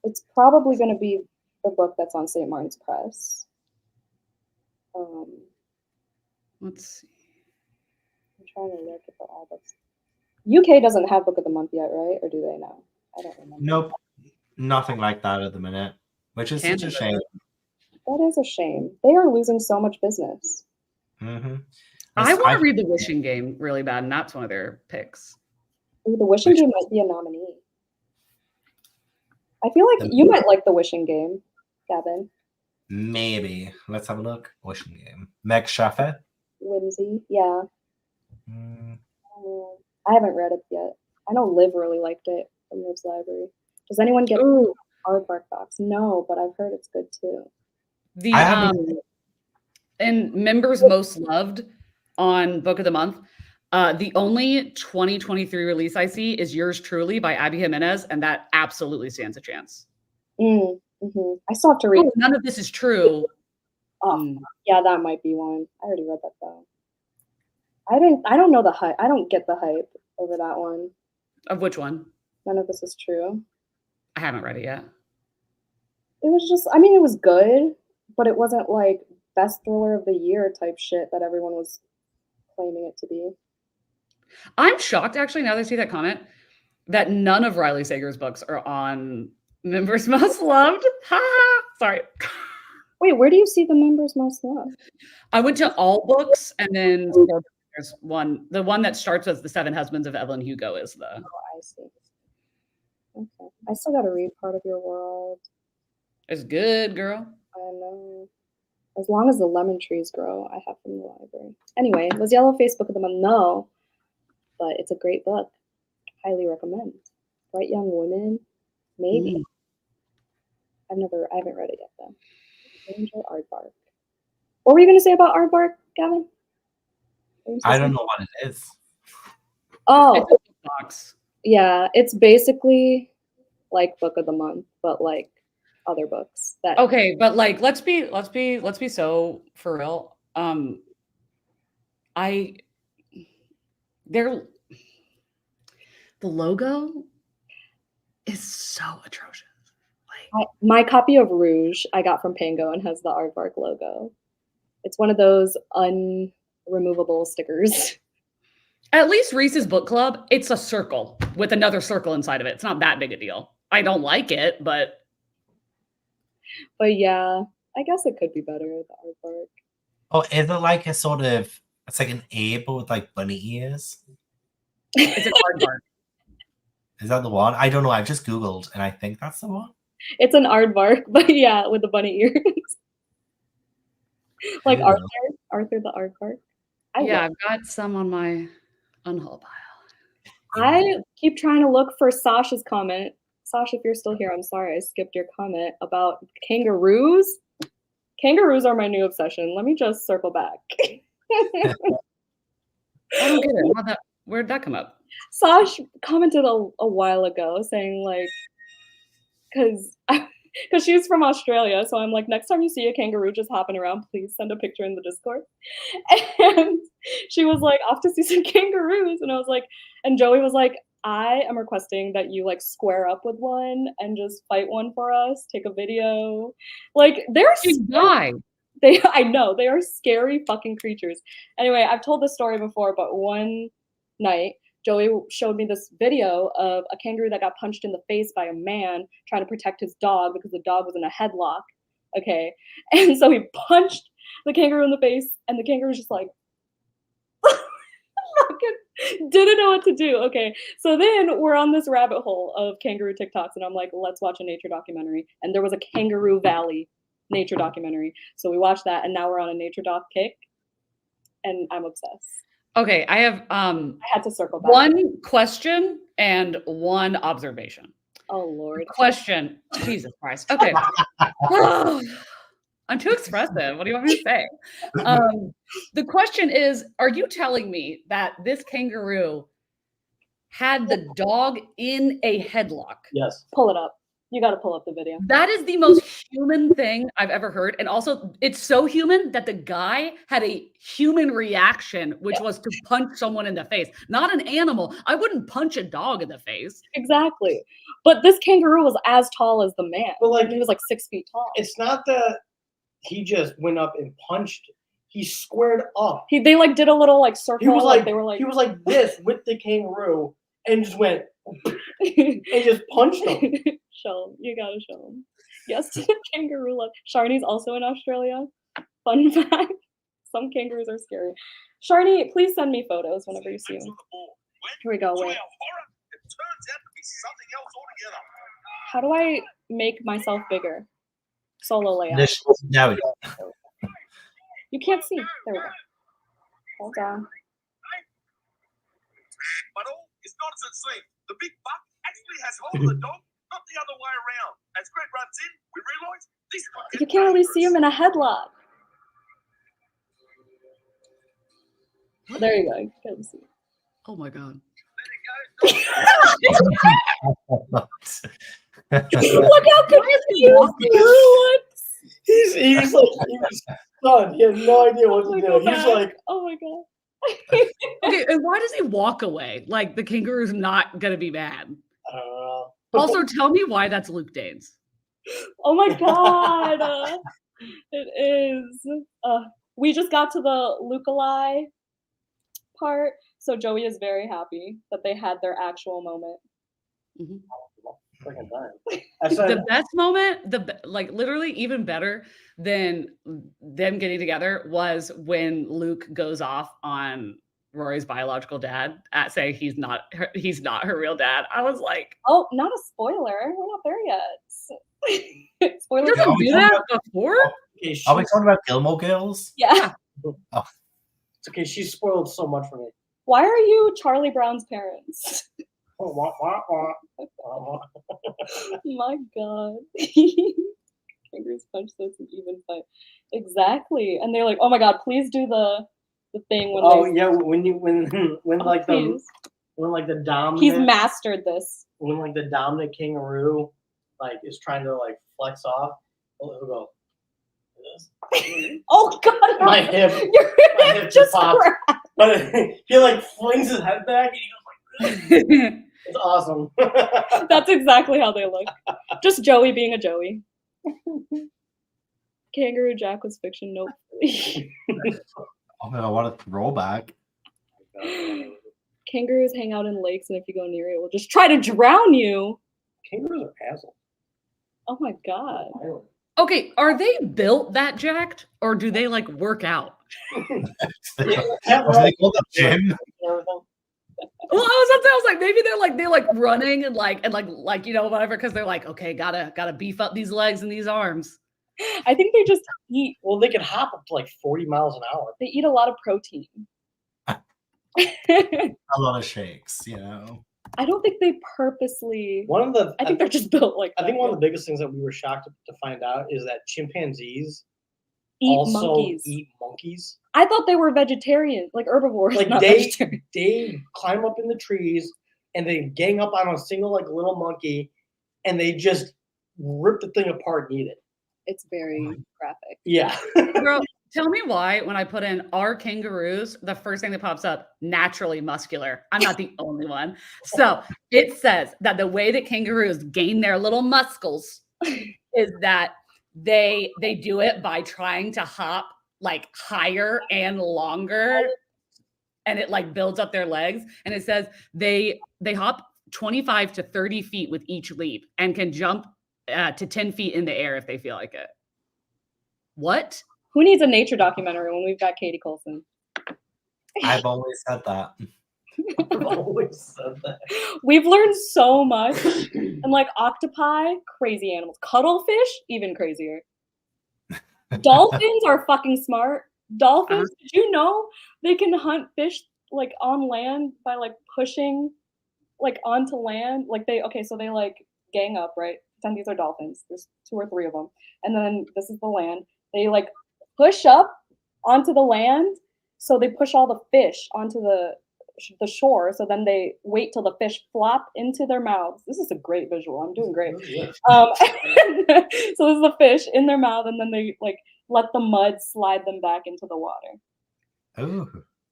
It's probably gonna be the book that's on St. Martin's Press. Let's see. I'm trying to look at the Audiobooks. UK doesn't have Book of the Month yet, right? Or do they now? I don't remember. Nope. Nothing like that at the minute, which is such a shame. That is a shame. They are losing so much business. Mm-hmm. I want to read The Wishing Game really bad, and that's one of their picks. Ooh, The Wishing Game might be a nominee. I feel like you might like The Wishing Game, Gavin. Maybe. Let's have a look. Wishing Game. Meg Schaffer. Whimsy, yeah. Mm. I haven't read it yet. I know Liv really liked it from Liv's library. Does anyone get Aardvark box? No, but I've heard it's good too. And members most loved on Book of the Month. The only 2023 release I see is Yours Truly by Abby Jimenez, and that absolutely stands a chance. I still have to read. None of this is true. Yeah, that might be one. I already read that though. I don't know the hype. I don't get the hype over that one. Of which one? None of This Is True. I haven't read it yet. It was just, I mean, it was good, but it wasn't like best thriller of the year type shit that everyone was claiming it to be. I'm shocked, actually, now that I see that comment, that none of Riley Sager's books are on Members Most Loved. Sorry. Wait, where do you see the Members Most Loved? I went to All Books, and then there's one. The one that starts with The Seven Husbands of Evelyn Hugo is the. Oh, I see. Okay. I still got to read Part of Your World. It's good, girl. I know. As long as the lemon trees grow, I have from the library. Anyway, was Yellowface Book of the Month? No. But it's a great book. Highly recommend. Bright Young Women? Maybe. I haven't read it yet though. I enjoy Aardvark. What were you going to say about Aardvark, Gavin? I don't know what it is. Oh, it's a box. Yeah, it's basically like Book of the Month, but like other books. That okay, but like let's be so for real. The logo is so atrocious. Like my copy of Rouge I got from Pango and has the Aardvark logo. It's one of those unremovable stickers. At least Reese's Book Club, it's a circle with another circle inside of it. It's not that big a deal. I don't like it, but yeah, I guess it could be better, the Aardvark. Oh, is it like a sort of It's like an ape with like bunny ears. It's an aardvark. Is that the one? I don't know. I've just Googled and I think that's the one. It's an aardvark, but yeah, with the bunny ears. Like Ew. Arthur the aardvark. Yeah, I've got some on my unhaul pile. I keep trying to look for Sasha's comment. Sasha, if you're still here, I'm sorry I skipped your comment about kangaroos. Kangaroos are my new obsession. Let me just circle back. I don't get it. Where'd that come up? Sash commented a while ago saying like, because she's from Australia, so I'm like, next time you see a kangaroo just hopping around, please send a picture in the Discord. And she was like, off to see some kangaroos, and I was like, and Joey was like, I am requesting that you like square up with one and just fight one for us, take a video. Like they're Why? I know they are scary fucking creatures. Anyway, I've told this story before, but one night Joey showed me this video of a kangaroo that got punched in the face by a man trying to protect his dog because the dog was in a headlock. Okay. And so he punched the kangaroo in the face, and the kangaroo was just like, didn't know what to do. Okay. So then we're on this rabbit hole of kangaroo TikToks, and I'm like, let's watch a nature documentary. And there was a Kangaroo Valley nature documentary. So we watched that, and now we're on a nature doc kick, and I'm obsessed. Okay, I have I had to circle back. one question and one observation. Oh Lord. Question. Jesus Christ. Okay. I'm too expressive. What do you want me to say? The question is, are you telling me that this kangaroo had the dog in a headlock? Yes. Pull it up. You got to pull up the video. That is the most human thing I've ever heard. And also, it's so human that the guy had a human reaction, which was to punch someone in the face, not an animal. I wouldn't punch a dog in the face. Exactly. But this kangaroo was as tall as the man. But like, he was like 6 feet tall. It's not that he just went up and punched. He squared up. They like did a little like circle. He was like, they were like, he was like this with the kangaroo and just went and just punched him. Show him. You gotta show him. Yes, to the kangaroo love. Sharni's also in Australia. Fun fact. Some kangaroos are scary. Sharni, please send me photos whenever you see them. Here we go. Wait. How do I make myself bigger? Solo layout. Now we go. You can't see. There we go. Hold on. But all is not as it seems. The big buck actually has hold of the dog, not the other way around. As Greg runs in, we realise this one. You can't really see him in a headlock. There you go. You can see. Oh my God. Look how confused he looks. He was stunned. He had no idea what to do. He's like, oh my God. Okay, and why does he walk away? Like the kangaroo's not gonna be mad. I don't know. Also, tell me why that's Luke Danes. Oh my God. It is. We just got to the Luke-alike part, so Joey is very happy that they had their actual moment. Mhm. Freaking time. I said, The best moment, like literally even better than them getting together, was when Luke goes off on Rory's biological dad at saying he's not her real dad. I was like, Oh, not a spoiler. We're not there yet. Spoiler. he doesn't do that before. okay, Are we talking about Gilmore Girls? Yeah. it's okay. She spoiled so much for me. Why are you Charlie Brown's parents? My God. Kangaroos punch, so it's an even fight. Exactly. And they're like, oh my God, please do the thing when when like the dominant, he's mastered this. when like the dominant kangaroo like is trying to like flex off. He'll go this. Oh God. My hip. Your My hip hip just popped. cracked. But he like flings his head back and he goes like this. It's awesome. That's exactly how they look. Just Joey being a Joey. Kangaroo Jack was fiction. Nope. Oh man, I want a throwback. Kangaroos hang out in lakes, and if you go near it, it will just try to drown you. Kangaroos are assholes. Oh my God. Okay, are they built that jacked, or do they like work out? What do they call the gym? Well, I was like, maybe they're like running and like whatever, because they're like, okay, gotta beef up these legs and these arms. I think they just eat. Well, they can hop up to like 40 miles an hour. They eat a lot of protein. A lot of shakes, I don't think they purposely. I think they're just built like. I think one of the biggest things that we were shocked to find out is that chimpanzees eat monkeys. eat monkeys. I thought they were vegetarian, like herbivores. Like not they climb up in the trees and they gang up on a single like little monkey, and they just rip the thing apart and eat it. It's very graphic. Yeah. Girl, tell me why when I put in "are kangaroos," the first thing that pops up, naturally muscular. I'm not the only one. So it says that the way that kangaroos gain their little muscles is that they do it by trying to hop like higher and longer, and it like builds up their legs. And it says they hop 25 to 30 feet with each leap and can jump to 10 feet in the air if they feel like it. What? Who needs a nature documentary when we've got Katie Colson? I've always said that. I've always said that. We've learned so much. And like octopi, crazy animals. Cuttlefish, even crazier. Dolphins are fucking smart. Dolphins, did you know they can hunt fish like on land by like pushing like onto land? Like they like gang up, right? Pretend these are dolphins. There's 2 or 3 of them. And then this is the land. They like push up onto the land. So they push all the fish onto the shore. So then they wait till the fish flop into their mouths. This is a great visual. I'm doing great. So this is the fish in their mouth, and then they like let the mud slide them back into the water. Oh.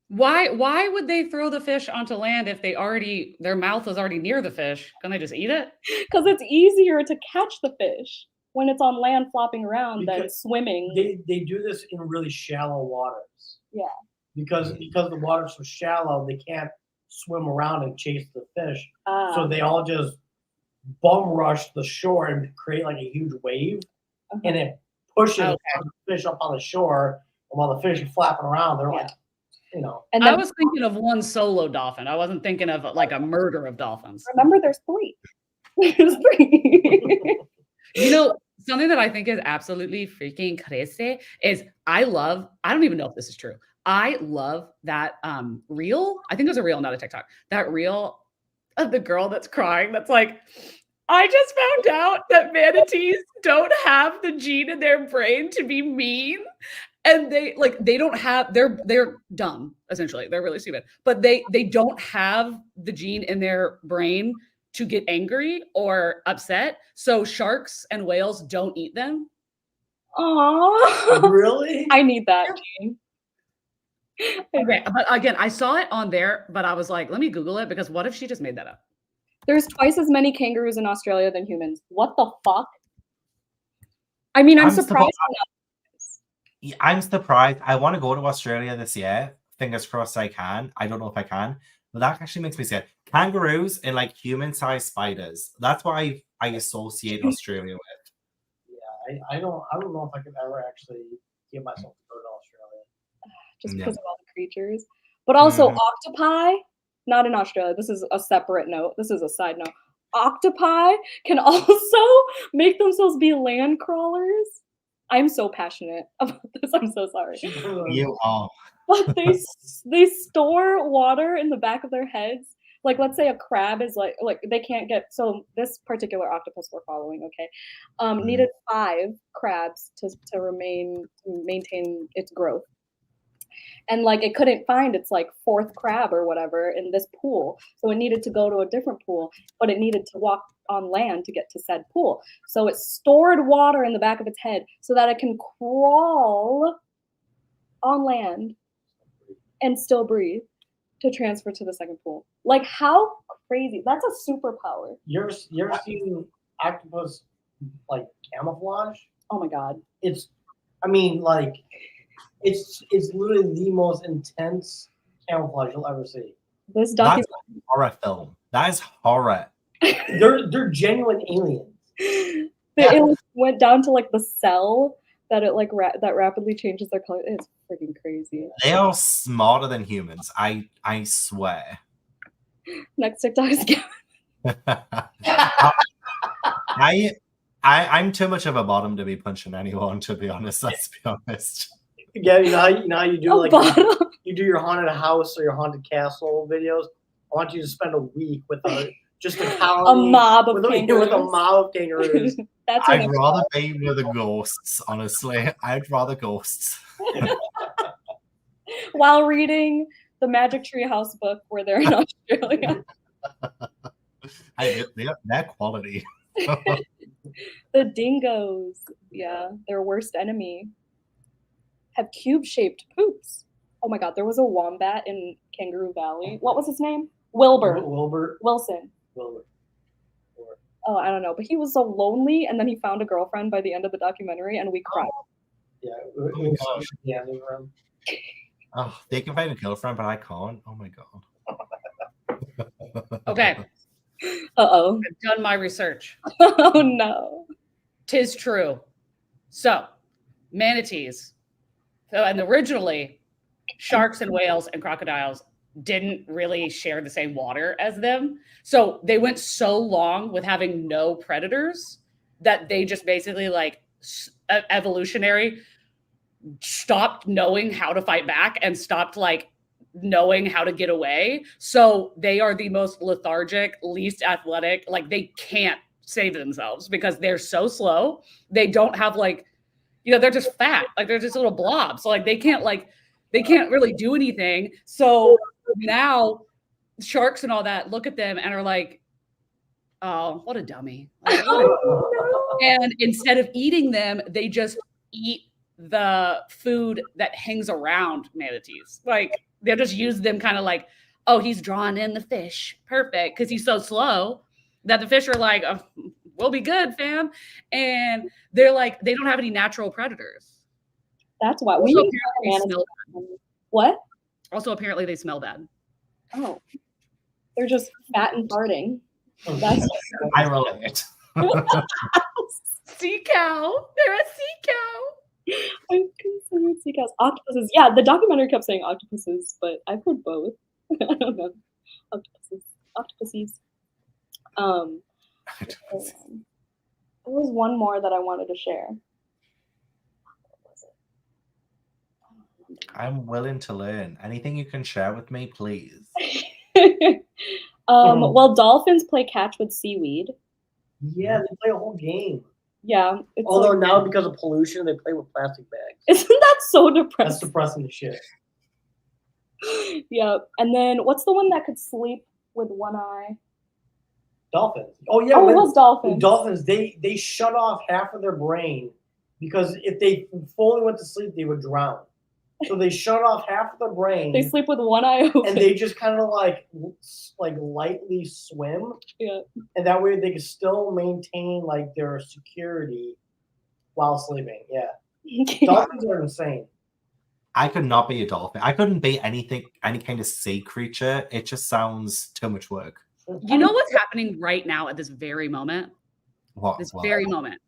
Why would they throw the fish onto land if their mouth was already near the fish? Can they just eat it? Because it's easier to catch the fish when it's on land flopping around than swimming. They do this in really shallow waters. Yeah. Because the water's so shallow, they can't swim around and chase the fish. So they all just bum rush the shore and create like a huge wave, and it pushes the fish up on the shore. And while the fish are flapping around, they're like, And then, I was thinking of one solo dolphin. I wasn't thinking of like a murder of dolphins. Remember, there's 3. There's 3. Something that I think is absolutely freaking crazy is I don't even know if this is true. I love that reel. I think it was a reel, not a TikTok. That reel of the girl that's crying. That's like, I just found out that manatees don't have the gene in their brain to be mean. And they don't have, they're dumb, essentially. They're really stupid. But they don't have the gene in their brain to get angry or upset. So sharks and whales don't eat them. Aww. Really? I need that gene. Okay, but again, I saw it on there, but I was like, let me Google it, because what if she just made that up? There's twice as many kangaroos in Australia than humans. What the fuck? I mean, I'm surprised. I'm surprised. I want to go to Australia this year. Fingers crossed I can. I don't know if I can, but that actually makes me scared. Kangaroos and like human-sized spiders. That's what I associate Australia with. Yeah, I don't know if I could ever actually get myself to go to Australia. Just because of all the creatures. But also octopi, not in Australia. This is a separate note. This is a side note. Octopi can also make themselves be land crawlers. I'm so passionate about this. I'm so sorry. You are. But they store water in the back of their heads. Like, let's say a crab is like they can't get, so this particular octopus we're following, okay, needed 5 crabs to maintain its growth. And like it couldn't find its like 4th crab or whatever in this pool. So it needed to go to a different pool, but it needed to walk on land to get to said pool. So it stored water in the back of its head so that it can crawl on land and still breathe to transfer to the second pool. Like, how crazy. That's a superpower. You ever seen octopus like camouflage? Oh my God. It's literally the most intense camouflage you'll ever see. This That's documentary. a horror film. That is horror. They're genuine aliens. It went down to like the cell that it like that rapidly changes their color. It's freaking crazy. They are smarter than humans. I swear. Next TikTok is Gavin. I'm too much of a bottom to be punching anyone, to be honest. Let's be honest. Yeah, you know how you do like bottom. you do your haunted house or your haunted castle videos. I want you to spend a week with just a colony, mob of with a kangaroos. mob of kangaroos. That's I'd rather be with the ghosts, honestly. I'd rather ghosts. while reading the Magic Tree House book where they're in Australia. They're quality. The dingoes, yeah, their worst enemy, have cube-shaped poops. Oh my god, there was a wombat in Kangaroo Valley. What was his name? Wilbur. Wilson. Wilbur. Oh, I don't know, but he was so lonely, and then he found a girlfriend by the end of the documentary, and we cried. Yeah, Oh, they can find a girlfriend, but I can't. Oh my god. Okay. Uh-oh. I've done my research. Oh no. 'Tis true. So, manatees. So, and originally, sharks and whales and crocodiles didn't really share the same water as them. So they went so long with having no predators that they just basically like evolutionary stopped knowing how to fight back and stopped like knowing how to get away. So they are the most lethargic, least athletic, like they can't save themselves because they're so slow. They don't have like, they're just fat. Like they're just little blobs. So like they can't really do anything. So now sharks and all that look at them and are like, oh, what a dummy. Like, and instead of eating them, they just eat the food that hangs around manatees. Like they'll just use them kind of like, oh, he's drawing in the fish. Perfect. Because he's so slow that the fish are like, oh, we'll be good, fam. And they're like, they don't have any natural predators. That's why we smell bad. What? Also, apparently they smell bad. Oh, they're just fat and farting. That's I relate. Sea cow. They're a sea cow. I'm considered sea cows. Octopuses. Yeah, the documentary kept saying octopuses, but I've heard both. I don't know. Octopuses. There was one more that I wanted to share. I'm willing to learn. Anything you can share with me, please. Well, dolphins play catch with seaweed. Yeah, they play a whole game. Yeah. Although like, now because of pollution, they play with plastic bags. Isn't that so depressing? That's depressing as shit. Yeah. And then what's the one that could sleep with one eye? Dolphins. Oh yeah. Oh, it was dolphins. Dolphins, they shut off half of their brain because if they fully went to sleep, they would drown. So they shut off half of their brain. They sleep with one eye open. And they just kind of like lightly swim. Yeah. And that way they can still maintain like their security while sleeping. Yeah. Dolphins are insane. I could not be a dolphin. I couldn't be any kind of sea creature. It just sounds too much work. You know what's happening right now at this very moment? What? Very moment.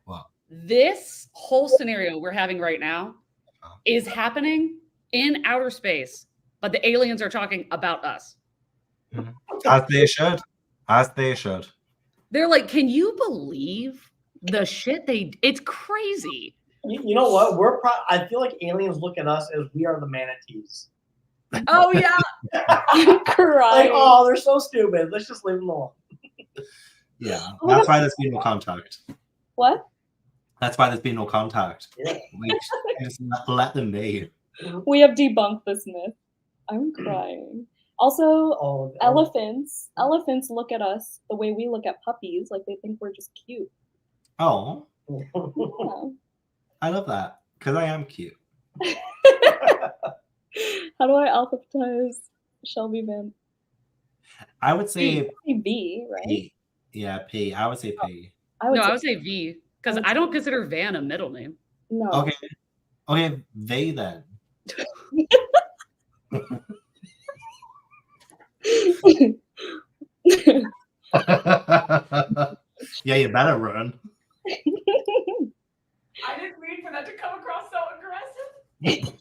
What? This whole scenario we're having right now is happening in outer space, but the aliens are talking about us. Mm-hmm. As they should. As they should. They're like, can you believe the shit it's crazy. You know what? I feel like aliens look at us as we are the manatees. Oh yeah. Crying. Like, oh, they're so stupid. Let's just leave them alone. Yeah. That's why there's been no contact. What? That's why there's been no contact. Yeah. We just let them be. We have debunked this myth. I'm crying. Also, elephants. Elephants look at us the way we look at puppies, like they think we're just cute. Oh. Yeah. I love that because I am cute. How do I alphabetize Shelby Van? I would say B, right? P. Yeah, P. I would say P. I would say V because I don't consider Van a middle name. No. Okay, they then. Yeah, you better run. I didn't read for that to come across so aggressive.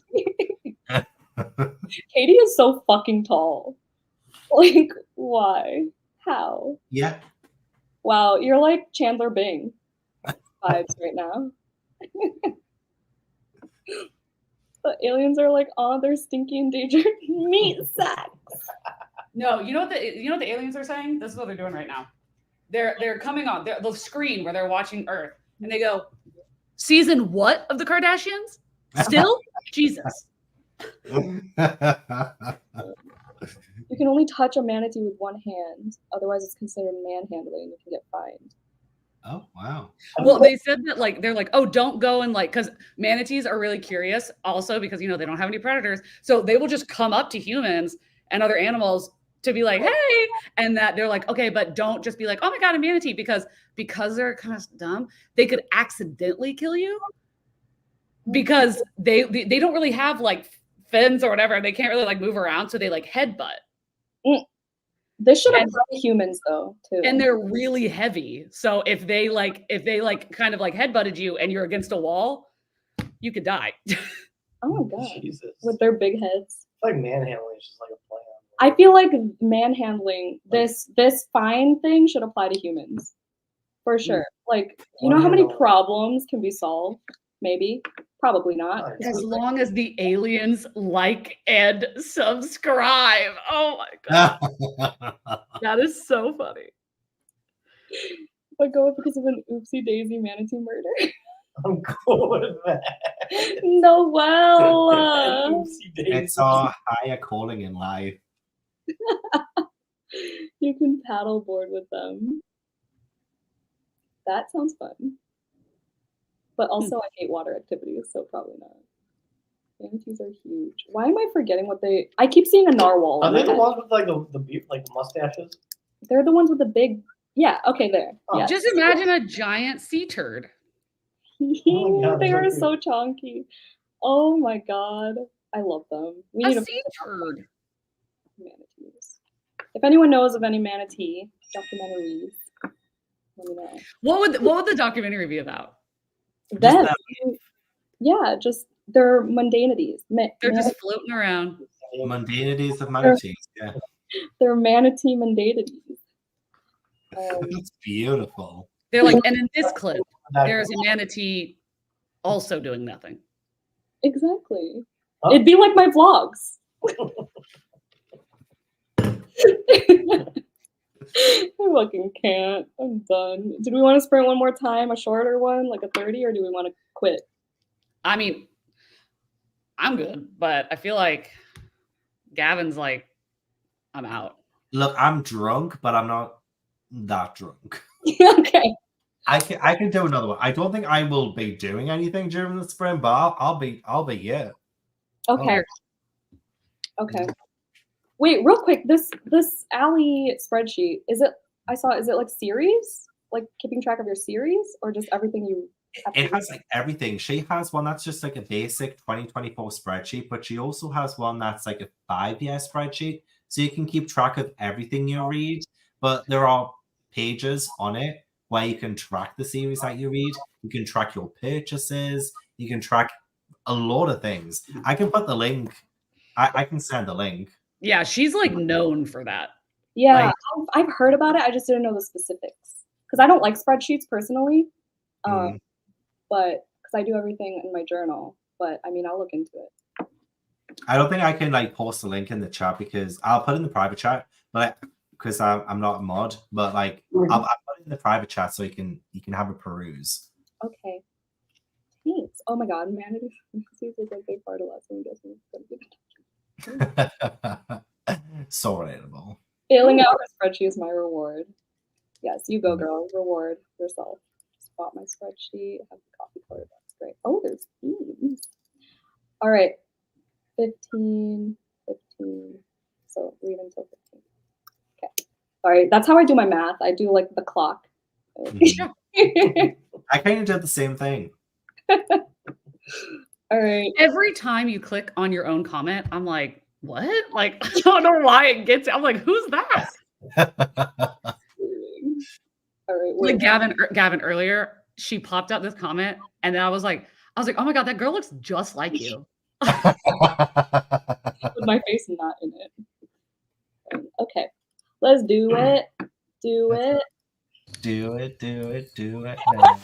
Katie is so fucking tall. Like, why? How? Yeah. Wow, you're like Chandler Bing vibes right now. The aliens are like, oh, they're stinky endangered meat sacks. No, you know what the aliens are saying? This is what they're doing right now. They're coming on the screen where they're watching Earth, and they go, season what of the Kardashians? Still? Jesus. You can only touch a manatee with one hand, otherwise it's considered manhandling and you can get fined. Oh, wow. Well, they said that like they're like, oh, don't go and like, because manatees are really curious also because they don't have any predators. So they will just come up to humans and other animals to be like, hey, and that they're like, okay, but don't just be like, oh my God, a manatee, because they're kind of dumb, they could accidentally kill you because they don't really have like fins or whatever. They can't really like move around. So they like headbutt. This should apply to humans though, too. And they're really heavy. So if they kind of like headbutted you and you're against a wall, you could die. Oh my God. Jesus. With their big heads. It's like manhandling is just like a plan. I feel like manhandling, this fine thing should apply to humans. For sure. Like, you know how many problems can be solved? Maybe. Probably not. As long as the aliens like and subscribe. Oh my God. That is so funny. But go because of an oopsie daisy manatee murder. I'm cool with that. Noel. It's our higher calling in life. You can paddleboard with them. That sounds fun. But also, I hate water activities, so probably not. Manatees are huge. Why am I forgetting what they? I keep seeing a narwhal. Are they the ones with like the mustaches? They're the ones with the big. Yeah. Okay. There. Oh. Yes. Just imagine a giant sea turd. Oh God, They are those are so chunky. Oh my God, I love them. We need A sea turd. manatees. If anyone knows of any manatee documentaries, let me know. What would the documentary be about? Them, yeah, just their mundanities. They're just floating around. Mundanities of manatees. Yeah. They're manatee mundanities. That's beautiful. They're like, and in this clip, there's a manatee also doing nothing. Exactly. Oh. It'd be like my vlogs. I fucking can't. I'm done. Did we want to sprint one more time? A shorter one, like a 30, or do we want to quit? I mean, I'm good, but I feel like Gavin's like, I'm out. Look, I'm drunk, but I'm not that drunk. Okay. I can do another one. I don't think I will be doing anything during the sprint, but I'll be yeah. Okay. Okay. Wait, real quick. This Allie spreadsheet, is it like series? Like keeping track of your series, or just everything you have to It do? has like everything. She has one that's just like a basic 2024 spreadsheet, but she also has one that's like a 5-year spreadsheet. So you can keep track of everything you read, but there are pages on it where you can track the series that you read. You can track your purchases. You can track a lot of things. I can put the link. I can send the link. Yeah, she's like known for that. Yeah, Like- I've heard about it. I just didn't know the specifics because I don't like spreadsheets personally. But because I do everything in my journal. But I mean, I'll look into it. I don't think I can like post a link in the chat because I'll put it in the private chat, but because I'm not a mod, but like I'll put it in the private chat so you can have a peruse. Okay. Thanks. Oh my God, manatee is like a big part of lesson. So relatable. Failing out a spreadsheet is my reward. Yes, you go, girl. Reward yourself. Just bought my spreadsheet. Have the coffee card. That's great. Oh, there's themes. All right. 15. So read until 15. Okay. Sorry. That's how I do my math. I do like the clock. I kind of did the same thing. All right. Every time you click on your own comment, I'm like, what? Like, I don't know why it gets. I'm like, who's that? All right. Like Gavin earlier, she popped out this comment, and then I was like, I was like, oh my God, that girl looks just like you. With my face not in it. Okay, let's do it. Do it. Do it, do it, do it now.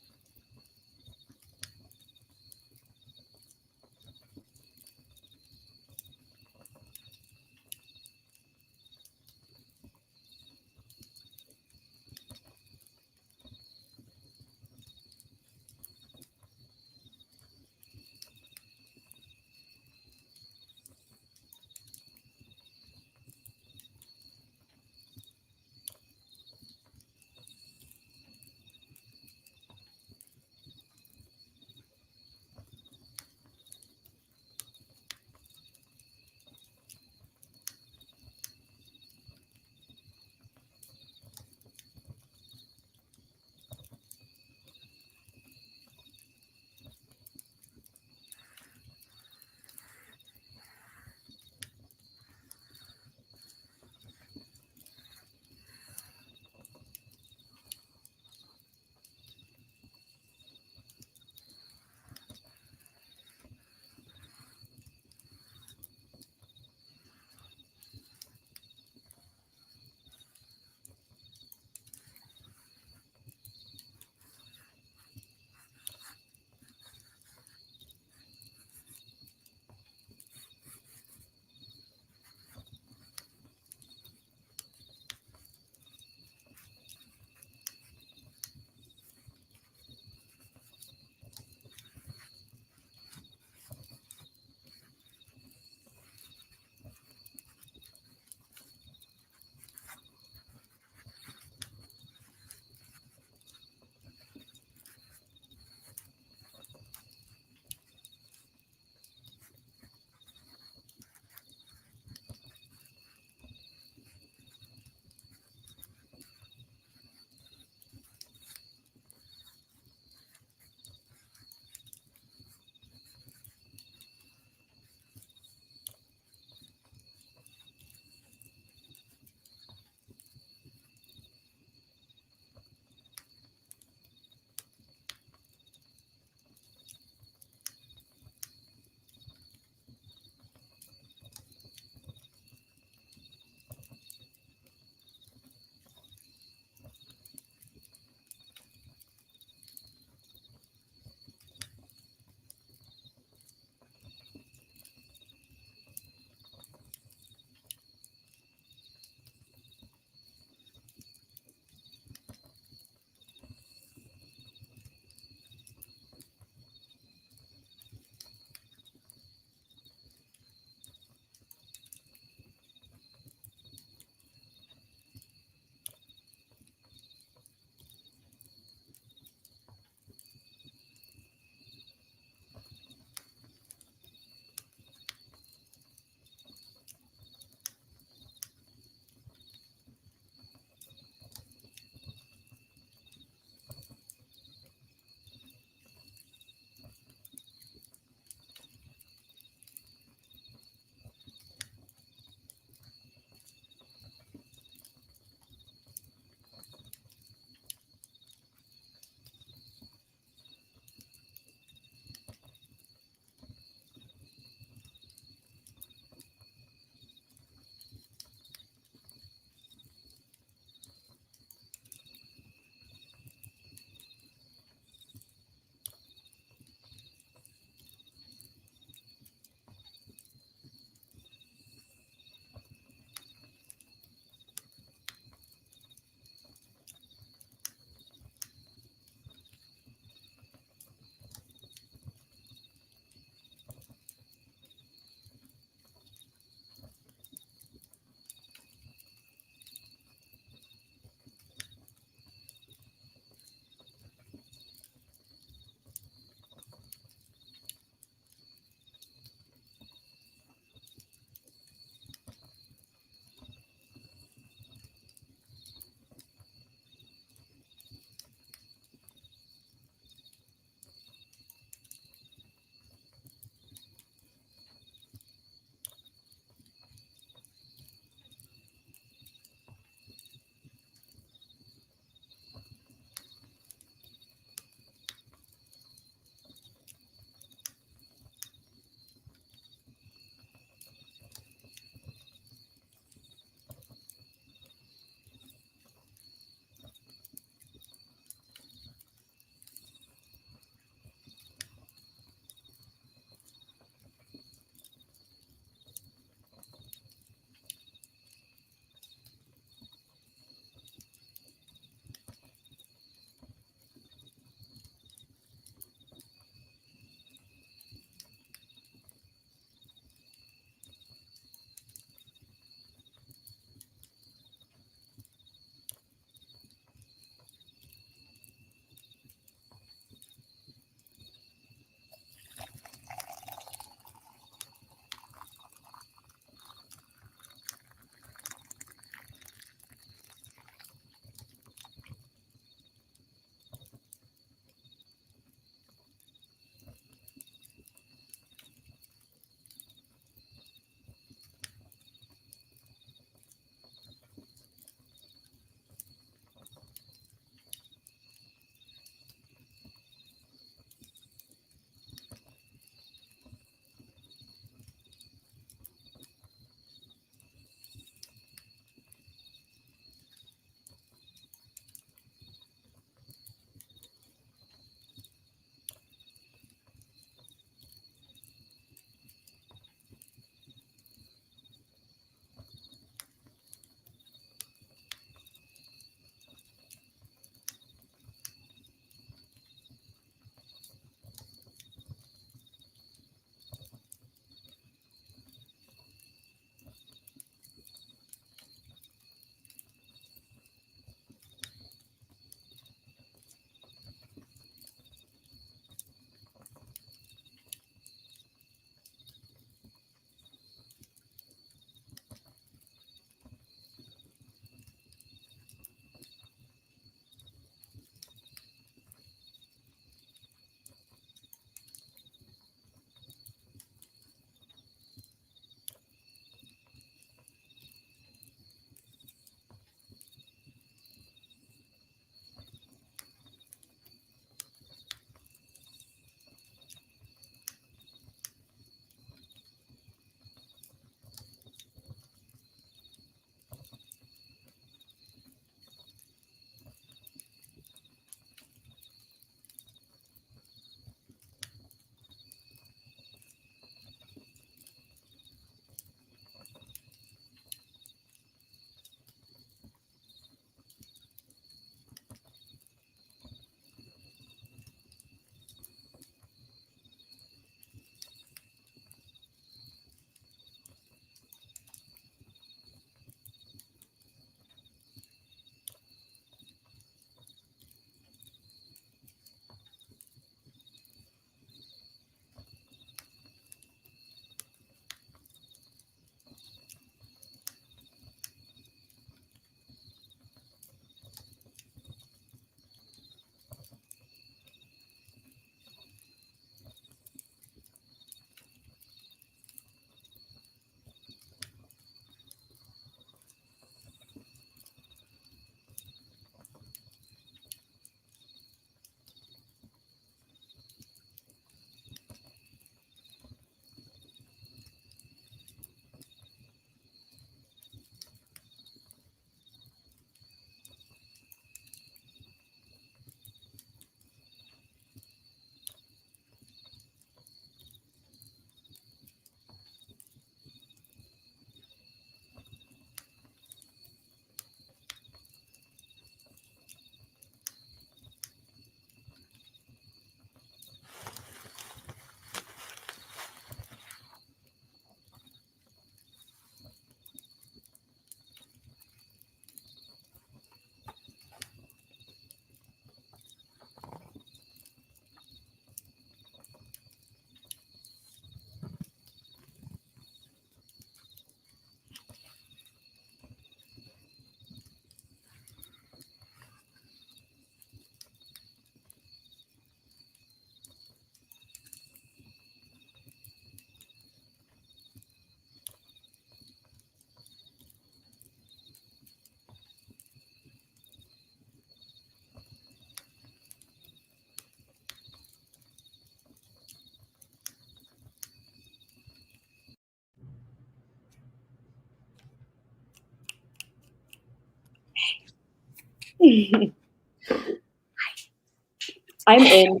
I'm in.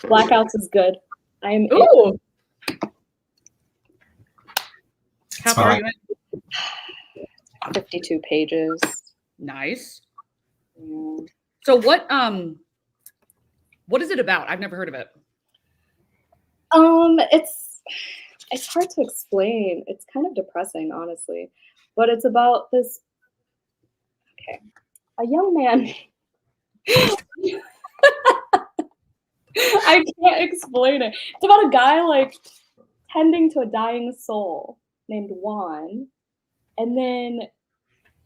Blackouts is good. I am in. Ooh. How It's far are fine. you in? 52 pages. Nice. Yeah. So what is it about? I've never heard of it. It's hard to explain. It's kind of depressing, honestly. But it's about this a young man. I can't explain it. It's about a guy like tending to a dying soul named Juan. And then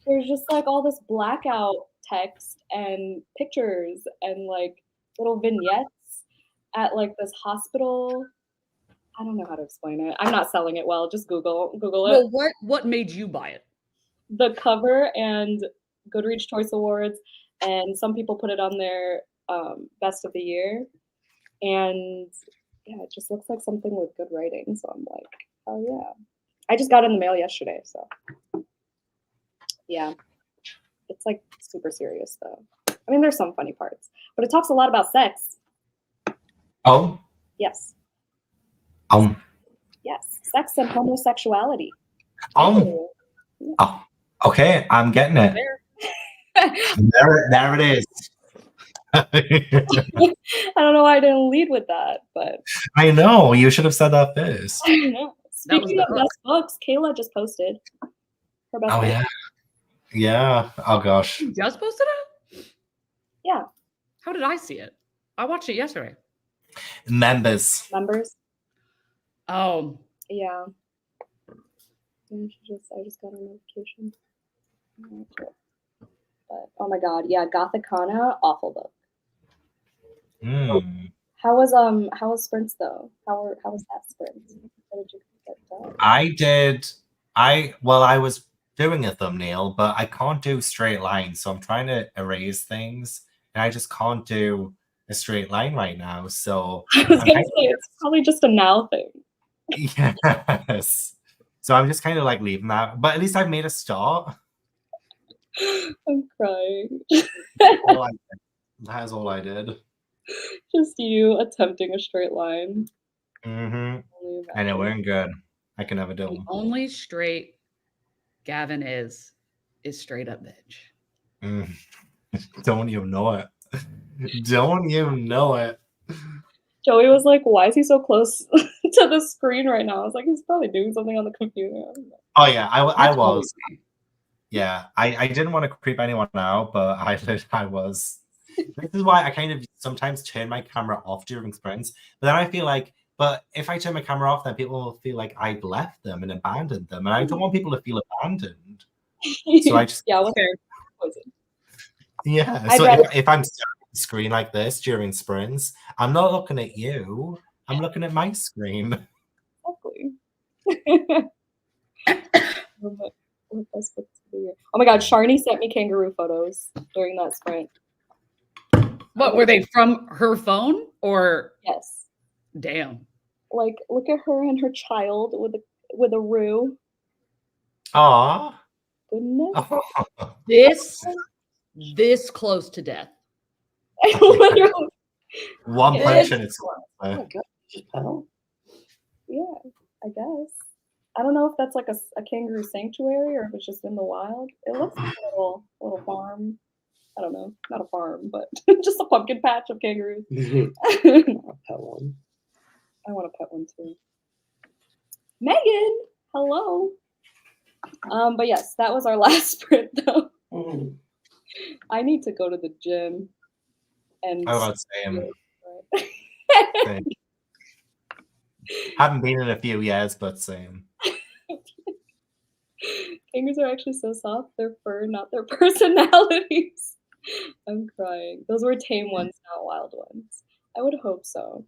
there's just like all this blackout text and pictures and like little vignettes at like this hospital. I don't know how to explain it. I'm not selling it well. Just Google it. Well, what made you buy it? The cover and Goodreads Choice Awards, and some people put it on their best of the year. And yeah, it just looks like something with good writing. So I'm like, oh yeah. I just got it in the mail yesterday, so yeah. It's like super serious though. I mean, there's some funny parts, but it talks a lot about sex. Oh, Yes. Yes. Sex and homosexuality. oh, okay, I'm getting it. There it is. I don't know why I didn't lead with that, but I know, you should have said that first. I know. That was Speaking the of hook. best books, Kayla just posted her best Oh book. yeah. Yeah. Oh gosh. You just posted it? Yeah. How did I see it? I watched it yesterday. Members. Oh, Yeah. And I just got a notification. But oh my god, yeah, Gothicana, awful book. How was sprints though? How was that sprint? What did you get done? I was doing a thumbnail, but I can't do straight lines, so I'm trying to erase things, and I just can't do a straight line right now. So I was gonna say it's probably just a now thing. yes. So I'm just kind of like leaving that, but at least I've made a start. I'm crying. That is all I did. Just you attempting a straight line. I know, we're good. I can never do the them. only straight Gavin is straight up bitch. Don't you know it? Don't you know it? Joey was like, why is he so close to the screen right now? I was like, he's probably doing something on the computer. Oh yeah, I That's was. always me. Yeah, I didn't want to creep anyone out, but I was. This is why I kind of sometimes turn my camera off during sprints. But then I feel like, but if I turn my camera off, then people will feel like I've left them and abandoned them, and I don't want people to feel abandoned. So I just yeah, okay. Yeah. I'd So rather- if I'm staring at the screen like this during sprints, I'm not looking at you. I'm looking at my screen. Exactly. Oh my god, Sharni sent me kangaroo photos during that sprint. What were they from her phone or? Yes. Damn. Like, look at her and her child with a roo. Aw. Goodness. This close to death. Literally. One punch and it's Oh my god, just pedal? Yeah, I guess. I don't know if that's like a kangaroo sanctuary or if it's just in the wild. It looks like a little farm. I don't know, not a farm, but just a pumpkin patch of kangaroos. I'll pet one. I want to pet one too. Megan, hello. But yes, that was our last sprint though. I need to go to the gym and same. Same. Haven't been in a few years, but same. Kangaroos are actually so soft. Their fur, not their personalities. I'm crying. Those were tame ones, not wild ones. I would hope so.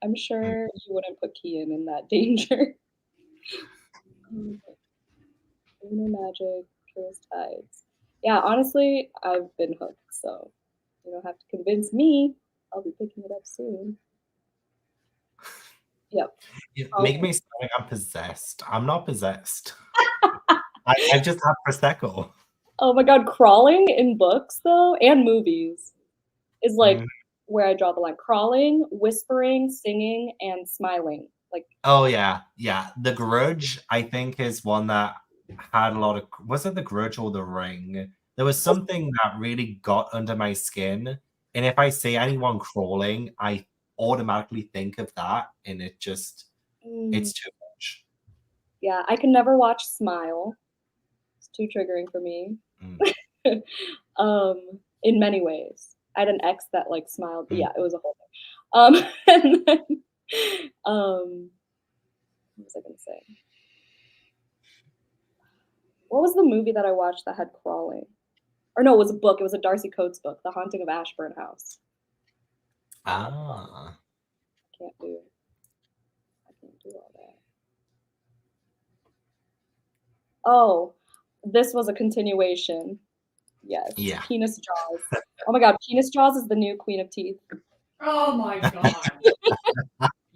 I'm sure you wouldn't put Kian in that danger. Lunar magic, curious tides. Yeah, honestly, I've been hooked, so you don't have to convince me. I'll be picking it up soon. Yep. You make me sound like I'm possessed. I'm not possessed. I just have prosecco. Oh my god, crawling in books though and movies is like where I draw the line. Crawling, whispering, singing, and smiling. Like Oh yeah, yeah. The Grudge, I think, is one that had a lot of. Was it The Grudge or The Ring? There was something that really got under my skin, and if I see anyone crawling, I automatically think of that, and it's too much. yeah, I can never watch Smile. It's too triggering for me. Mm. In many ways. I had an ex that like smiled. Mm. Yeah, it was a whole thing. And then, what was I gonna say? What was the movie that I watched that had crawling? Or no, it was a book. It was a Darcy Coates book, The Haunting of Ashburn House. Ah. I can't do all that. Oh, this was a continuation. Yes. Yeah. Penis Jaws. Oh my god, Penis Jaws is the new Queen of Teeth. Oh my god.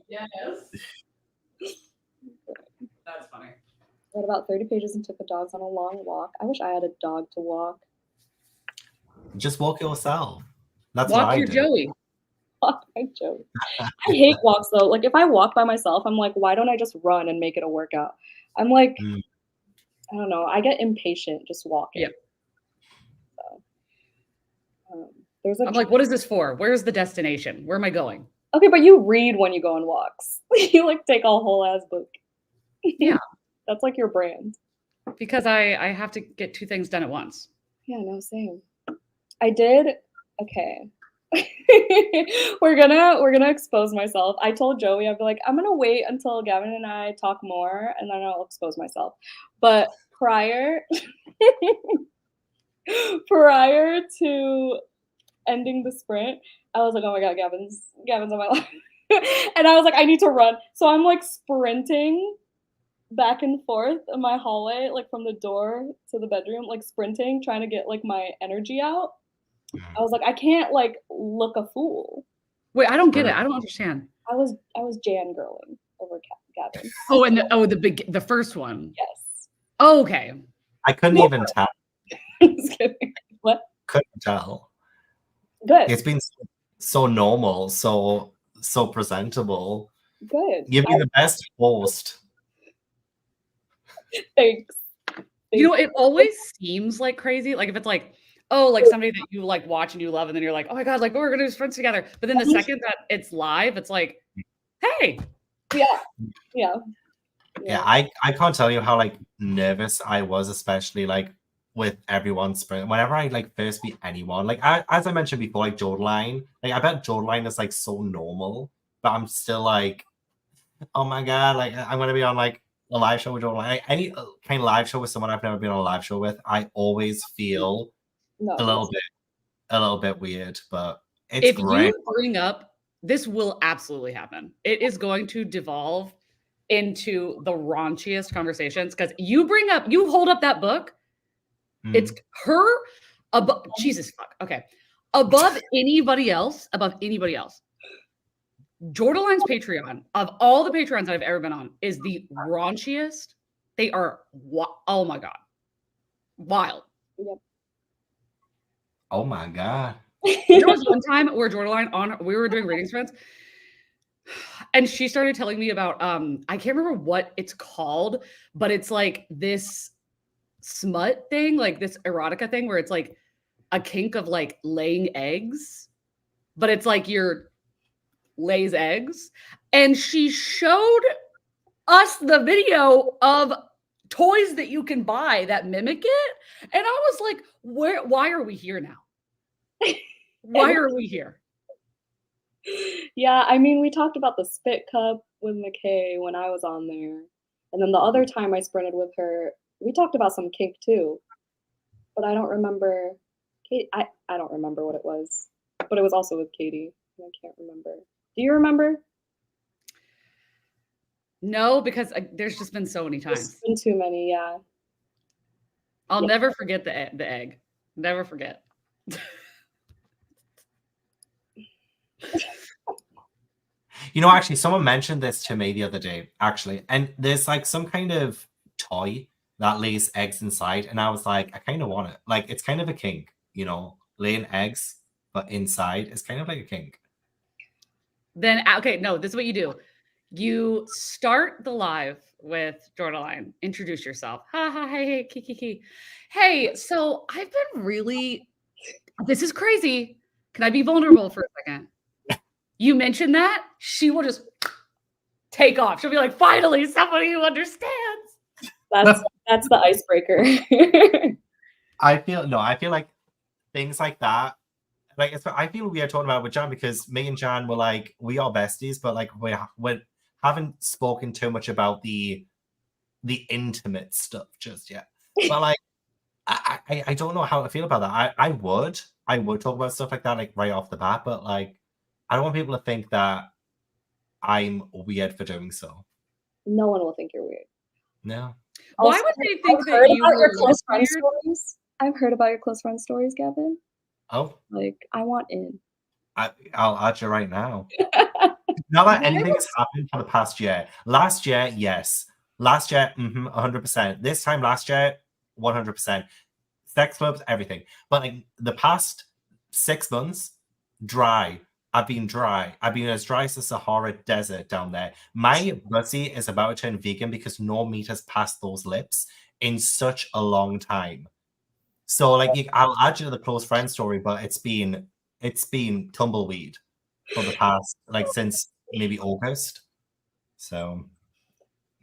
Yes. That's funny. Read about 30 pages and took the dogs on a long walk. I wish I had a dog to walk. Just walk yourself. That's what Walk I your do. Joey. Walk my Joey. I hate walks though. Like if I walk by myself, I'm like, why don't I just run and make it a workout? I'm like, I don't know. I get impatient just walking. Yep. So, there's a I'm like, what is this for? Where's the destination? Where am I going? okay, but you read when you go on walks. You like take a whole ass book. Yeah. That's like your brand. Because I have to get two things done at once. Yeah, no, same. I did. Okay. we're gonna expose myself. I told Joey, I'd be like, I'm gonna wait until Gavin and I talk more and then I'll expose myself. But prior to ending the sprint, I was like, oh my god, Gavin's on my life. And I was like, I need to run. So I'm like sprinting back and forth in my hallway, like from the door to the bedroom, like sprinting, trying to get like my energy out. I was like, I can't like look a fool. Wait, I don't get it. I don't understand. I was Jan girling over Gavin. Oh, and the first one. Yes. Oh, okay. I couldn't even tell. Just kidding. What? Couldn't tell. Good. It's been so normal, so presentable. Good. You'd be the best host. Thanks. You know, it always seems like crazy. Like if it's like, oh, like somebody that you like watch and you love, and then you're like, oh my god, like, oh, we're gonna do sprints together. But then the second that it's live, it's like, hey. Yeah. I can't tell you how like nervous I was, especially like with everyone's sprint. Whenever I like first meet anyone, like as I mentioned before, like Jordan, like I bet Jordan is like so normal, but I'm still like, oh my god, like I'm gonna be on like a live show with Jordan. Like, any kind of live show with someone I've never been on a live show with, I always feel a little bit weird, but it's if great. you bring up, this will absolutely happen. It is going to devolve into the raunchiest conversations because you hold up that book. It's her above Jesus fuck. Okay. Above anybody else. Jordaline's Patreon, of all the Patreons that I've ever been on, is the raunchiest. They are oh my god. Wild. Yep. Oh my god. There was one time where Jordaline we were doing readings friends, and she started telling me about I can't remember what it's called, but it's like this smut thing, like this erotica thing where it's like a kink of like laying eggs, but it's like your lays eggs. And she showed us the video of toys that you can buy that mimic it. And I was like, why are we here now? Why are we here? Yeah, I mean, we talked about the spit cup with McKay when I was on there. And then the other time I sprinted with her, we talked about some kink too. But I don't remember. I don't remember what it was. But it was also with Katie. I can't remember. Do you remember? No, because there's just been so many times. There's been too many, yeah. I'll never forget the egg. Never forget. You know, actually, someone mentioned this to me the other day, actually. And there's like some kind of toy that lays eggs inside, and I was like, I kind of want it. Like, it's kind of a kink, you know, laying eggs, but inside is kind of like a kink. Then, okay, no, this is what you do. You start the live with Jordaline. Introduce yourself. Ha ha, hey, kiki. Hey, so I've been really, this is crazy. Can I be vulnerable for a second? You mentioned that, she will just take off. She'll be like, finally, somebody who understands. That's the icebreaker. I feel like things like that. Like, I feel we are talking about it with Jan because me and Jan were like, we are besties, but like we haven't spoken too much about the intimate stuff just yet. But like, I don't know how I feel about that. I would talk about stuff like that like right off the bat, but like, I don't want people to think that I'm weird for doing so. No one will think you're weird. No. Why Also, would they think I've that heard you about your were close friend weird? stories. I've heard about your close friend stories, Gavin. Oh, Like, I want in. I'll add you right now. Not that anything has happened for the past year. Last year, yes. Last year, 100%. This time last year, 100%. Sex clubs, everything. But like the past 6 months, dry. I've been dry. I've been as dry as the Sahara Desert down there. My pussy is about to turn vegan because no meat has passed those lips in such a long time. So like, I'll add you to the close friend story, but it's been tumbleweed for the past like since maybe August. So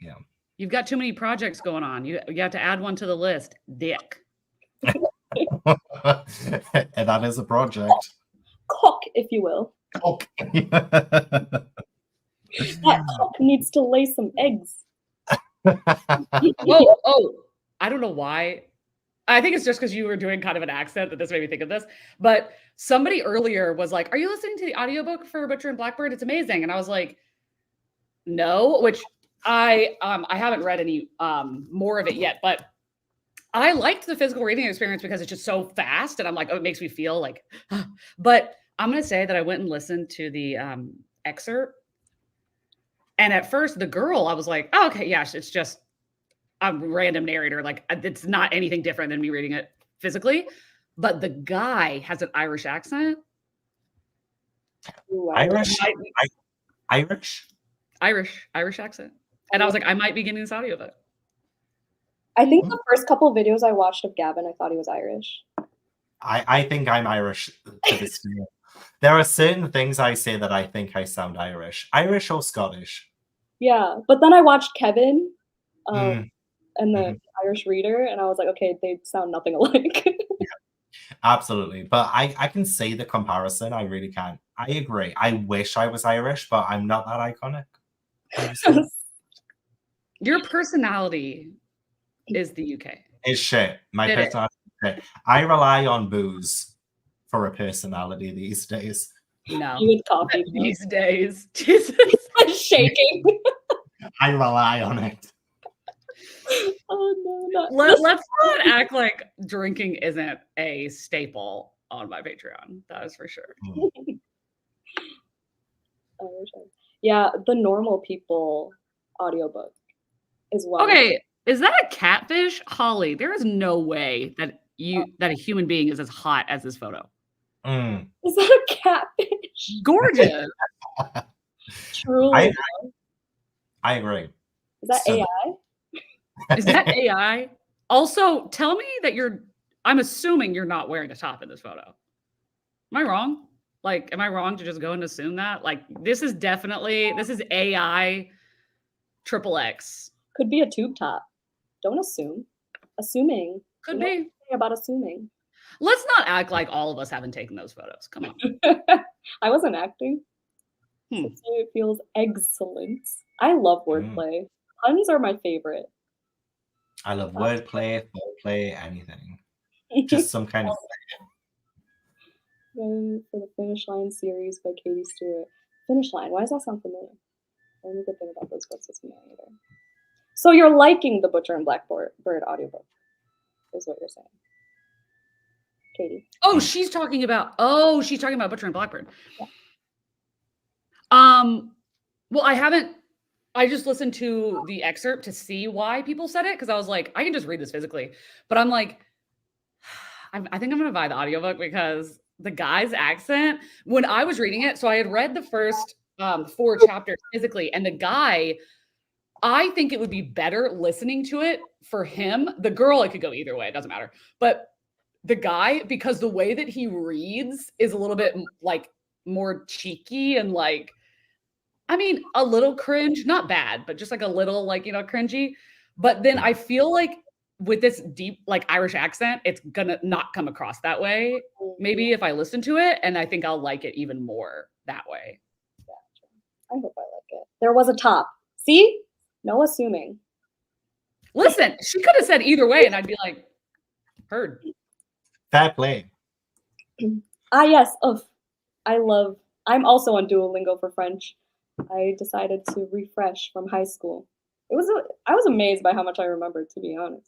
yeah. You've got too many projects going on. You have to add one to the list. Dick. And that is a project. Cock, if you will. Okay. That cock needs to lay some eggs. Oh, I don't know why. I think it's just because you were doing kind of an accent that this made me think of this. But somebody earlier was like, "Are you listening to the audiobook for Butcher and Blackbird? It's amazing." And I was like, "No," which I haven't read any more of it yet, but I liked the physical reading experience because it's just so fast, and I'm like, oh, it makes me feel like. But I'm gonna say that I went and listened to the excerpt, and at first, the girl, I was like, oh, okay, yeah, it's just a random narrator. Like, it's not anything different than me reading it physically. But the guy has an Irish accent. Ooh, Irish accent. And I was like, I might be getting this audiobook. I think the first couple of videos I watched of Gavin, I thought he was Irish. I think I'm Irish to this day. There are certain things I say that I think I sound Irish or Scottish. Yeah, but then I watched Kevin and the Mhm. Irish reader, and I was like, okay, they sound nothing alike. Absolutely. But I can see the comparison. I really can. I agree. I wish I was Irish, but I'm not that iconic. Your personality is the UK. It's shit. My It is. personality is shit. I rely on booze for a personality these days. No. You with coffee. These days. Jesus. Shaking. I rely on it. Oh no, Let's not act like drinking isn't a staple on my Patreon. That is for sure. Yeah, the Normal People audiobook as well. Okay, is that a catfish? Holly, there is no way that a human being is as hot as this photo. Is that a catfish? Gorgeous. Truly. I agree. Is that So- AI? Is that AI? Also, tell me that I'm assuming you're not wearing a top in this photo. Am I wrong? Like, am I wrong to just go and assume that? Like, this is AI XXX. Could be a tube top. Don't assume. Assuming. Could You know be. what I'm saying about assuming. Let's not act like all of us haven't taken those photos. Come on. I wasn't acting. It feels excellent. I love wordplay. Puns are my favorite. I love wordplay, foreplay, anything. Just some kind of. For the Finish Line series by Katie Stewart. Finish Line. Why does that sound familiar? The only good thing about those books is familiar either. So you're liking the Butcher and Blackbird audiobook, is what you're saying, Katie? Oh, she's talking about Butcher and Blackbird. Yeah. Well, I haven't I just listened to the excerpt to see why people said it because I was like, I can just read this physically. But I'm like, I think I'm going to buy the audiobook because the guy's accent, when I was reading it, so I had read the first 4 chapters physically, and the guy, I think it would be better listening to it for him. The girl, it could go either way, it doesn't matter. But the guy, because the way that he reads is a little bit like more cheeky and like, I mean, a little cringe, not bad, but just like a little like, cringy. But then I feel like with this deep like Irish accent, it's gonna not come across that way. Maybe if I listen to it, and I think I'll like it even more that way. I hope I like it. There was a top. See? No assuming. Listen, she could have said either way, and I'd be like, heard. Fair play. Yes. I'm also on Duolingo for French. I decided to refresh from high school. I was amazed by how much I remembered, to be honest.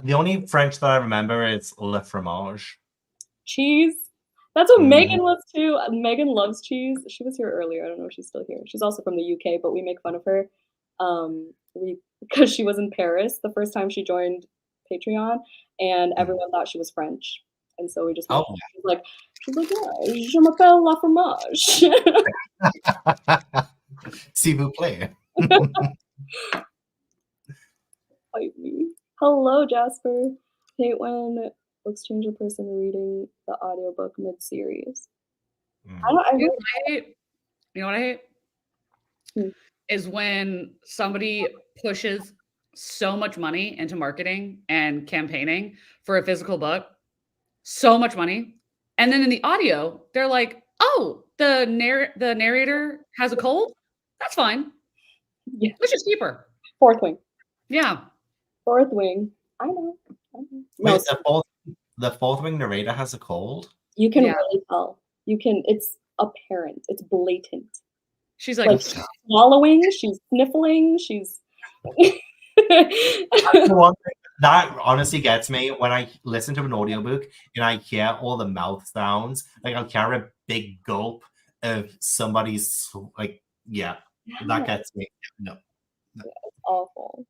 The only French that I remember is le fromage. Cheese. That's what Megan was too. Megan loves cheese. She was here earlier. I don't know if she's still here. She's also from the UK, but we make fun of her because she was in Paris the first time she joined Patreon, and everyone thought she was French, and so we just she's like, yeah, je m'appelle la fromage. S'il vous plaît. Fight me. Hello, Jasper. Hate when books change the person reading the audiobook mid-series. You know what I hate? Is when somebody pushes so much money into marketing and campaigning for a physical book, so much money, and then in the audio, they're like, "Oh, the narrator has a cold. That's fine. Yeah, it's just cheaper." Fourth Wing. Yeah. Fourth Wing. I know. Wait, the fourth wing narrator has a cold? You can really tell. It's apparent. It's blatant. She's like swallowing, she's sniffling, she's that honestly gets me when I listen to an audiobook and I hear all the mouth sounds. Like I'll hear a big gulp of somebody's that gets me. No. It's awful.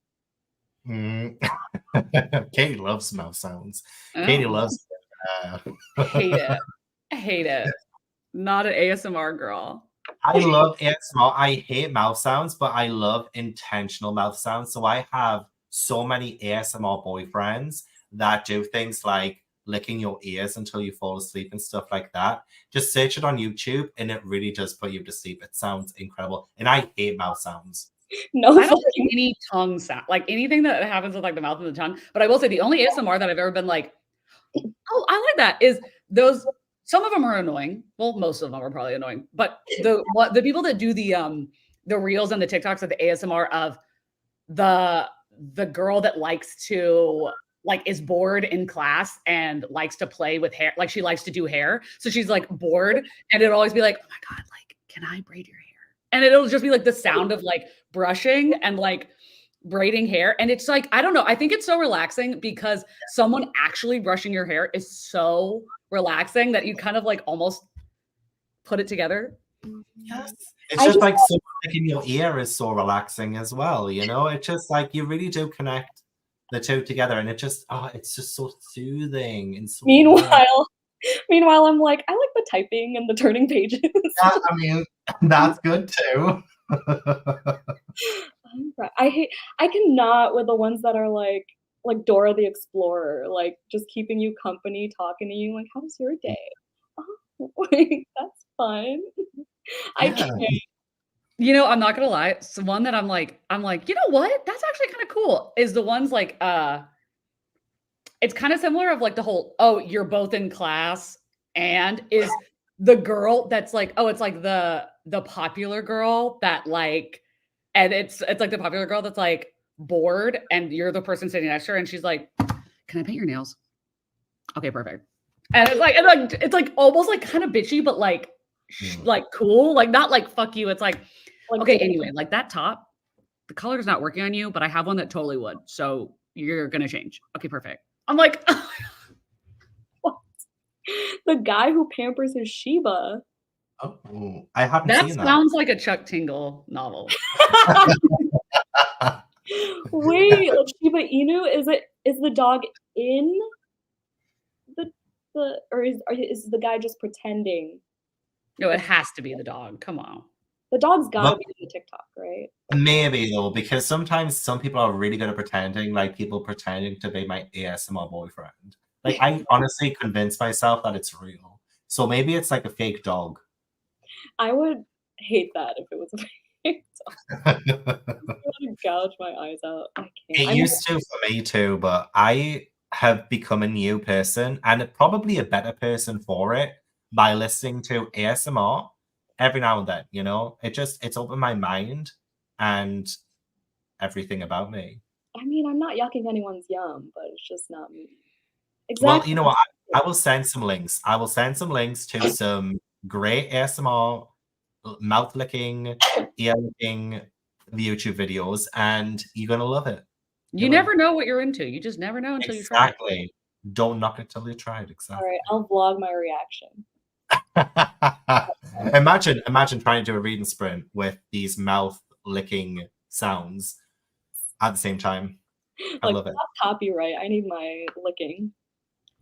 Katie loves mouth sounds. Katie loves I hate it. Not an ASMR girl. I love ASMR. I hate mouth sounds, but I love intentional mouth sounds. So I have so many ASMR boyfriends that do things like licking your ears until you fall asleep and stuff like that. Just search it on YouTube and it really does put you to sleep. It sounds incredible. And I hate mouth sounds. No, I don't like any tongue sound, like anything that happens with like the mouth and the tongue. But I will say the only ASMR that I've ever been like, oh, I like that is those. Some of them are annoying. Well, most of them are probably annoying. But the people that do the reels and the TikToks of the ASMR of the girl that likes to is bored in class and likes to play with hair, like she likes to do hair. So she's like bored and it'll always be like, oh my God, like, can I braid your hair? And it'll just be like the sound of like brushing and like braiding hair. And it's like, I don't know. I think it's so relaxing because someone actually brushing your hair is so relaxing that you kind of like almost put it together. Yes. It's just like someone in your ear is so relaxing as well. You know, it's just like you really do connect the two together and it just, it's just so soothing. And so Meanwhile, I'm like, I like the typing and the turning pages. Yeah, I mean, that's good too. I cannot with the ones that are like Dora the Explorer, like just keeping you company, talking to you, like, how's your day? Oh, like, that's fun. I can't. You know, I'm not gonna lie. It's one that I'm like, you know what? That's actually kind of cool. Is the ones like it's kind of similar of like the whole, oh, you're both in class, and is the girl that's like, oh, it's like the popular girl that like, and it's like the popular girl that's like bored and you're the person sitting next to her and she's like, can I paint your nails? Okay, perfect. And it's like almost like kind of bitchy, but like cool, like not like fuck you. It's like okay, anyway, like that top, the color's not working on you, but I have one that totally would. So you're gonna change. Okay, perfect. I'm like, what? The guy who pampers his Shiba. Oh, I haven't That seen that. sounds like a Chuck Tingle novel. Wait, like Shiba Inu, is the dog in the or is the guy just pretending? No, it has to be the dog. Come on. The dog's gotta Well, be in the TikTok, right? maybe though, because sometimes some people are really good at pretending, like people pretending to be my ASMR boyfriend. Like I honestly convinced myself that it's real. So maybe it's like a fake dog. I would hate that if it was a fake dog. I would gouge my eyes out. I can't. It used to for me too, but I have become a new person and probably a better person for it by listening to ASMR every now and then, you know? It's opened my mind and everything about me. I mean, I'm not yucking anyone's yum, but it's just not me. Well, Exactly. you know what? I will send some links. I will send some links to some great ASMR mouth licking, ear licking YouTube videos, and you're gonna love it. You never know what you're into. You just never know until you try it. Exactly. Don't knock it till you try it. Exactly. All right, I'll vlog my reaction. Imagine trying to do a reading sprint with these mouth licking sounds at the same time. I love it. Not copyright. I need my licking.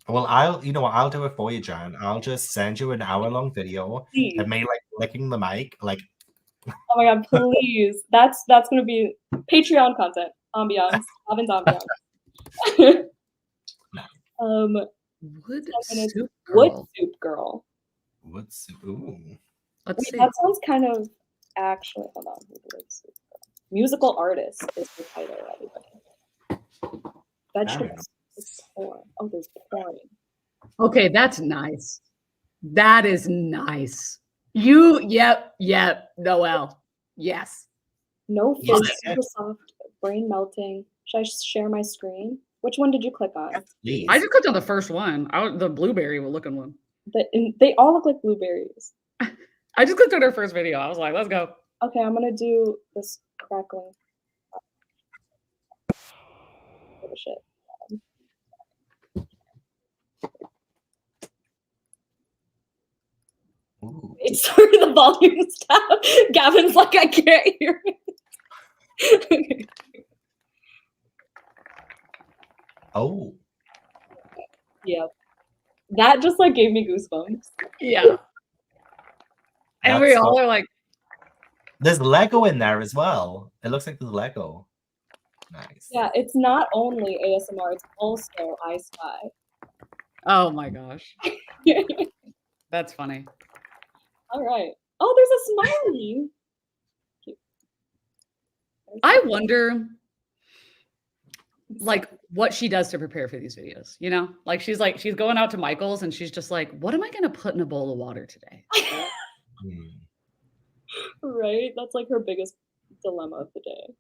Well, you know what? I'll do it for you, Jan. I'll just send you an hour-long video Please. of me like licking the mic, like. Oh my god, please. That's gonna be Patreon content. Ambiance. Gavin's ambiance. Wood minutes. soup Wood girl. Soup Girl. What's ooh? Let's Wait, see. that sounds kind of actually. Hold on. Wood Soup Girl. Musical artist is the title, everybody. Vegetables. It's porn. Oh, there's porn. Okay, that's nice. That is nice. Yep, Noelle. Yes. No Yes. fizz, super soft, brain melting. Should I share my screen? Which one did you click on? Please. I just clicked on the first one. The blueberry looking one. They all look like blueberries. I just clicked on her first video. I was like, let's go. Okay, I'm gonna do this crackling. Oh shit. Ooh. Wait, sorry, the volume's down. Gavin's like, I can't hear it. Oh. Yeah. That just like gave me goosebumps. Yeah. And we all are like, there's Lego in there as well. It looks like there's Lego. Nice. Yeah, it's not only ASMR, it's also I Spy. oh my gosh. That's funny. All right. Oh, there's a smiley. I wonder like what she does to prepare for these videos, you know? Like she's going out to Michael's and she's just like, what am I gonna put in a bowl of water today? Right? That's like her biggest dilemma of the day.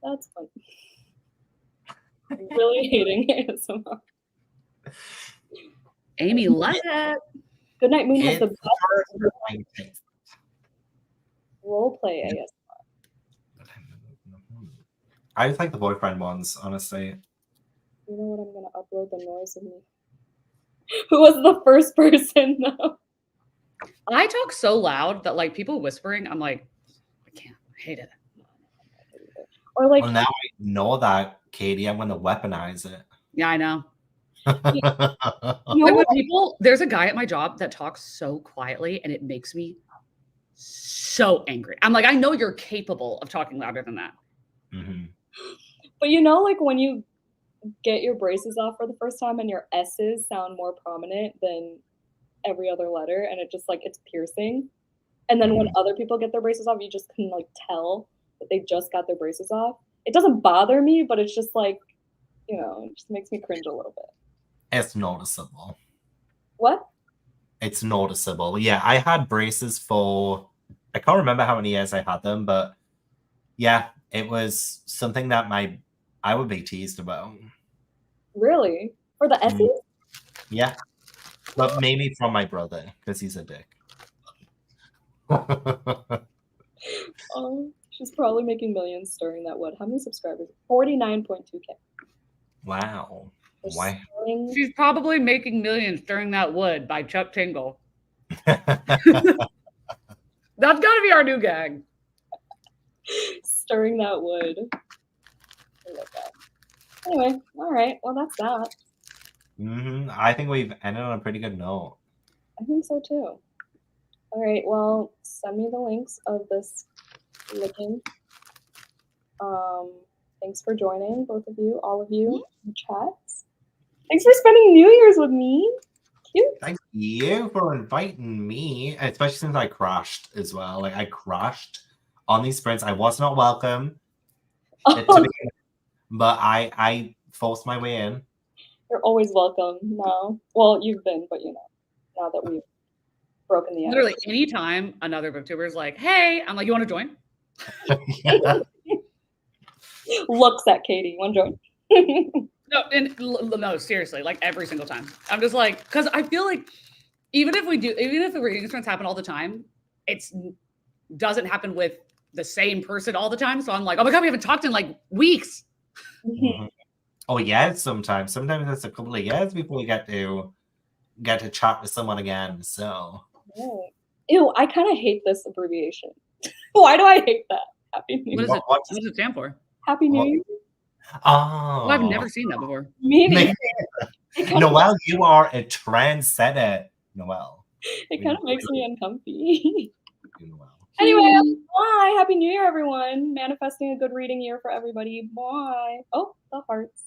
That's fun. I'm really hating ASMR. Amy love it. Goodnight Moon has the It's best roleplay ASMR. I just like the boyfriend ones, honestly. You know what? I'm gonna upload the noise of me. Who was the first person though? I talk so loud that like people whispering, I'm like, I can't. I hate it. Or like, Well, now I know that, Katie. I'm going to weaponize it. Yeah, I know. you know Like what? when people, there's a guy at my job that talks so quietly and it makes me so angry. I'm like, I know you're capable of talking louder than that. Mhm. But you know, like when you get your braces off for the first time and your S's sound more prominent than every other letter, and it just like it's piercing. And then when other people get their braces off, you just can like tell that they just got their braces off. It doesn't bother me, but it's just like, you know, it just makes me cringe a little bit. It's noticeable. What? It's noticeable. Yeah, I had braces for, I can't remember how many years I had them, but yeah, it was something that I would be teased about. Really? For the S's? Yeah. But maybe from my brother, because he's a dick. Oh, she's probably making millions stirring that wood. How many subscribers? 49.2K. Wow. They're Why? selling- She's probably making millions during that wood by Chuck Tingle. That's got to be our new gag. Stirring that wood. I love that. Anyway, all right. Well, that's that. I think we've ended on a pretty good note. I think so too. All right. Well, send me the links of this licking. Thanks for joining, both of you, all of you in chats. Thanks for spending New Year's with me. Cute. Thank you for inviting me, especially since I crashed as well. Like I crashed on these sprints. I was not welcome, but I forced my way in. You're always welcome now. Well, you've been, but you know, now that we've broken the ice. Literally, anytime another booktuber is like, hey, I'm like, you want to join? Yeah. Looks at Katie. Want to join? No, seriously, like every single time. I'm just like, because I feel like even if the reading sprints happen all the time, it doesn't happen with the same person all the time. So I'm like, oh my God, we haven't talked in like weeks. Oh yeah, sometimes it's a couple of years before we get to chat with someone again. So ew, I kind of hate this abbreviation. Why do I hate that? Happy New Year. What does it stand for? Happy New Year. Oh, Well, I've never seen that before. Me neither. Noelle, you are a trendsetter, Noelle. It kind of makes me uncomfy. Noelle. Anyway, bye. Happy New Year, everyone. Manifesting a good reading year for everybody. Bye. Oh, the hearts.